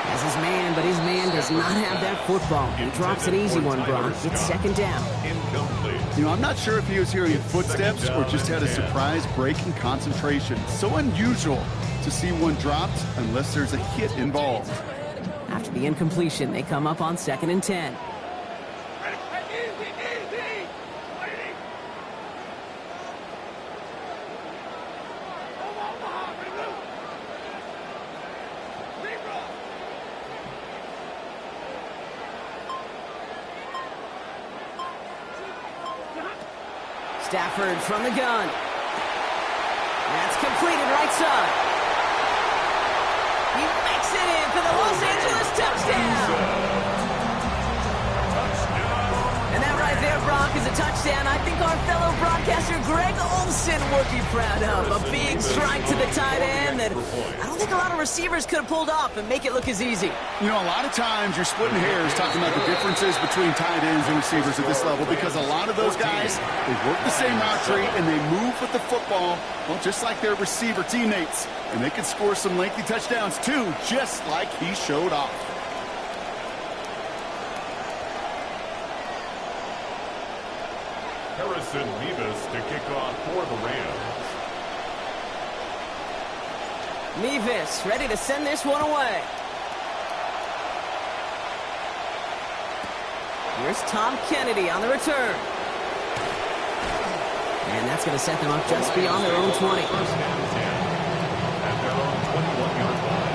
Has his man, but his man does not have that football. He drops an easy one, Brock. It's 2nd down. You know, I'm not sure if he was hearing footsteps or just had a surprise break in concentration. So unusual to see one dropped unless there's a hit involved. After the incompletion, they come up on 2nd and 10. Stafford from the gun. That's completed right side. He makes it in for the Los Angeles touchdown. And that right there, Brock, is a touchdown I think our fellow broadcaster Greg Olson would be proud of. A big strike to the tight end that I don't think a lot of receivers could have pulled off and make it look as easy. You know, a lot of times you're splitting hairs talking about the differences between tight ends and receivers at this level because a lot of those guys, they work the same route tree and they move with the football, well, just like their receiver teammates. And they can score some lengthy touchdowns too, just like he showed off. Harrison Mevis to kick off for the Rams. Mevis ready to send this one away. Here's Tom Kennedy on the return. And that's going to set them up just beyond their own 20. First and 10 at their own 21-yard line.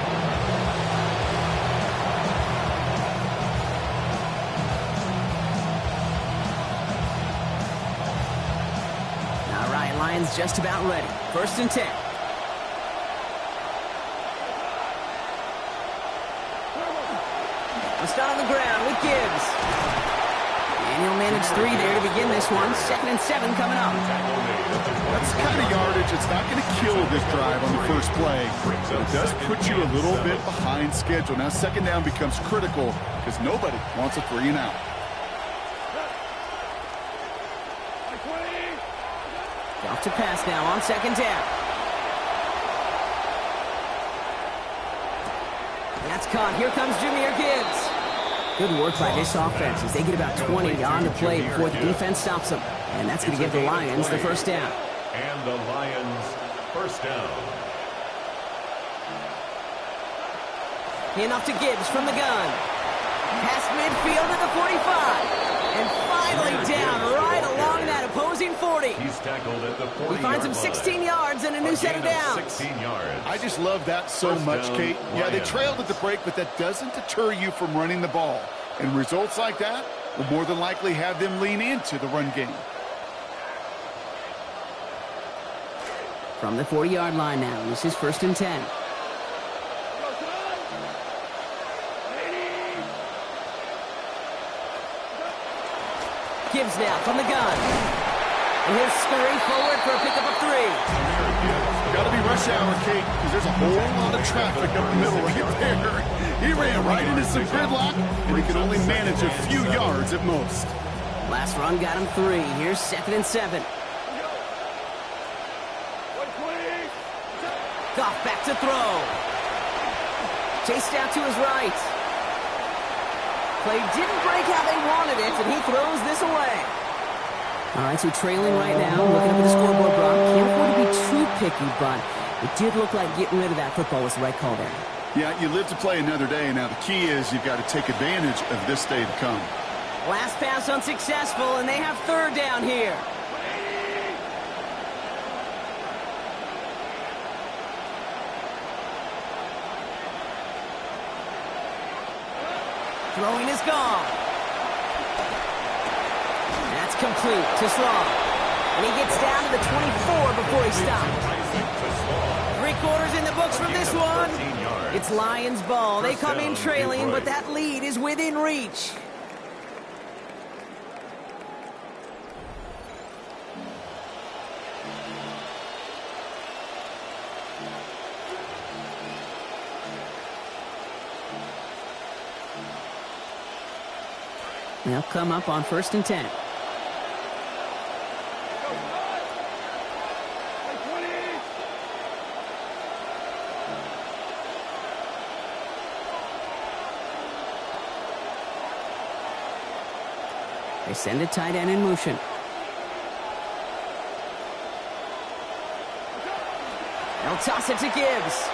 All right, Lions just about ready. 1st and 10. Let's start on the ground with Gibbs. And he'll manage 3 there to begin this one. 2nd and 7 coming up. That's the kind of yardage. It's not going to kill this drive on the first play. But it does put you a little bit behind schedule. Now 2nd down becomes critical because nobody wants a 3 and out. Off to pass now on 2nd down. That's caught. Here comes Jahmyr Gibbs. Good work by this offense as they get about 20 on the play before the defense stops them. And that's going to give the Lions the first down. And the Lions first down. Enough to Gibbs from the gun. Past midfield at the 45. And finally down right along that opposing 40. He's tackled at the 40. He finds him 16 yards and a new set of downs. 16 yards. I just love that so much, Kate. Yeah, they trailed at the break, but that doesn't deter you from running the ball. And results like that will more than likely have them lean into the run game. From the 40-yard line now, this is 1st and 10. Gibbs now from the gun. And he'll scurry forward for a pickup of 3. Got to be rush hour, Kate, because there's a whole lot of traffic up the middle right there. He ran right into some gridlock, and he could only manage a few yards at most. Last run got him 3. Here's 2nd and 7. Goff back to throw. Chased out to his right. Play didn't break how they wanted it, and he throws this away. All right, so trailing right now, looking up at the scoreboard, Brock. Can't afford to be too picky, but it did look like getting rid of that football was the right call there. Yeah, you live to play another day. Now, the key is you've got to take advantage of this day to come. Last pass unsuccessful, and they have third down here. Throwing is gone. That's complete to Slaw. And he gets down to the 24 before he stops. 3/4 in the books from this one. It's Lions ball. They come in trailing, but that lead is within reach. They'll come up on 1st and 10. They send a tight end in motion. They'll toss it to Gibbs.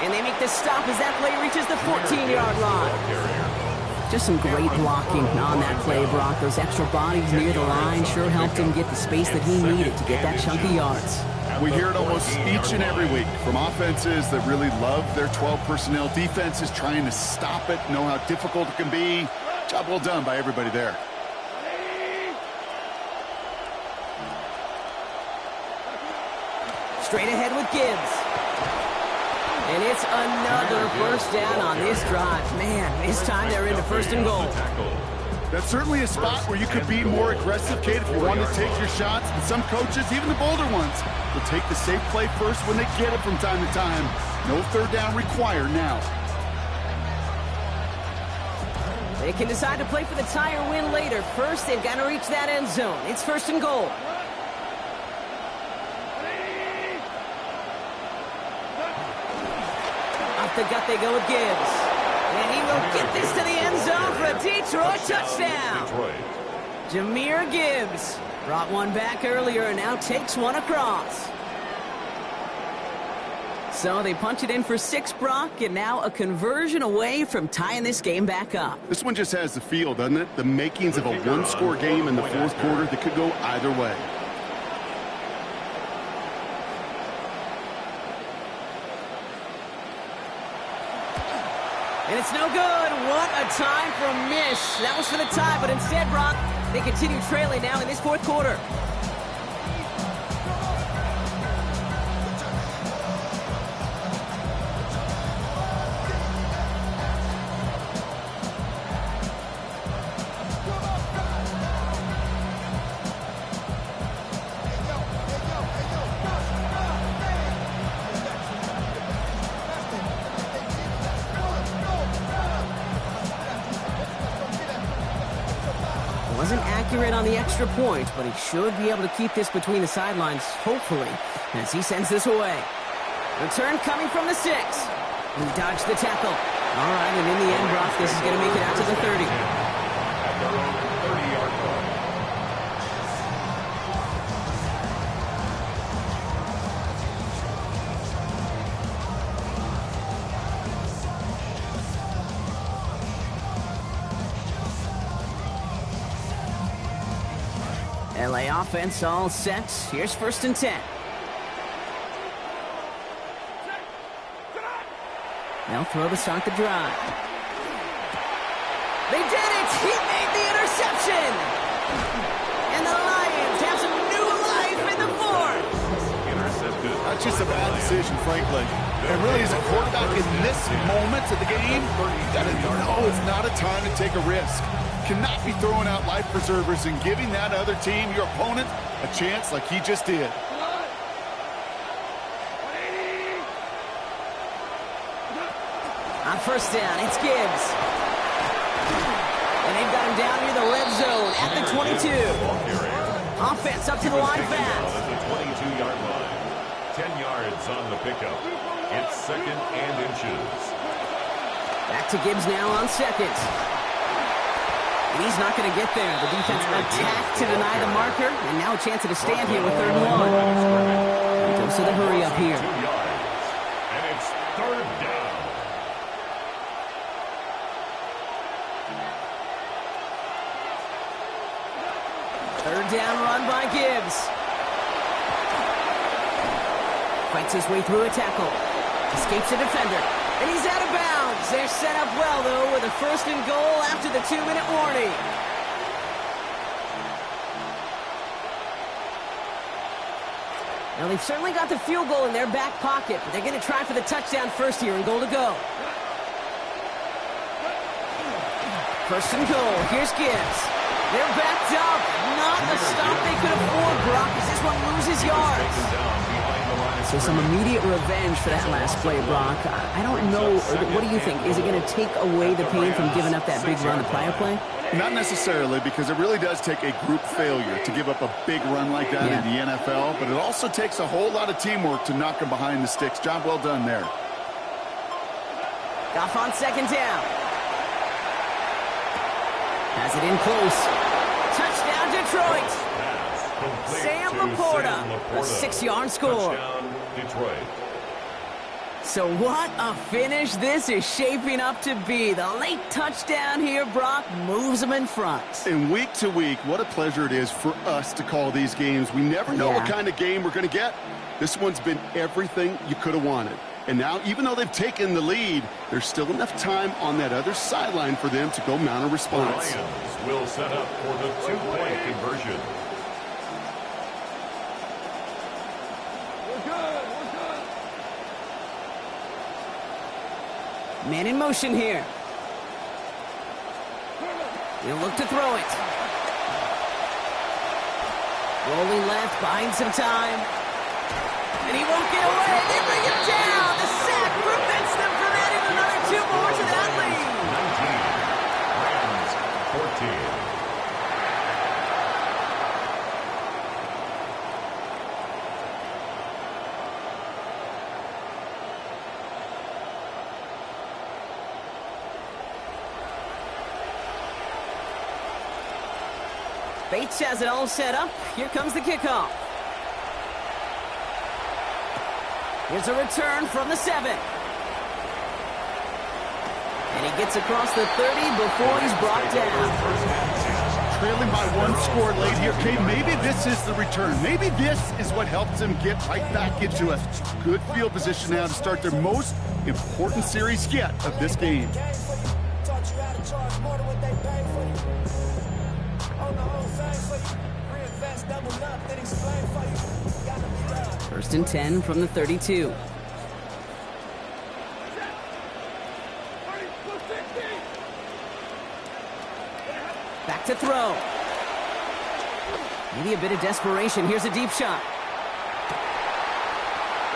And they make the stop as that play reaches the 14-yard line. Just some great blocking on that play, Brock. Those extra bodies near the line sure helped him get the space that he needed to get that chunky yards. We hear it almost each and every week from offenses that really love their 12 personnel. Defenses trying to stop it, know how difficult it can be. Job well done by everybody there. Straight ahead with Gibbs. And it's another first down on this drive. Man, this time they're into 1st and goal. That's certainly a spot where you could be more aggressive, Kate, if you want to take your shots. But some coaches, even the bolder ones, will take the safe play first when they get it from time to time. No third down required now. They can decide to play for the tie or win later. First, they've got to reach that end zone. It's 1st and goal. Off the gut they go with Gibbs. And he will get this to the end zone for a Detroit touchdown. Jahmyr Gibbs brought one back earlier and now takes one across. So they punch it in for 6, Brock, and now a conversion away from tying this game back up. This one just has the feel, doesn't it? The makings of a one-score game in the 4th quarter that could go either way. And it's no good. What a time for a miss. That was for the tie, but instead, Brock, they continue trailing now in this 4th quarter. Wasn't accurate on the extra point, but he should be able to keep this between the sidelines, hopefully, as he sends this away. Return coming from the 6. He dodged the tackle. All right, and in the end, Brock, this is going to make it out to the 30. At their own 30-yard line. LA offense all set. Here's 1st and 10. They'll throw to start the drive. They did it! He made the interception! And the Lions have some new life in the 4th. Intercepted. That's just a bad decision, frankly. And really, as a quarterback in this moment of the game, you got to know it's not a time to take a risk. Cannot be throwing out life preservers and giving that other team, your opponent, a chance like he just did. On 1st down, it's Gibbs. And they've got him down near the red zone at the 22. Offense up to the line fast. At the 22-yard line. 10 yards on the pickup. It's 2nd and inches. Back to Gibbs now on 2nd. And he's not going to get there. The defense attacked to deny the marker, and now a chance at a stand here with 3rd and 1. He goes to the hurry up here. 2 yards. And it's 3rd down. down run by Gibbs. Fights his way through a tackle. Escapes a defender. And he's out of bounds. They're set up well, though, with a first and goal after the 2-minute warning. Now, they've certainly got the field goal in their back pocket, but they're going to try for the touchdown first here and goal to go. First and goal. Here's Gibbs. They're backed up. Not the stop they could afford, Brock, as this one loses yards. So some immediate revenge for that last play, Brock. I don't know. What do you think? Is it going to take away the pain from giving up that big run the prior play? Not necessarily, because it really does take a group failure to give up a big run like that in the NFL, but it also takes a whole lot of teamwork to knock them behind the sticks. Job well done there. Goff on second down. Has it in close. Touchdown, Detroit. Sam Laporta, a 6-yard score. Touchdown, Detroit. So what a finish this is shaping up to be. The late touchdown here, Brock, moves them in front. And week to week, what a pleasure it is for us to call these games. We never know what kind of game we're going to get. This one's been everything you could have wanted. And now, even though they've taken the lead, there's still enough time on that other sideline for them to go mount a response. The Lions will set up for the 2-point conversion. Man in motion here. He'll look to throw it. Rolling left, buying some time. And he won't get away. They bring him down. The sack prevents them from adding another 2 more to that lead. 19. Rams 14. Bates has it all set up. Here comes the kickoff. Here's a return from the 7. And he gets across the 30 before he's brought down. Trailing by 1 score late here. Okay, maybe this is the return. Maybe this is what helps them get right back into a good field position now to start their most important series yet of this game. First and 10 from the 32. Back to throw. Maybe a bit of desperation. Here's a deep shot.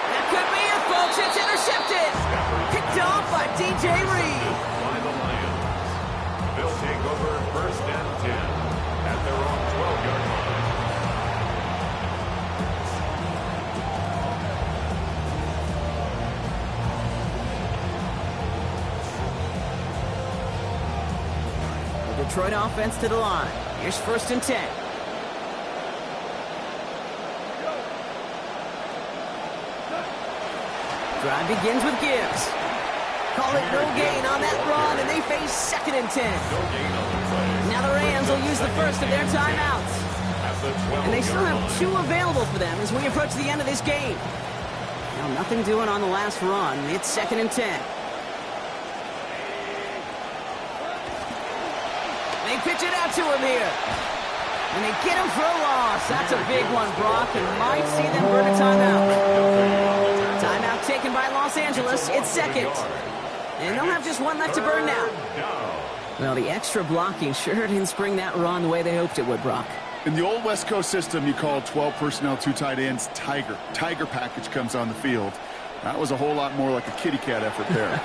That could be it, folks. It's intercepted. Picked off by DJ Reed. By the Lions. They'll take over first and 10 at their own 12-yard line. Detroit offense to the line. Here's first and 10. Drive begins with Gibbs. Call it no gain on that run, and they face second and 10. Now the Rams will use the first of their timeouts. And they still have 2 available for them as we approach the end of this game. Now nothing doing on the last run. It's second and 10. They pitch it out to him here. And they get him for a loss. That's a big one, Brock, and might see them burn a timeout. Timeout taken by Los Angeles. It's second. And they'll have just 1 left to burn now. Well, the extra blocking sure didn't spring that run the way they hoped it would, Brock. In the old West Coast system, you called 12 personnel, 2 tight ends, Tiger. Tiger package comes on the field. That was a whole lot more like a kitty cat effort there.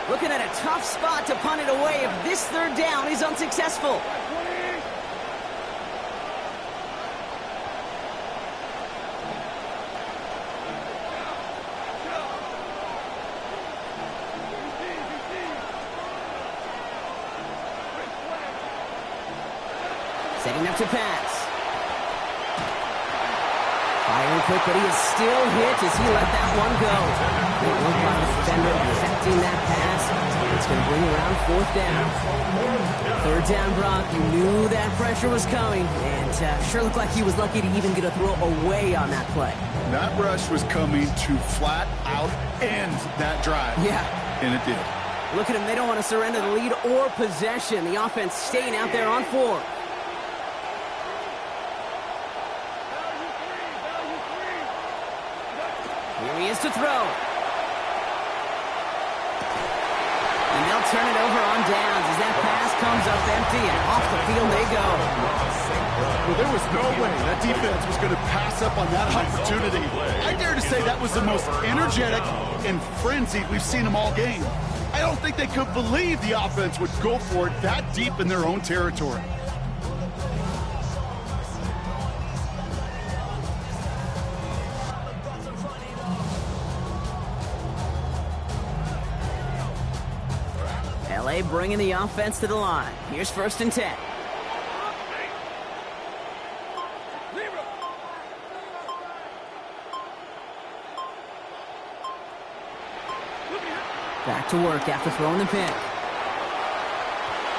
Looking at a tough spot to punt it away if this third down is unsuccessful. Setting up to pass. Firing quick, but he is still hit as he let that one go. Great work by the defender affecting that pass. It's going to bring around 4th down. 3rd down, Brock. You knew that pressure was coming, and sure looked like he was lucky to even get a throw away on that play. That rush was coming to flat out end that drive. Yeah. And it did. Look at them. They don't want to surrender the lead or possession. The offense staying out there on 4. Here he is to throw. And they'll turn it over on downs as that pass comes up empty, and off the field they go. Well, there was no way that defense was going to pass up on that opportunity. I dare to say that was the most energetic and frenzied we've seen them all game. I don't think they could believe the offense would go for it that deep in their own territory. LA bringing the offense to the line. Here's 1st and 10. Back to work after throwing the pick.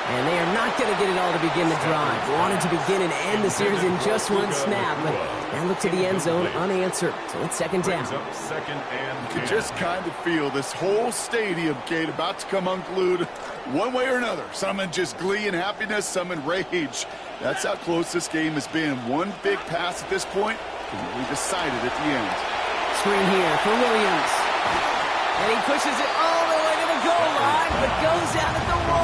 And they are not going to get it all to begin the drive. Wanted to begin and end the series in just one snap, but they look to the end zone unanswered. So it's 2nd down. You can just kind of feel this whole stadium, Kate, about to come unglued one way or another. Some in just glee and happiness, some in rage. That's how close this game has been. One big pass at this point, and we decided at the end. Screen here for Williams. And he pushes it all the way to the goal line, but goes out at the 1.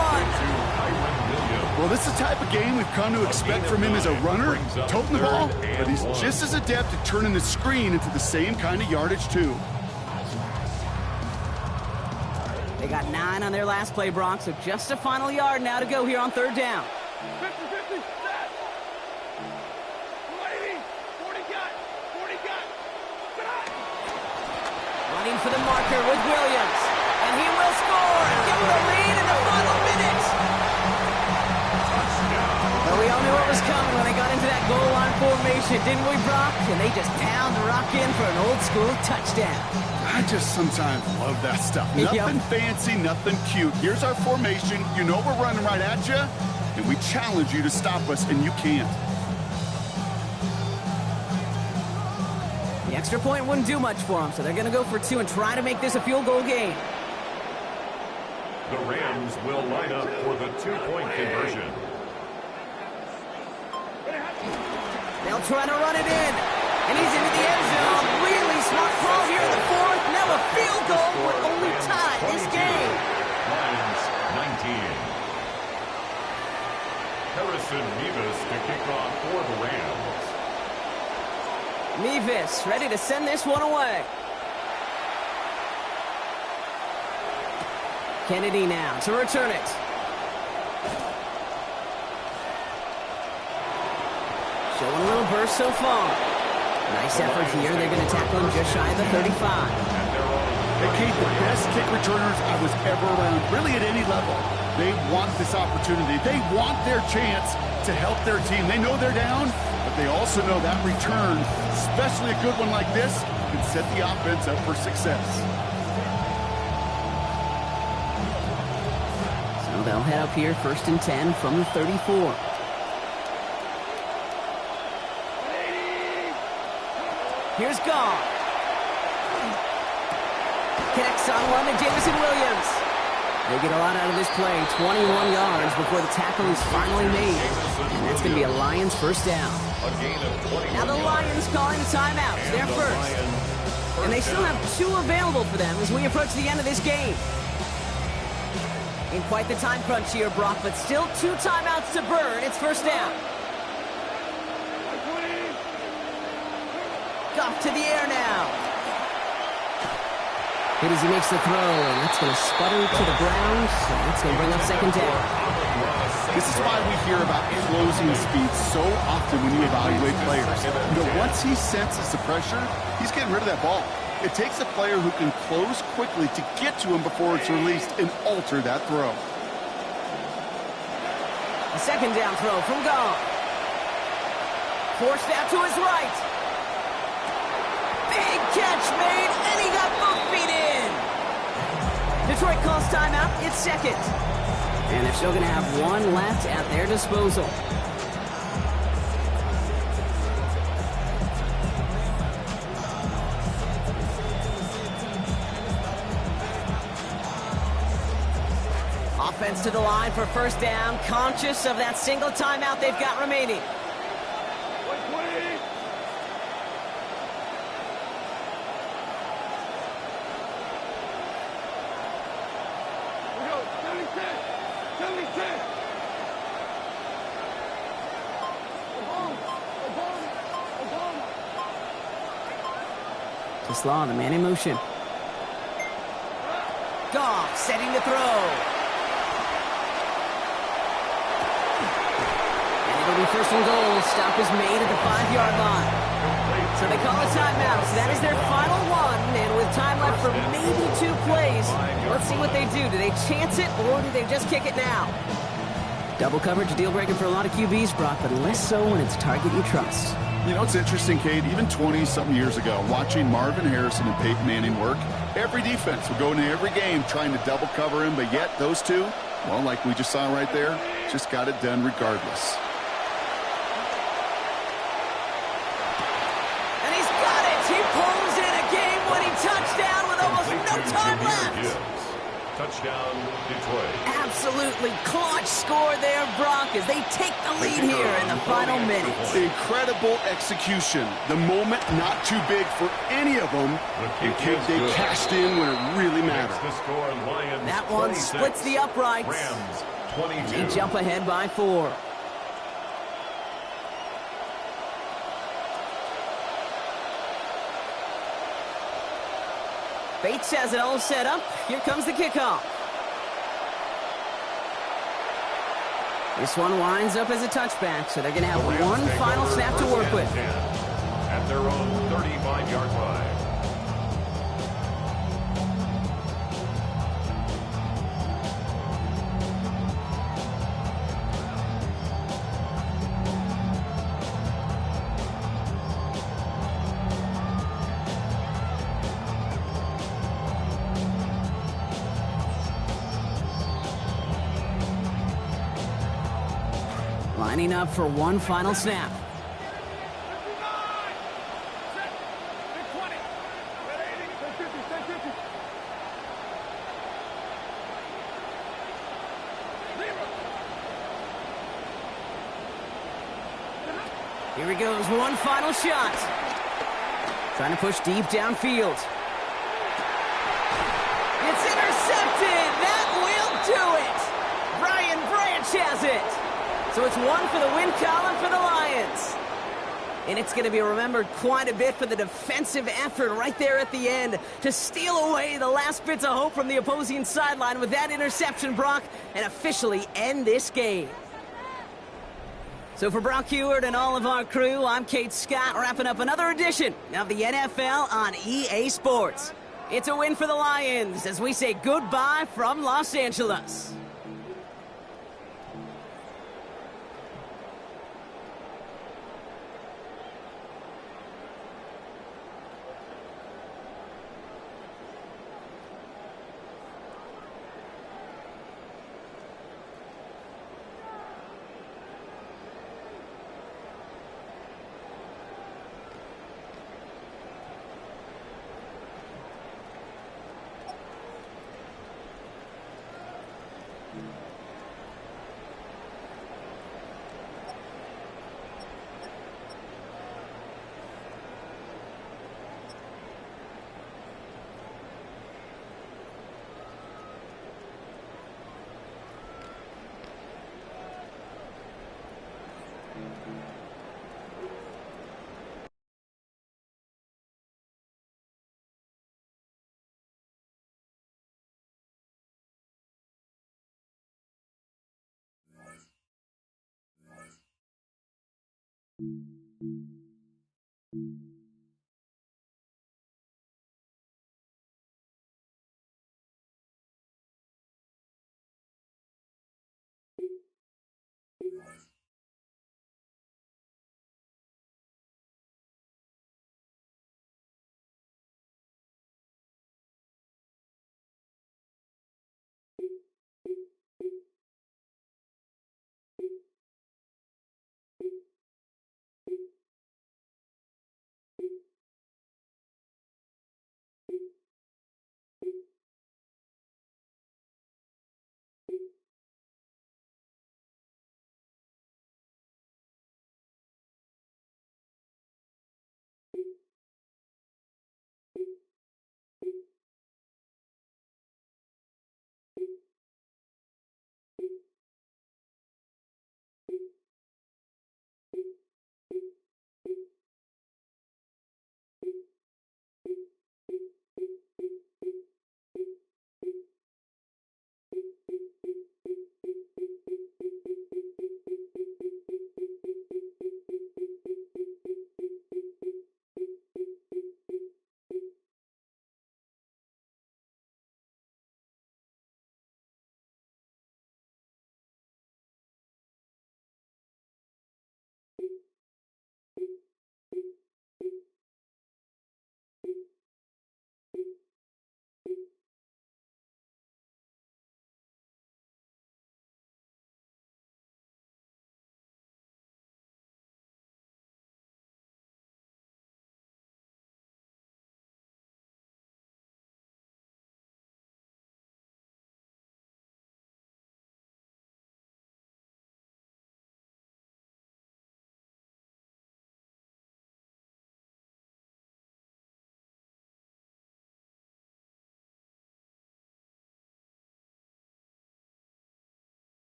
Well, this is the type of game we've come to expect from him as a runner, toting the ball, but he's just as adept at turning the screen into the same kind of yardage, too. They got 9 on their last play, Brock, so just a final yard now to go here on 3rd down. 50-50, set. 180, 40 got, 40 got. Running for the marker with Williams, and he will score and give them the lead in the final minutes. Well, we all knew what was coming when they got into that goal line formation, didn't we, Brock? And they just pound the rock in for an old-school touchdown. I just sometimes love that stuff. Nothing fancy, nothing cute. Here's our formation. You know we're running right at you, and we challenge you to stop us, and you can't. The extra point wouldn't do much for them, so they're going to go for 2 and try to make this a field goal game. The Rams will line up for the 2-point conversion. They'll try to run it in, and he's into the end zone. Really smart call here in the 4th. Now a field goal would only tie this game. Lions 19. Harrison Mevis to kick off for the Rams. Mevis ready to send this one away. Kennedy now to return it. Showing a little burst so far. Nice effort here. They're going to tackle him just shy of the 35. Hey, Kate, the best kick returners I was ever around, really at any level. They want this opportunity. They want their chance to help their team. They know they're down, but they also know that return, especially a good one like this, can set the offense up for success. So they'll head up here 1st and 10 from the 34. Here's Gall. Connects on one to Jameson Williams. They get a lot out of this play. 21 yards before the tackle is finally made. And that's going to be a Lions 1st down. Now the Lions calling a timeout. It's their first. And they still have 2 available for them as we approach the end of this game. In quite the time crunch here, Brock, but still 2 timeouts to burn. It's 1st down. Off to the air now. Hit as he makes the throw, and that's going to sputter to the ground. So that's going to bring up 2nd down. This is why we hear about closing speed so often when you evaluate players. You know, once he senses the pressure, he's getting rid of that ball. It takes a player who can close quickly to get to him before it's released and alter that throw. A 2nd down throw from Gall. Forced out to his right. timeout, it's second. And they're still going to have one left at their disposal. Offense to the line for first down, conscious of that single timeout they've got remaining. Slaw, the man in motion. Goff setting the throw. And it'll be first and goal. Stop is made at the 5-yard line. So they call a timeout. So that is their final one. And with time left for maybe 2 plays, let's see what they do. Do they chance it or do they just kick it now? Double coverage, a deal breaker for a lot of QBs, Brock, but less so when it's a target you trust. You know, it's interesting, Kate, even 20-something years ago, watching Marvin Harrison and Peyton Manning work, every defense would go into every game trying to double cover him, but yet those two, well, like we just saw right there, just got it done regardless. And he's got it! He pulls in a game-winning touchdown with almost no time left! Touchdown, Detroit. Absolutely clutch score there, Brock, as they take the lead here in the final minutes. Incredible execution. The moment not too big for any of them. And Kate, they cashed in when it really mattered. That one splits the uprights. Rams, 22. They jump ahead by 4. Bates has it all set up. Here comes the kickoff. This one winds up as a touchback, so they're going to have one final snap to work with. At their own 35-yard line. Lining up for one final snap. Here he goes, one final shot. Trying to push deep downfield. It's intercepted! That will do it! Brian Branch has it! So it's one for the win column for the Lions. And it's going to be remembered quite a bit for the defensive effort right there at the end to steal away the last bits of hope from the opposing sideline with that interception, Brock, and officially end this game. So for Brock Heward and all of our crew, I'm Kate Scott, wrapping up another edition of the NFL on EA Sports. It's a win for the Lions as we say goodbye from Los Angeles.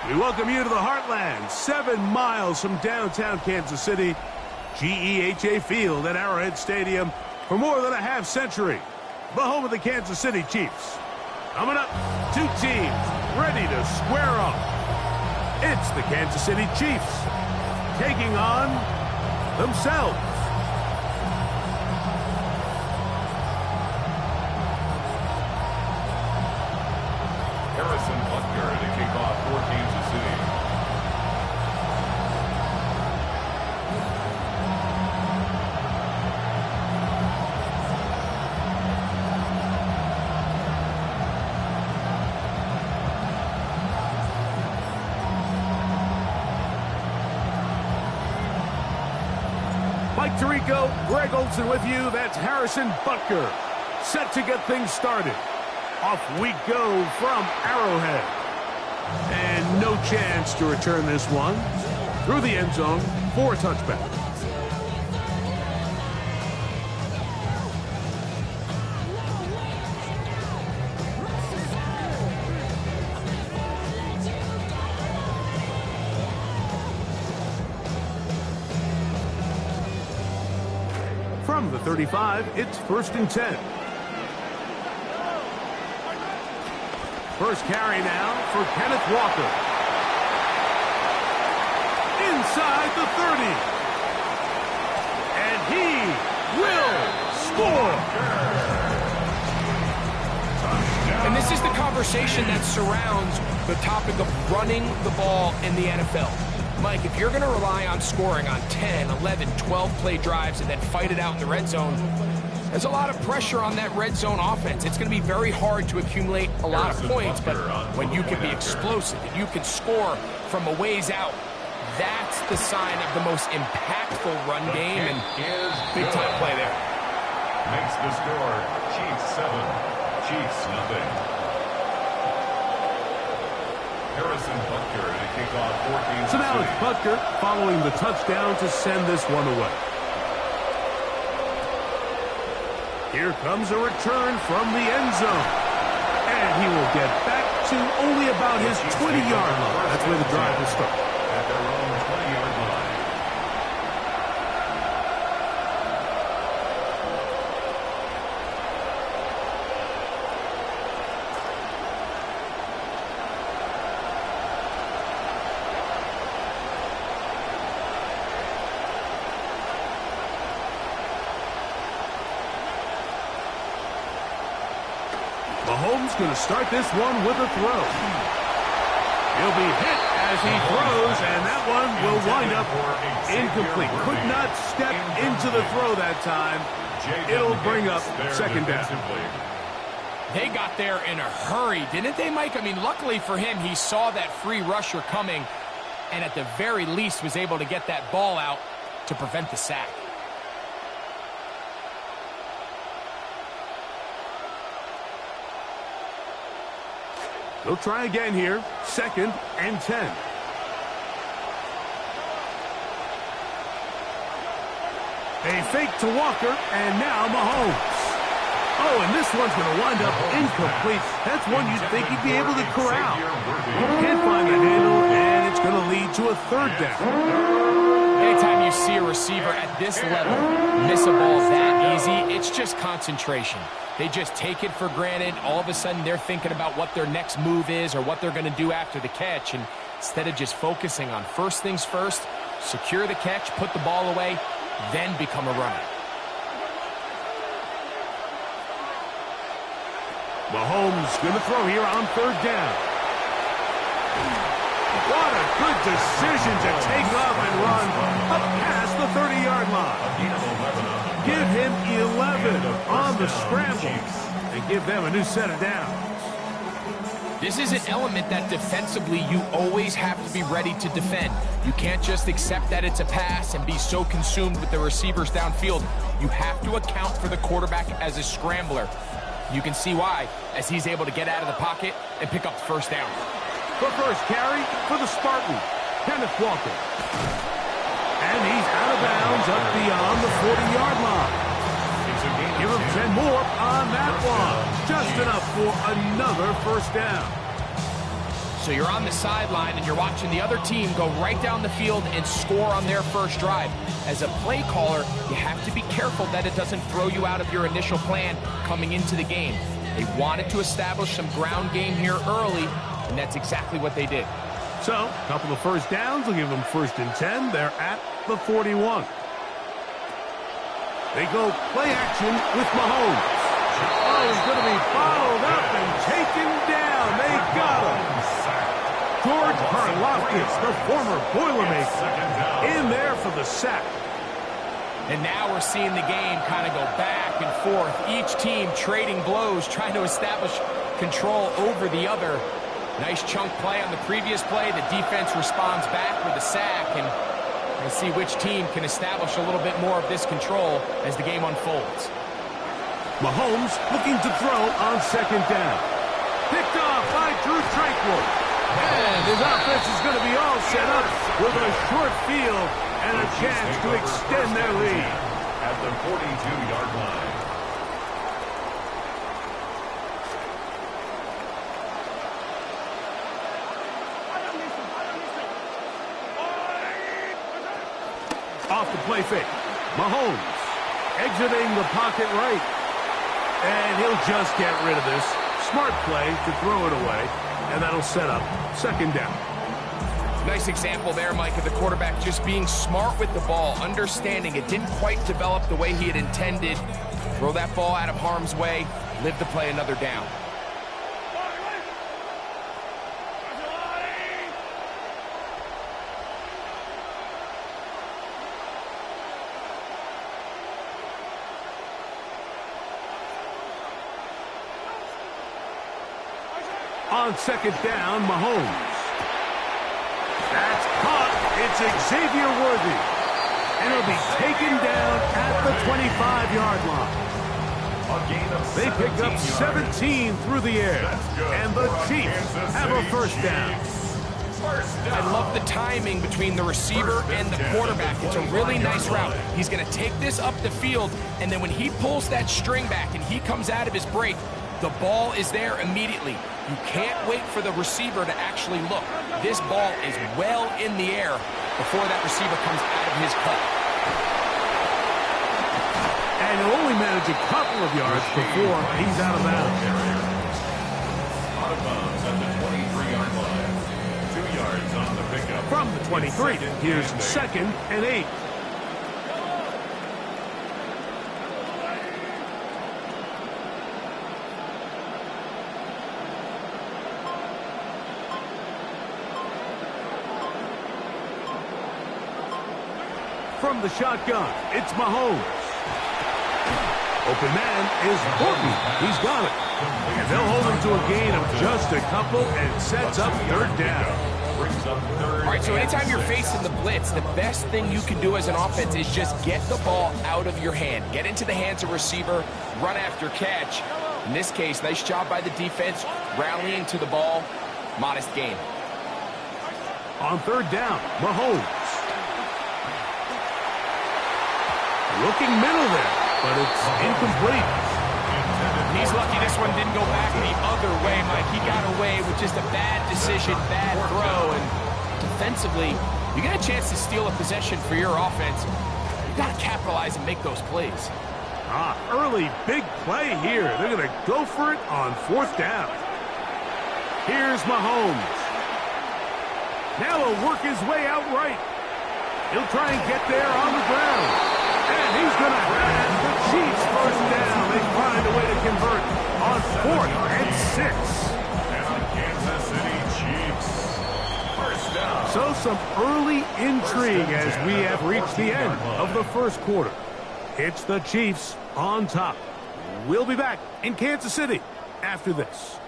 We welcome you to the Heartland, 7 miles from downtown Kansas City, GEHA Field at Arrowhead Stadium for more than a half-century. The home of the Kansas City Chiefs. Coming up, two teams ready to square off. It's the Kansas City Chiefs taking on themselves. Harrison Butker to kick off for Kansas City. Mike Tirico, Greg Olson with you. That's Harrison Butker, set to get things started. Off we go from Arrowhead. And no chance to return this one through the end zone for a touchback. From the 35, it's 1st and 10. First carry now for Kenneth Walker. Inside the 30. And he will score. And this is the conversation that surrounds the topic of running the ball in the NFL. Mike, if you're going to rely on scoring on 10, 11, 12 play drives and then fight it out in the red zone, there's a lot of pressure on that red zone offense. It's going to be very hard to accumulate a lot of points, but when you can be explosive and you can score from a ways out, that's the sign of the most impactful run game, and big-time play there. Makes the score Chiefs 7, Chiefs nothing. Harrison Butker to kick off for Kansas So now it's Butker following the touchdown to send this one away. Here comes a return from the end zone. And he will get back to only about his 20-yard line. That's where the drive will start. At their own 20-yard line. Mahomes going to start this one with a throw. He'll be hit as he throws, and that one will wind up incomplete. Could not step into the throw that time. It'll bring up second down. They got there in a hurry, didn't they, Mike? I mean, luckily for him, he saw that free rusher coming, and at the very least was able to get that ball out to prevent the sack. They'll try again here. 2nd and 10. A fake to Walker, and now Mahomes. Oh, and this one's going to wind up incomplete. That's one you'd think he'd be able to corral. Can't find the handle, and it's going to lead to a 3rd down. Anytime you see a receiver at this level miss a ball that easy, it's just concentration. They just take it for granted. All of a sudden, they're thinking about what their next move is or what they're going to do after the catch. And instead of just focusing on first things first, secure the catch, put the ball away, then become a runner. Mahomes going to throw here on 3rd down. What a good decision to take off and run up past the 30-yard line. Give him 11 on the scramble and give them a new set of downs. This is an element that defensively you always have to be ready to defend. You can't just accept that it's a pass and be so consumed with the receivers downfield. You have to account for the quarterback as a scrambler. You can see why, as he's able to get out of the pocket and pick up the first down. The first carry for the Spartan, Kenneth Walker. And he's out of bounds up beyond the 40-yard line. Give him 10 more on that one. Just enough for another first down. So you're on the sideline and you're watching the other team go right down the field and score on their first drive. As a play caller, you have to be careful that it doesn't throw you out of your initial plan coming into the game. They wanted to establish some ground game here early, and that's exactly what they did. So, a couple of first downs will give them 1st and 10. They're at the 41. They go play action with Mahomes. Oh, he's going to be followed up and taken down. They got him. George Karlaftis, the former Boilermaker, in there for the sack. And now we're seeing the game kind of go back and forth. Each team trading blows, trying to establish control over the other. Nice chunk play on the previous play. The defense responds back with a sack, and we'll see which team can establish a little bit more of this control as the game unfolds. Mahomes looking to throw on 2nd down. Picked off by Drew Tranquil. And his offense is going to be all set up with a short field and a chance to extend their lead. At the 42-yard line. Off the play fake. Mahomes exiting the pocket right. And he'll just get rid of this. Smart play to throw it away. And that'll set up 2nd down. Nice example there, Mike, of the quarterback just being smart with the ball, understanding it didn't quite develop the way he had intended. Throw that ball out of harm's way, live to play another down. On 2nd down, Mahomes. That's caught. It's Xavier Worthy. And he'll be taken down at the 25-yard line. They pick up 17 through the air. And the Chiefs have a first down. I love the timing between the receiver and the quarterback. It's a really nice route. He's going to take this up the field, and then when he pulls that string back and he comes out of his break, the ball is there immediately. You can't wait for the receiver to actually look. This ball is well in the air before that receiver comes out of his cut. And he'll only manage a couple of yards before he's out of bounds. Out of bounds at the 23-yard line. 2 yards on the pickup. From the 23, here's 2nd and 8. From the shotgun, it's Mahomes. Open man is Horton. He's got it. And they'll hold him to a gain of just a couple and sets up 3rd down. All right, so anytime you're facing the blitz, the best thing you can do as an offense is just get the ball out of your hand. Get into the hands of receiver, run after catch. In this case, nice job by the defense, rallying to the ball. Modest gain. On 3rd down, Mahomes. Looking middle there, but it's incomplete. He's lucky this one didn't go back the other way, Mike. He got away with just a bad decision, bad throw, and defensively, you get a chance to steal a possession for your offense. You got to capitalize and make those plays. Early big play here. They're going to go for it on 4th down. Here's Mahomes. Now he'll work his way out right. He'll try and get there on the ground. And he's going to have the Chiefs first down. They find a way to convert on 4th and 6. And on Kansas City Chiefs. First down. So some early intrigue as we have reached the end of the 1st quarter. It's the Chiefs on top. We'll be back in Kansas City after this.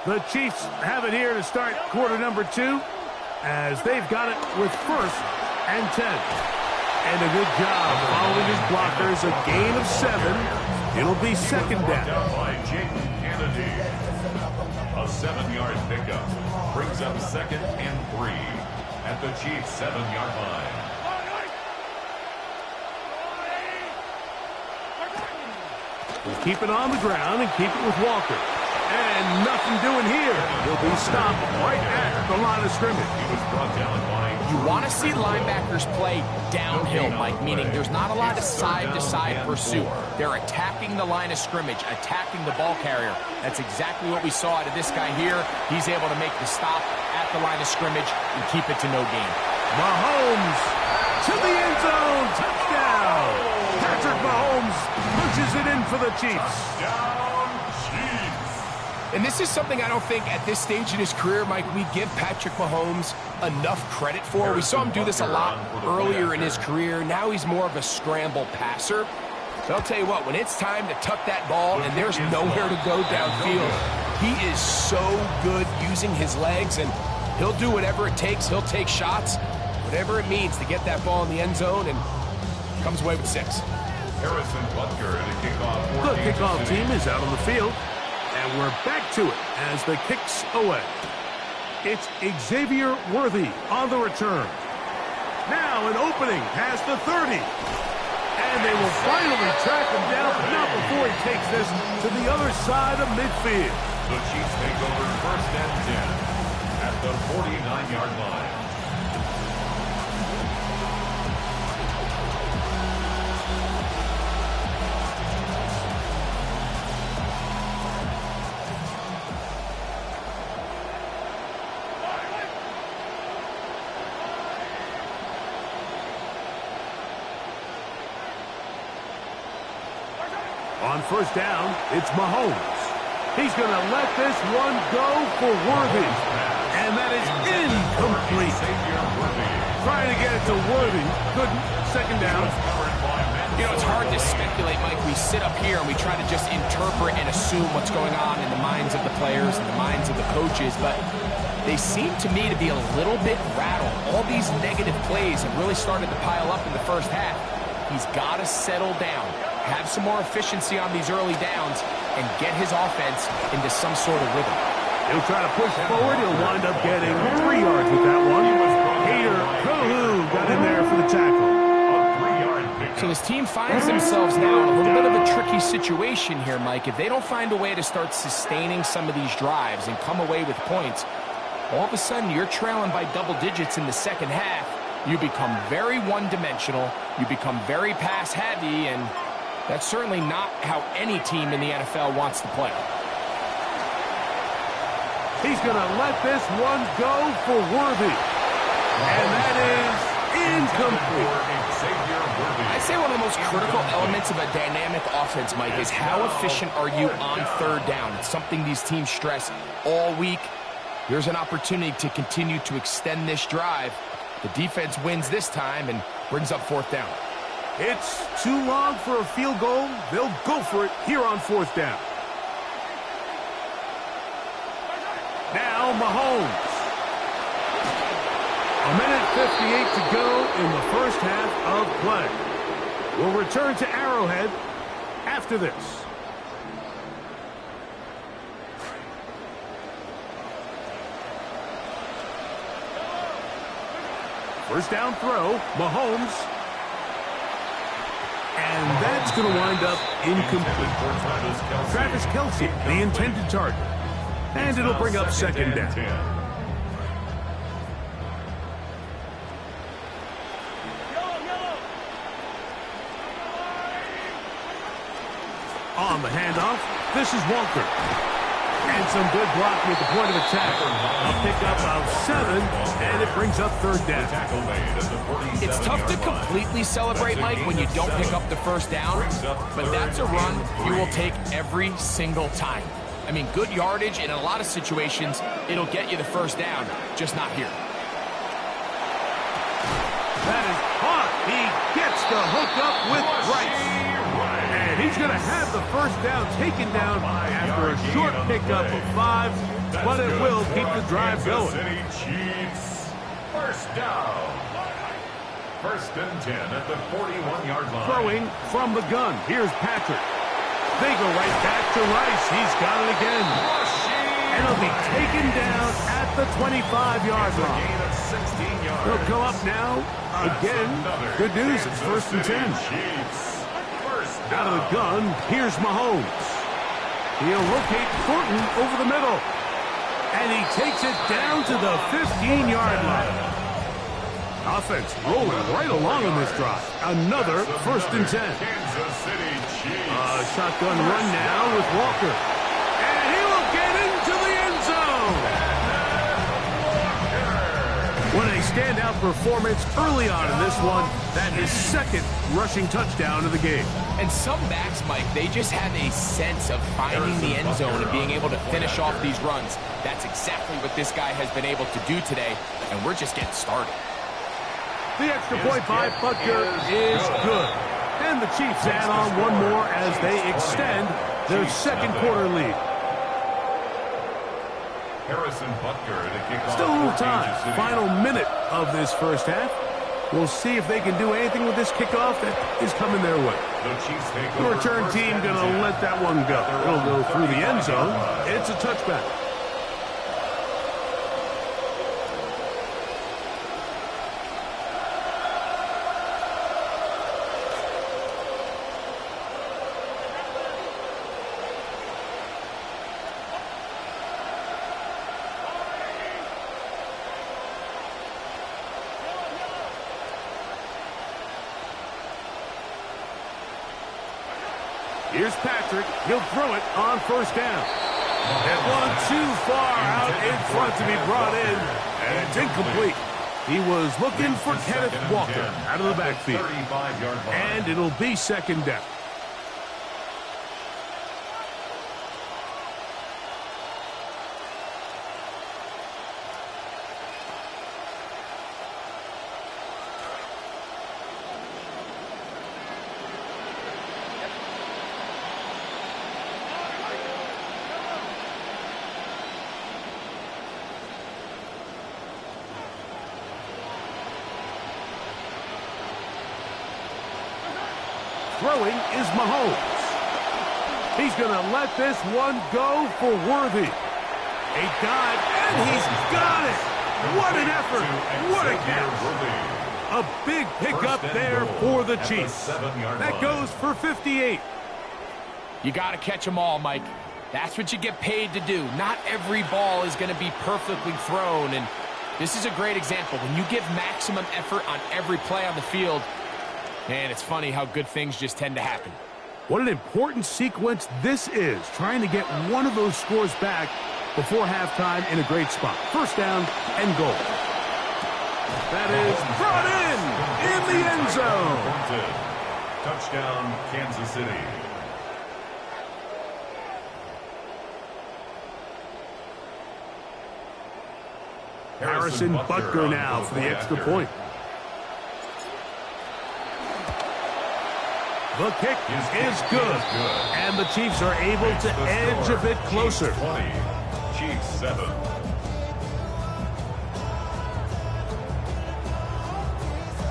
The Chiefs have it here to start quarter number 2, as they've got it with 1st and 10. And a good job following his blockers, a gain of 7. It'll be 2nd down. By Jaden Kennedy. A 7-yard pickup brings up 2nd and 3 at the Chiefs' 7-yard line. We'll keep it on the ground and keep it with Walker. And nothing doing here. He'll be stopped right at the line of scrimmage. He was brought down by... You want to see linebackers play downhill, Mike, meaning there's not a lot of side-to-side pursuit. They're attacking the line of scrimmage, attacking the ball carrier. That's exactly what we saw out of this guy here. He's able to make the stop at the line of scrimmage and keep it to no gain. Mahomes to the end zone. Touchdown. Patrick Mahomes punches it in for the Chiefs. And this is something I don't think at this stage in his career, Mike, we give Patrick Mahomes enough credit for. We saw him do this a lot earlier in his career. Now he's more of a scramble passer. So I'll tell you what, when it's time to tuck that ball and there's nowhere to go downfield, he is so good using his legs, and he'll do whatever it takes. He'll take shots, whatever it means to get that ball in the end zone, and comes away with 6. Harrison Butker to kick off. The kickoff team is out on the field. And we're back to it as the kick's away. It's Xavier Worthy on the return. Now an opening past the 30. And they will finally track him down, but not before he takes this to the other side of midfield. The Chiefs take over 1st and 10 at the 49-yard line. On 1st down, it's Mahomes. He's going to let this one go for Worthy. And that is incomplete. Trying to get it to Worthy. Couldn't. 2nd down. You know, it's hard to speculate, Mike. We sit up here and we try to just interpret and assume what's going on in the minds of the players and the minds of the coaches, but they seem to me to be a little bit rattled. All these negative plays have really started to pile up in the 1st half. He's got to settle down, have some more efficiency on these early downs, and get his offense into some sort of rhythm. He'll try to push forward. He'll wind up getting 3 yards with that one. Hader Kohu got in there for the tackle. So this team finds themselves now in a little bit of a tricky situation here, Mike. If they don't find a way to start sustaining some of these drives and come away with points, all of a sudden you're trailing by double digits in the 2nd half. You become very one-dimensional. You become very pass-heavy, and that's certainly not how any team in the NFL wants to play. He's going to let this one go for Worthy. And that is incomplete. I'd say one of the most critical elements of a dynamic offense, Mike, is how efficient are you on 3rd down. It's something these teams stress all week. Here's an opportunity to continue to extend this drive. The defense wins this time and brings up 4th down. It's too long for a field goal. They'll go for it here on 4th down. Now Mahomes. A minute 58 to go in the 1st half of play. We'll return to Arrowhead after this. First down throw, Mahomes. And that's going to wind up incomplete. Travis Kelce, the intended target. And it'll bring up 2nd down. On the handoff, this is Walker. And some good blocking at the point of attack. A pickup of 7, and it brings up third down. It's tough to completely celebrate, Mike, when you don't pick up the first down, but that's a run you will take every single time. I mean, good yardage, and in a lot of situations, it'll get you the first down, just not here. That is hot. He gets the hook up with Rice. And he's going to have the first down taken down after a short pickup of 5, but it will keep the drive going. First down. First and 10 at the 41-yard line. Throwing from the gun. Here's Patrick. They go right back to Rice. He's got it again. And he'll be taken down at the 25-yard line. He'll go up now. Again, good news, it's first and 10. Out of the gun, here's Mahomes. He'll locate Thornton over the middle. And he takes it down to the 15-yard line. Offense rolling right along on this drive. Another first and 10. Shotgun run now with Walker. And he will get into the end zone. What a standout performance early on in this one. That is second rushing touchdown of the game. And some backs, Mike, they just have a sense of finding the end zone and being able to finish off these runs. That's exactly what this guy has been able to do today, and we're just getting started. The extra point by Butker is good. And the Chiefs add on one more as they extend their second quarter lead. Still a little time. Final minute of this first half. We'll see if they can do anything with this kickoff that is coming their way. The return team going to let that one go. It'll go through the end zone. It's a touchback. Here's Patrick. He'll throw it on first down. That one too far out in front to be brought in, and it's incomplete. He was looking for Kenneth Walker out of the backfield. And it'll be second down. Throwing is Mahomes. He's going to let this one go for Worthy. A dive, and he's got it. What an effort. What a catch. A big pickup there for the Chiefs. That goes for 58. You got to catch them all, Mike. That's what you get paid to do. Not every ball is going to be perfectly thrown, and this is a great example. When you give maximum effort on every play on the field, man, it's funny how good things just tend to happen. What an important sequence this is, trying to get one of those scores back before halftime in a great spot. First down and goal. That is brought in the end zone. Touchdown, Kansas City. Harrison Butker now for the extra point. The kick is good, and the Chiefs are able to edge a bit closer. 20, Chiefs 7.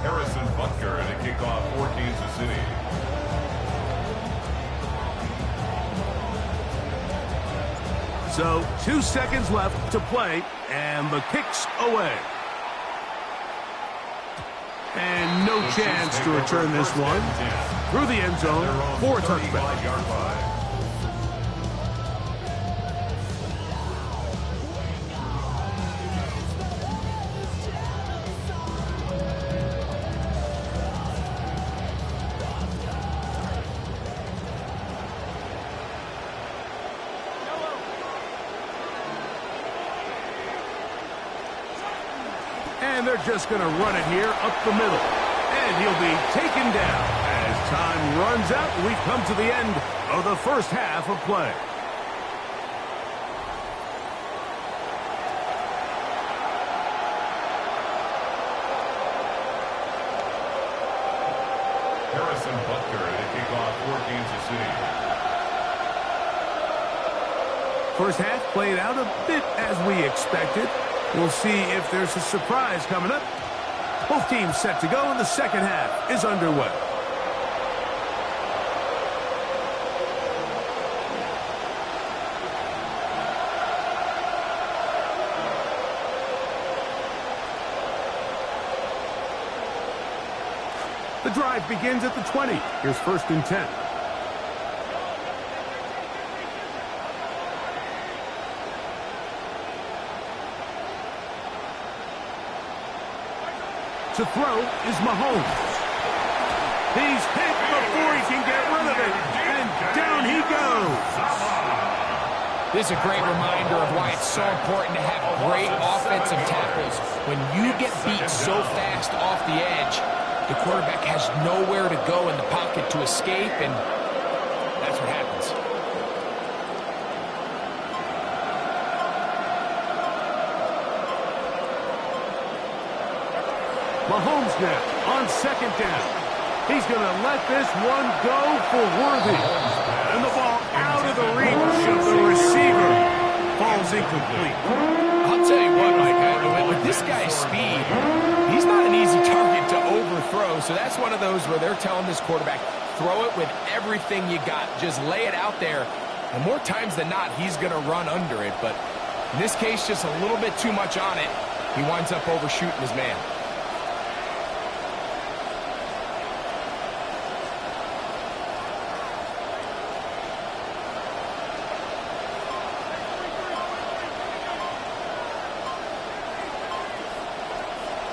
Harrison Butker to kick off for Kansas City. So 2 seconds left to play, and the kick's away. And no chance to return this one through the end zone for a touchback. And they're just going to run it here up the middle. And he'll be taken down. As time runs out, we've come to the end of the first half of play. Harrison Butker to kick off for Kansas City. First half played out a bit as we expected. We'll see if there's a surprise coming up. Both teams set to go, and the second half is underway. The drive begins at the 20. Here's 1st and 10. To throw is Mahomes. He's hit before he can get rid of it, and down he goes. This is a great reminder of why it's so important to have great offensive tackles. When you get beat so fast off the edge, the quarterback has nowhere to go in the pocket to escape, and that's what happens. Mahomes now on 2nd down. He's going to let this one go for Worthy. And the ball out of the reach of the receiver. Falls incomplete. I'll tell you what, Mike, with this guy's speed, he's not an easy target to overthrow. So that's one of those where they're telling this quarterback, throw it with everything you got. Just lay it out there. And more times than not, he's going to run under it. But in this case, just a little bit too much on it. He winds up overshooting his man.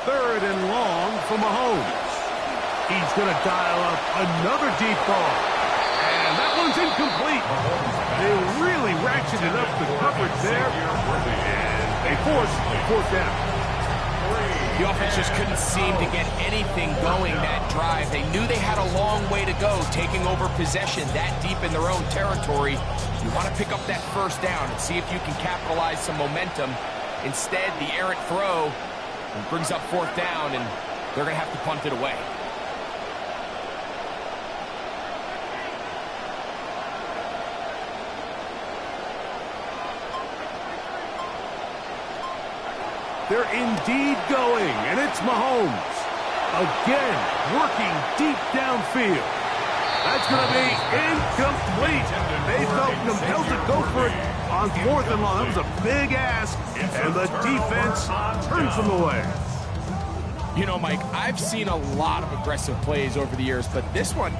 Third and long for Mahomes. He's going to dial up another deep ball. And that one's incomplete. They really ratcheted up the coverage there. And they force 4th down. The offense just couldn't seem to get anything going that drive. They knew they had a long way to go, taking over possession that deep in their own territory. You want to pick up that 1st down and see if you can capitalize some momentum. Instead, the errant throw brings up 4th down, and they're going to have to punt it away. They're indeed going, and it's Mahomes. Again, working deep downfield. That's going to be incomplete. They felt compelled to go for it on 4th and long. That was a big ask, and the defense turns them away. You know, Mike, I've seen a lot of aggressive plays over the years, but this one,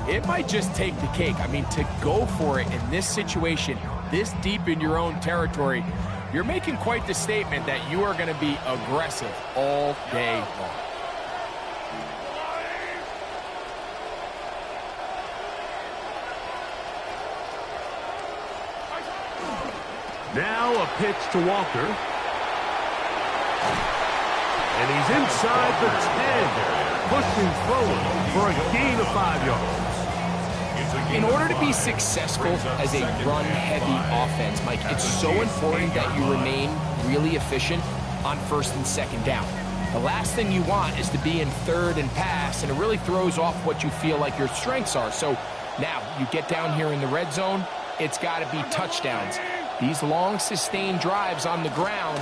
it might just take the cake. I mean, to go for it in this situation, this deep in your own territory, you're making quite the statement that you are going to be aggressive all day long. Now a pitch to Walker. And he's inside the 10, pushing forward for a gain of 5 yards. In order to be successful as a run-heavy offense, Mike, it's so important that you remain really efficient on 1st and 2nd down. The last thing you want is to be in 3rd and pass, and it really throws off what you feel like your strengths are. So now you get down here in the red zone, it's got to be touchdowns. These long, sustained drives on the ground,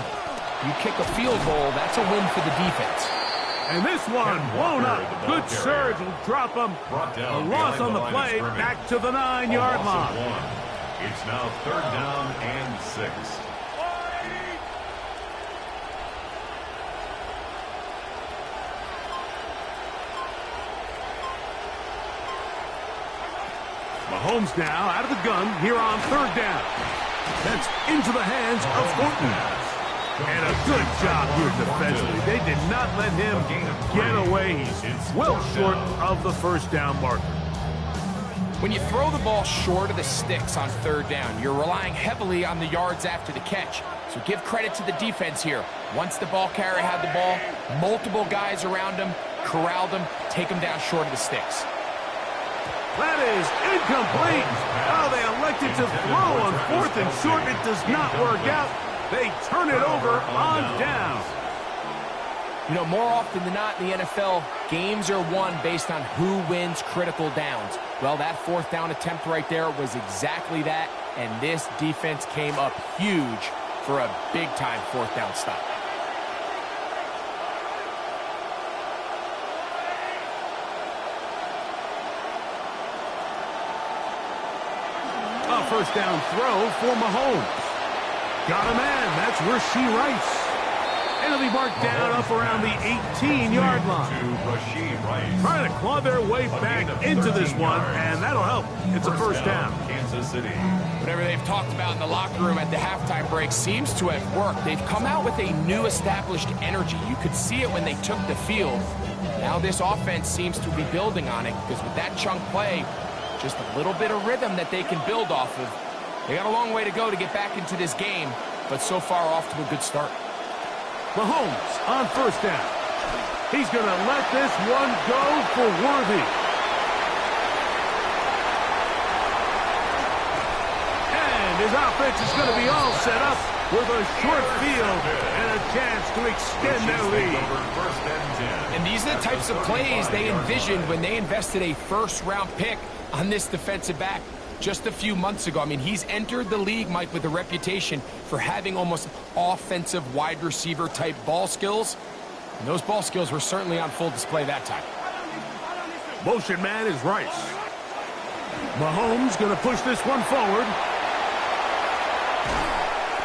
you kick a field goal, that's a win for the defense. And this one blown up. Good surge will drop him. A loss on the play, back to the 9-yard line. It's now 3rd down and 6. Mahomes now out of the gun here on 3rd down. That's into the hands of Thornton. And a good job here defensively. They did not let him get away. He's well short of the 1st down marker. When you throw the ball short of the sticks on 3rd down, you're relying heavily on the yards after the catch. So give credit to the defense here. Once the ball carrier had the ball, multiple guys around him, corralled him, take him down short of the sticks. That is incomplete. Oh, they elected to throw on 4th and short. It does not work out. They turn it over on down. You know, more often than not in the NFL, games are won based on who wins critical downs. Well, that 4th down attempt right there was exactly that, and this defense came up huge for a big-time 4th down stop. A first down throw for Mahomes. Got a man. That's Rashee Rice. And it'll be marked down up around the 18-yard line. Trying to claw their way back into this one, and that'll help. It's a first down. Kansas City. Whatever they've talked about in the locker room at the halftime break seems to have worked. They've come out with a new established energy. You could see it when they took the field. Now this offense seems to be building on it because with that chunk play, just a little bit of rhythm that they can build off of. They got a long way to go to get back into this game, but so far off to a good start. Mahomes on first down. He's going to let this one go for Worthy. And his offense is going to be all set up with a short field and a chance to extend their lead. And these are the types of plays they envisioned when they invested a first-round pick on this defensive back just a few months ago. I mean, he's entered the league, Mike, with a reputation for having almost offensive wide receiver type ball skills. And those ball skills were certainly on full display that time. Motion man is Rice. Mahomes going to push this one forward.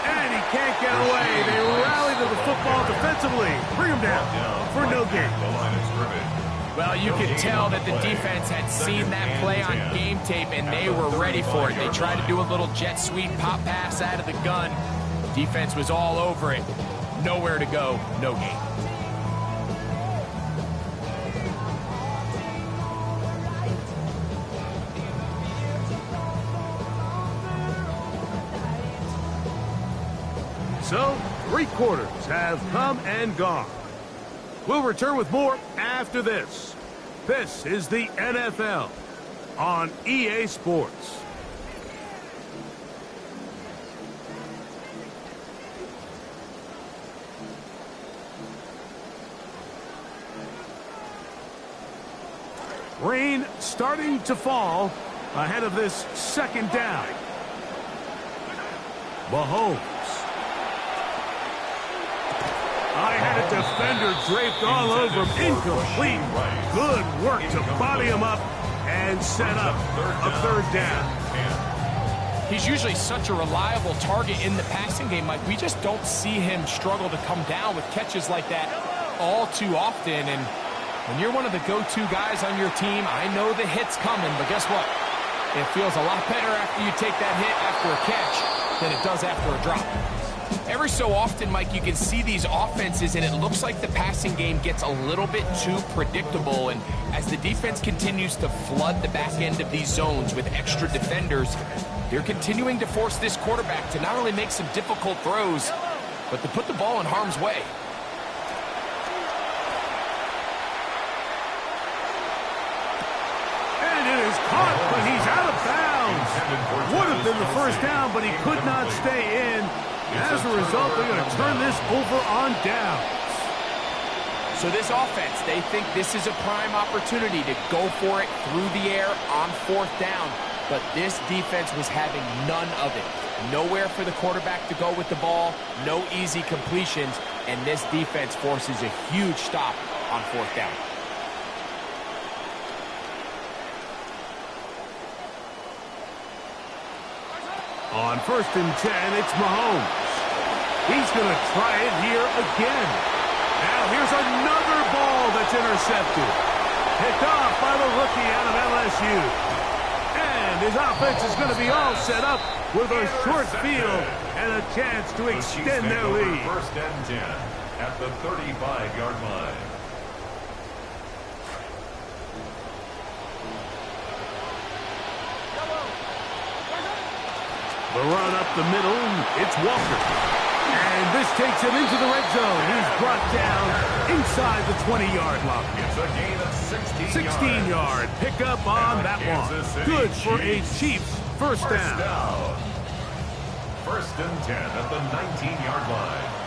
And he can't get away. They rally to the football defensively. Bring him down for no gain. Well, you could tell that the defense had seen that play on game tape, and they were ready for it. They tried to do a little jet sweep pop pass out of the gun. Defense was all over it. Nowhere to go, no gain. So, 3 quarters have come and gone. We'll return with more after this. This is the NFL on EA Sports. Rain starting to fall ahead of this second down. Mahomes. I had a defender draped all over him. Incomplete. Good work to body him up and set up a third down. He's usually such a reliable target in the passing game, Mike. We just don't see him struggle to come down with catches like that all too often. And when you're one of the go-to guys on your team, I know the hit's coming, but guess what? It feels a lot better after you take that hit after a catch than it does after a drop. Every so often, Mike, you can see these offenses, and it looks like the passing game gets a little bit too predictable. And as the defense continues to flood the back end of these zones with extra defenders, they're continuing to force this quarterback to not only make some difficult throws, but to put the ball in harm's way. And it is caught, but he's out of bounds. Would have been the first down, but he could not stay in. As a result, they're going to turn this over on downs. So this offense, they think this is a prime opportunity to go for it through the air on 4th down. But this defense was having none of it. Nowhere for the quarterback to go with the ball, no easy completions, and this defense forces a huge stop on 4th down. On 1st and 10, it's Mahomes. He's going to try it here again. Now here's another ball that's intercepted. Picked off by the rookie out of LSU. And his offense is going to be all set up with a short field and a chance to extend their lead. 1st and 10 at the 35-yard line. The run up the middle, it's Walker. And this takes him into the red zone. He's brought down inside the 20-yard line. It's a gain of 16 yards. 16-yard pickup on that one. Good for a Chiefs first down. First and 10 at the 19-yard line.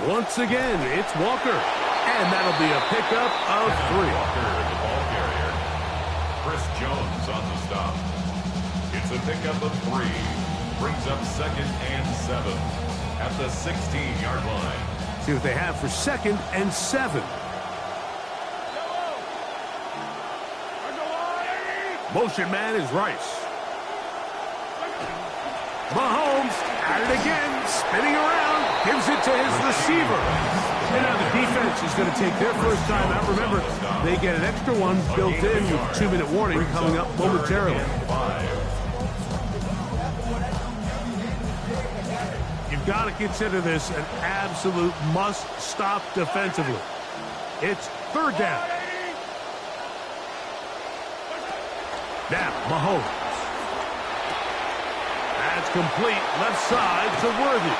Once again, it's Walker. And that'll be a pickup of 3. Walker, the ball carrier. Chris Jones on the stop. It's a pickup of 3. Brings up second and 7 at the 16-yard line. See what they have for second and 7. Motion man is Rice. Mahomes at it again, spinning around, gives it to his receiver. And now the defense is going to take their first time out. Remember, they get an extra one built in with 2-minute warning coming up momentarily. You've got to consider this an absolute must-stop defensively. It's third down. Now, Mahomes. That's complete, left side to Worthy.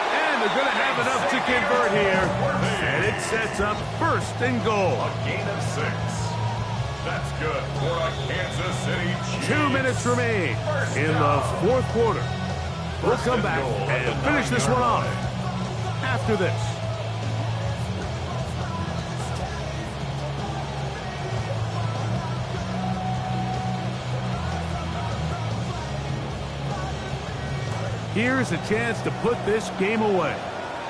And they're going to have enough to convert here. And it sets up first and goal. A gain of 6. That's good for a Kansas City Chiefs. 2 minutes remain in the fourth quarter. We'll come back and finish this one off after this. Here's a chance to put this game away.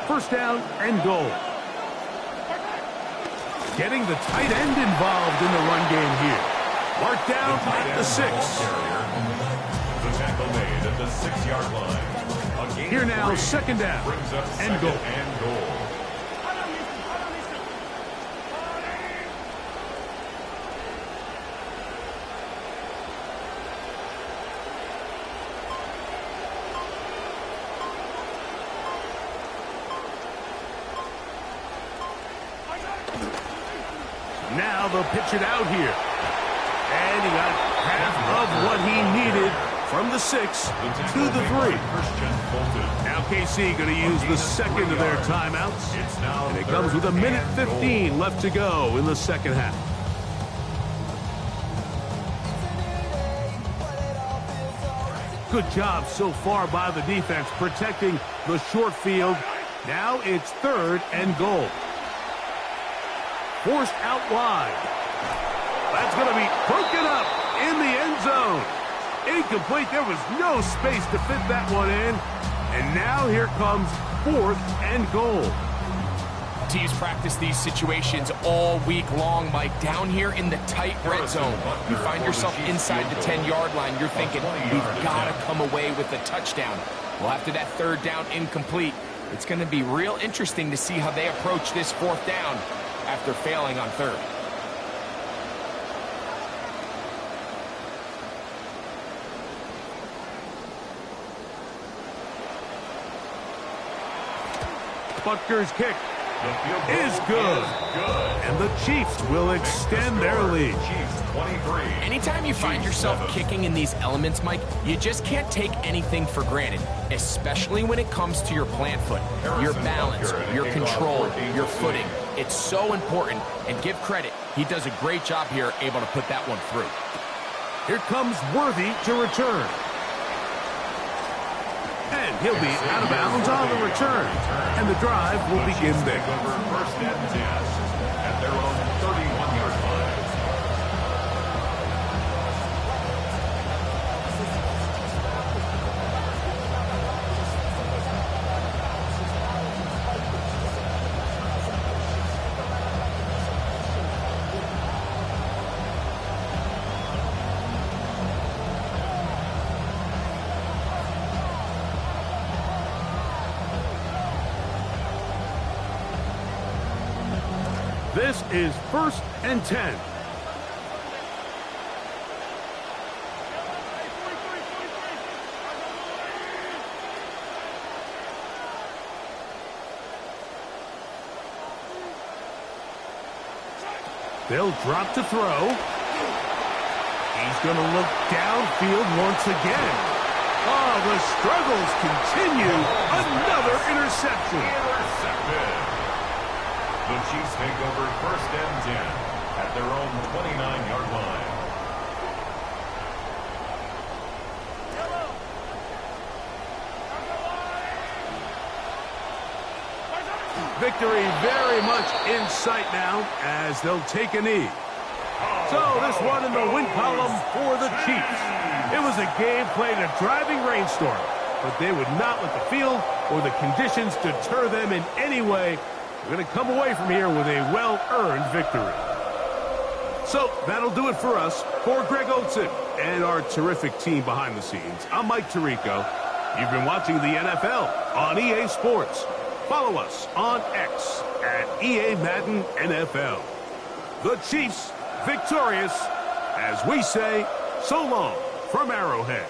First down and goal. Getting the tight end involved in the run game here. Marked down at the 6. The tackle made at the 6-yard line. Here now, second down and goal. Now they'll pitch it out here. And he got half of what he needed from the 6 to the 3. Now KC going to use the second of their timeouts. And it comes with 1:15 left to go in the second half. Good job so far by the defense protecting the short field. Now it's third and goal. Forced out wide. That's going to be broken up in the end zone. Incomplete. There was no space to fit that one in. And now here comes fourth and goal. Teams practice these situations all week long, Mike. Down here in the tight red zone, you find yourself inside the 10-yard line. You're thinking, we've got to come away with a touchdown. Well, after that third down incomplete, it's going to be real interesting to see how they approach this fourth down after failing on third. Butker's kick is good. And the Chiefs will extend their lead. Anytime you find yourself kicking in these elements, Mike, you just can't take anything for granted, especially when it comes to your plant foot, your balance, your control, your footing. It's so important, and give credit, he does a great job here able to put that one through. Here comes Worthy to return. And he'll be out of bounds on the return. And the drive will begin there. First and 10 at their own 31-yard line. This is first and 10. They'll drop to throw. He's going to look downfield once again. Oh, the struggles continue. Another interception. Intercepted. The Chiefs take over 1st and 10 at their own 29-yard line. Victory very much in sight now as they'll take a knee. So this one in the win column for the Chiefs. It was a game played in a driving rainstorm, but they would not let the field or the conditions deter them in any way. We're going to come away from here with a well-earned victory. So that'll do it for us. For Greg Olson and our terrific team behind the scenes, I'm Mike Tirico. You've been watching the NFL on EA Sports. Follow us on X at EA Madden NFL. The Chiefs victorious as we say so long from Arrowhead.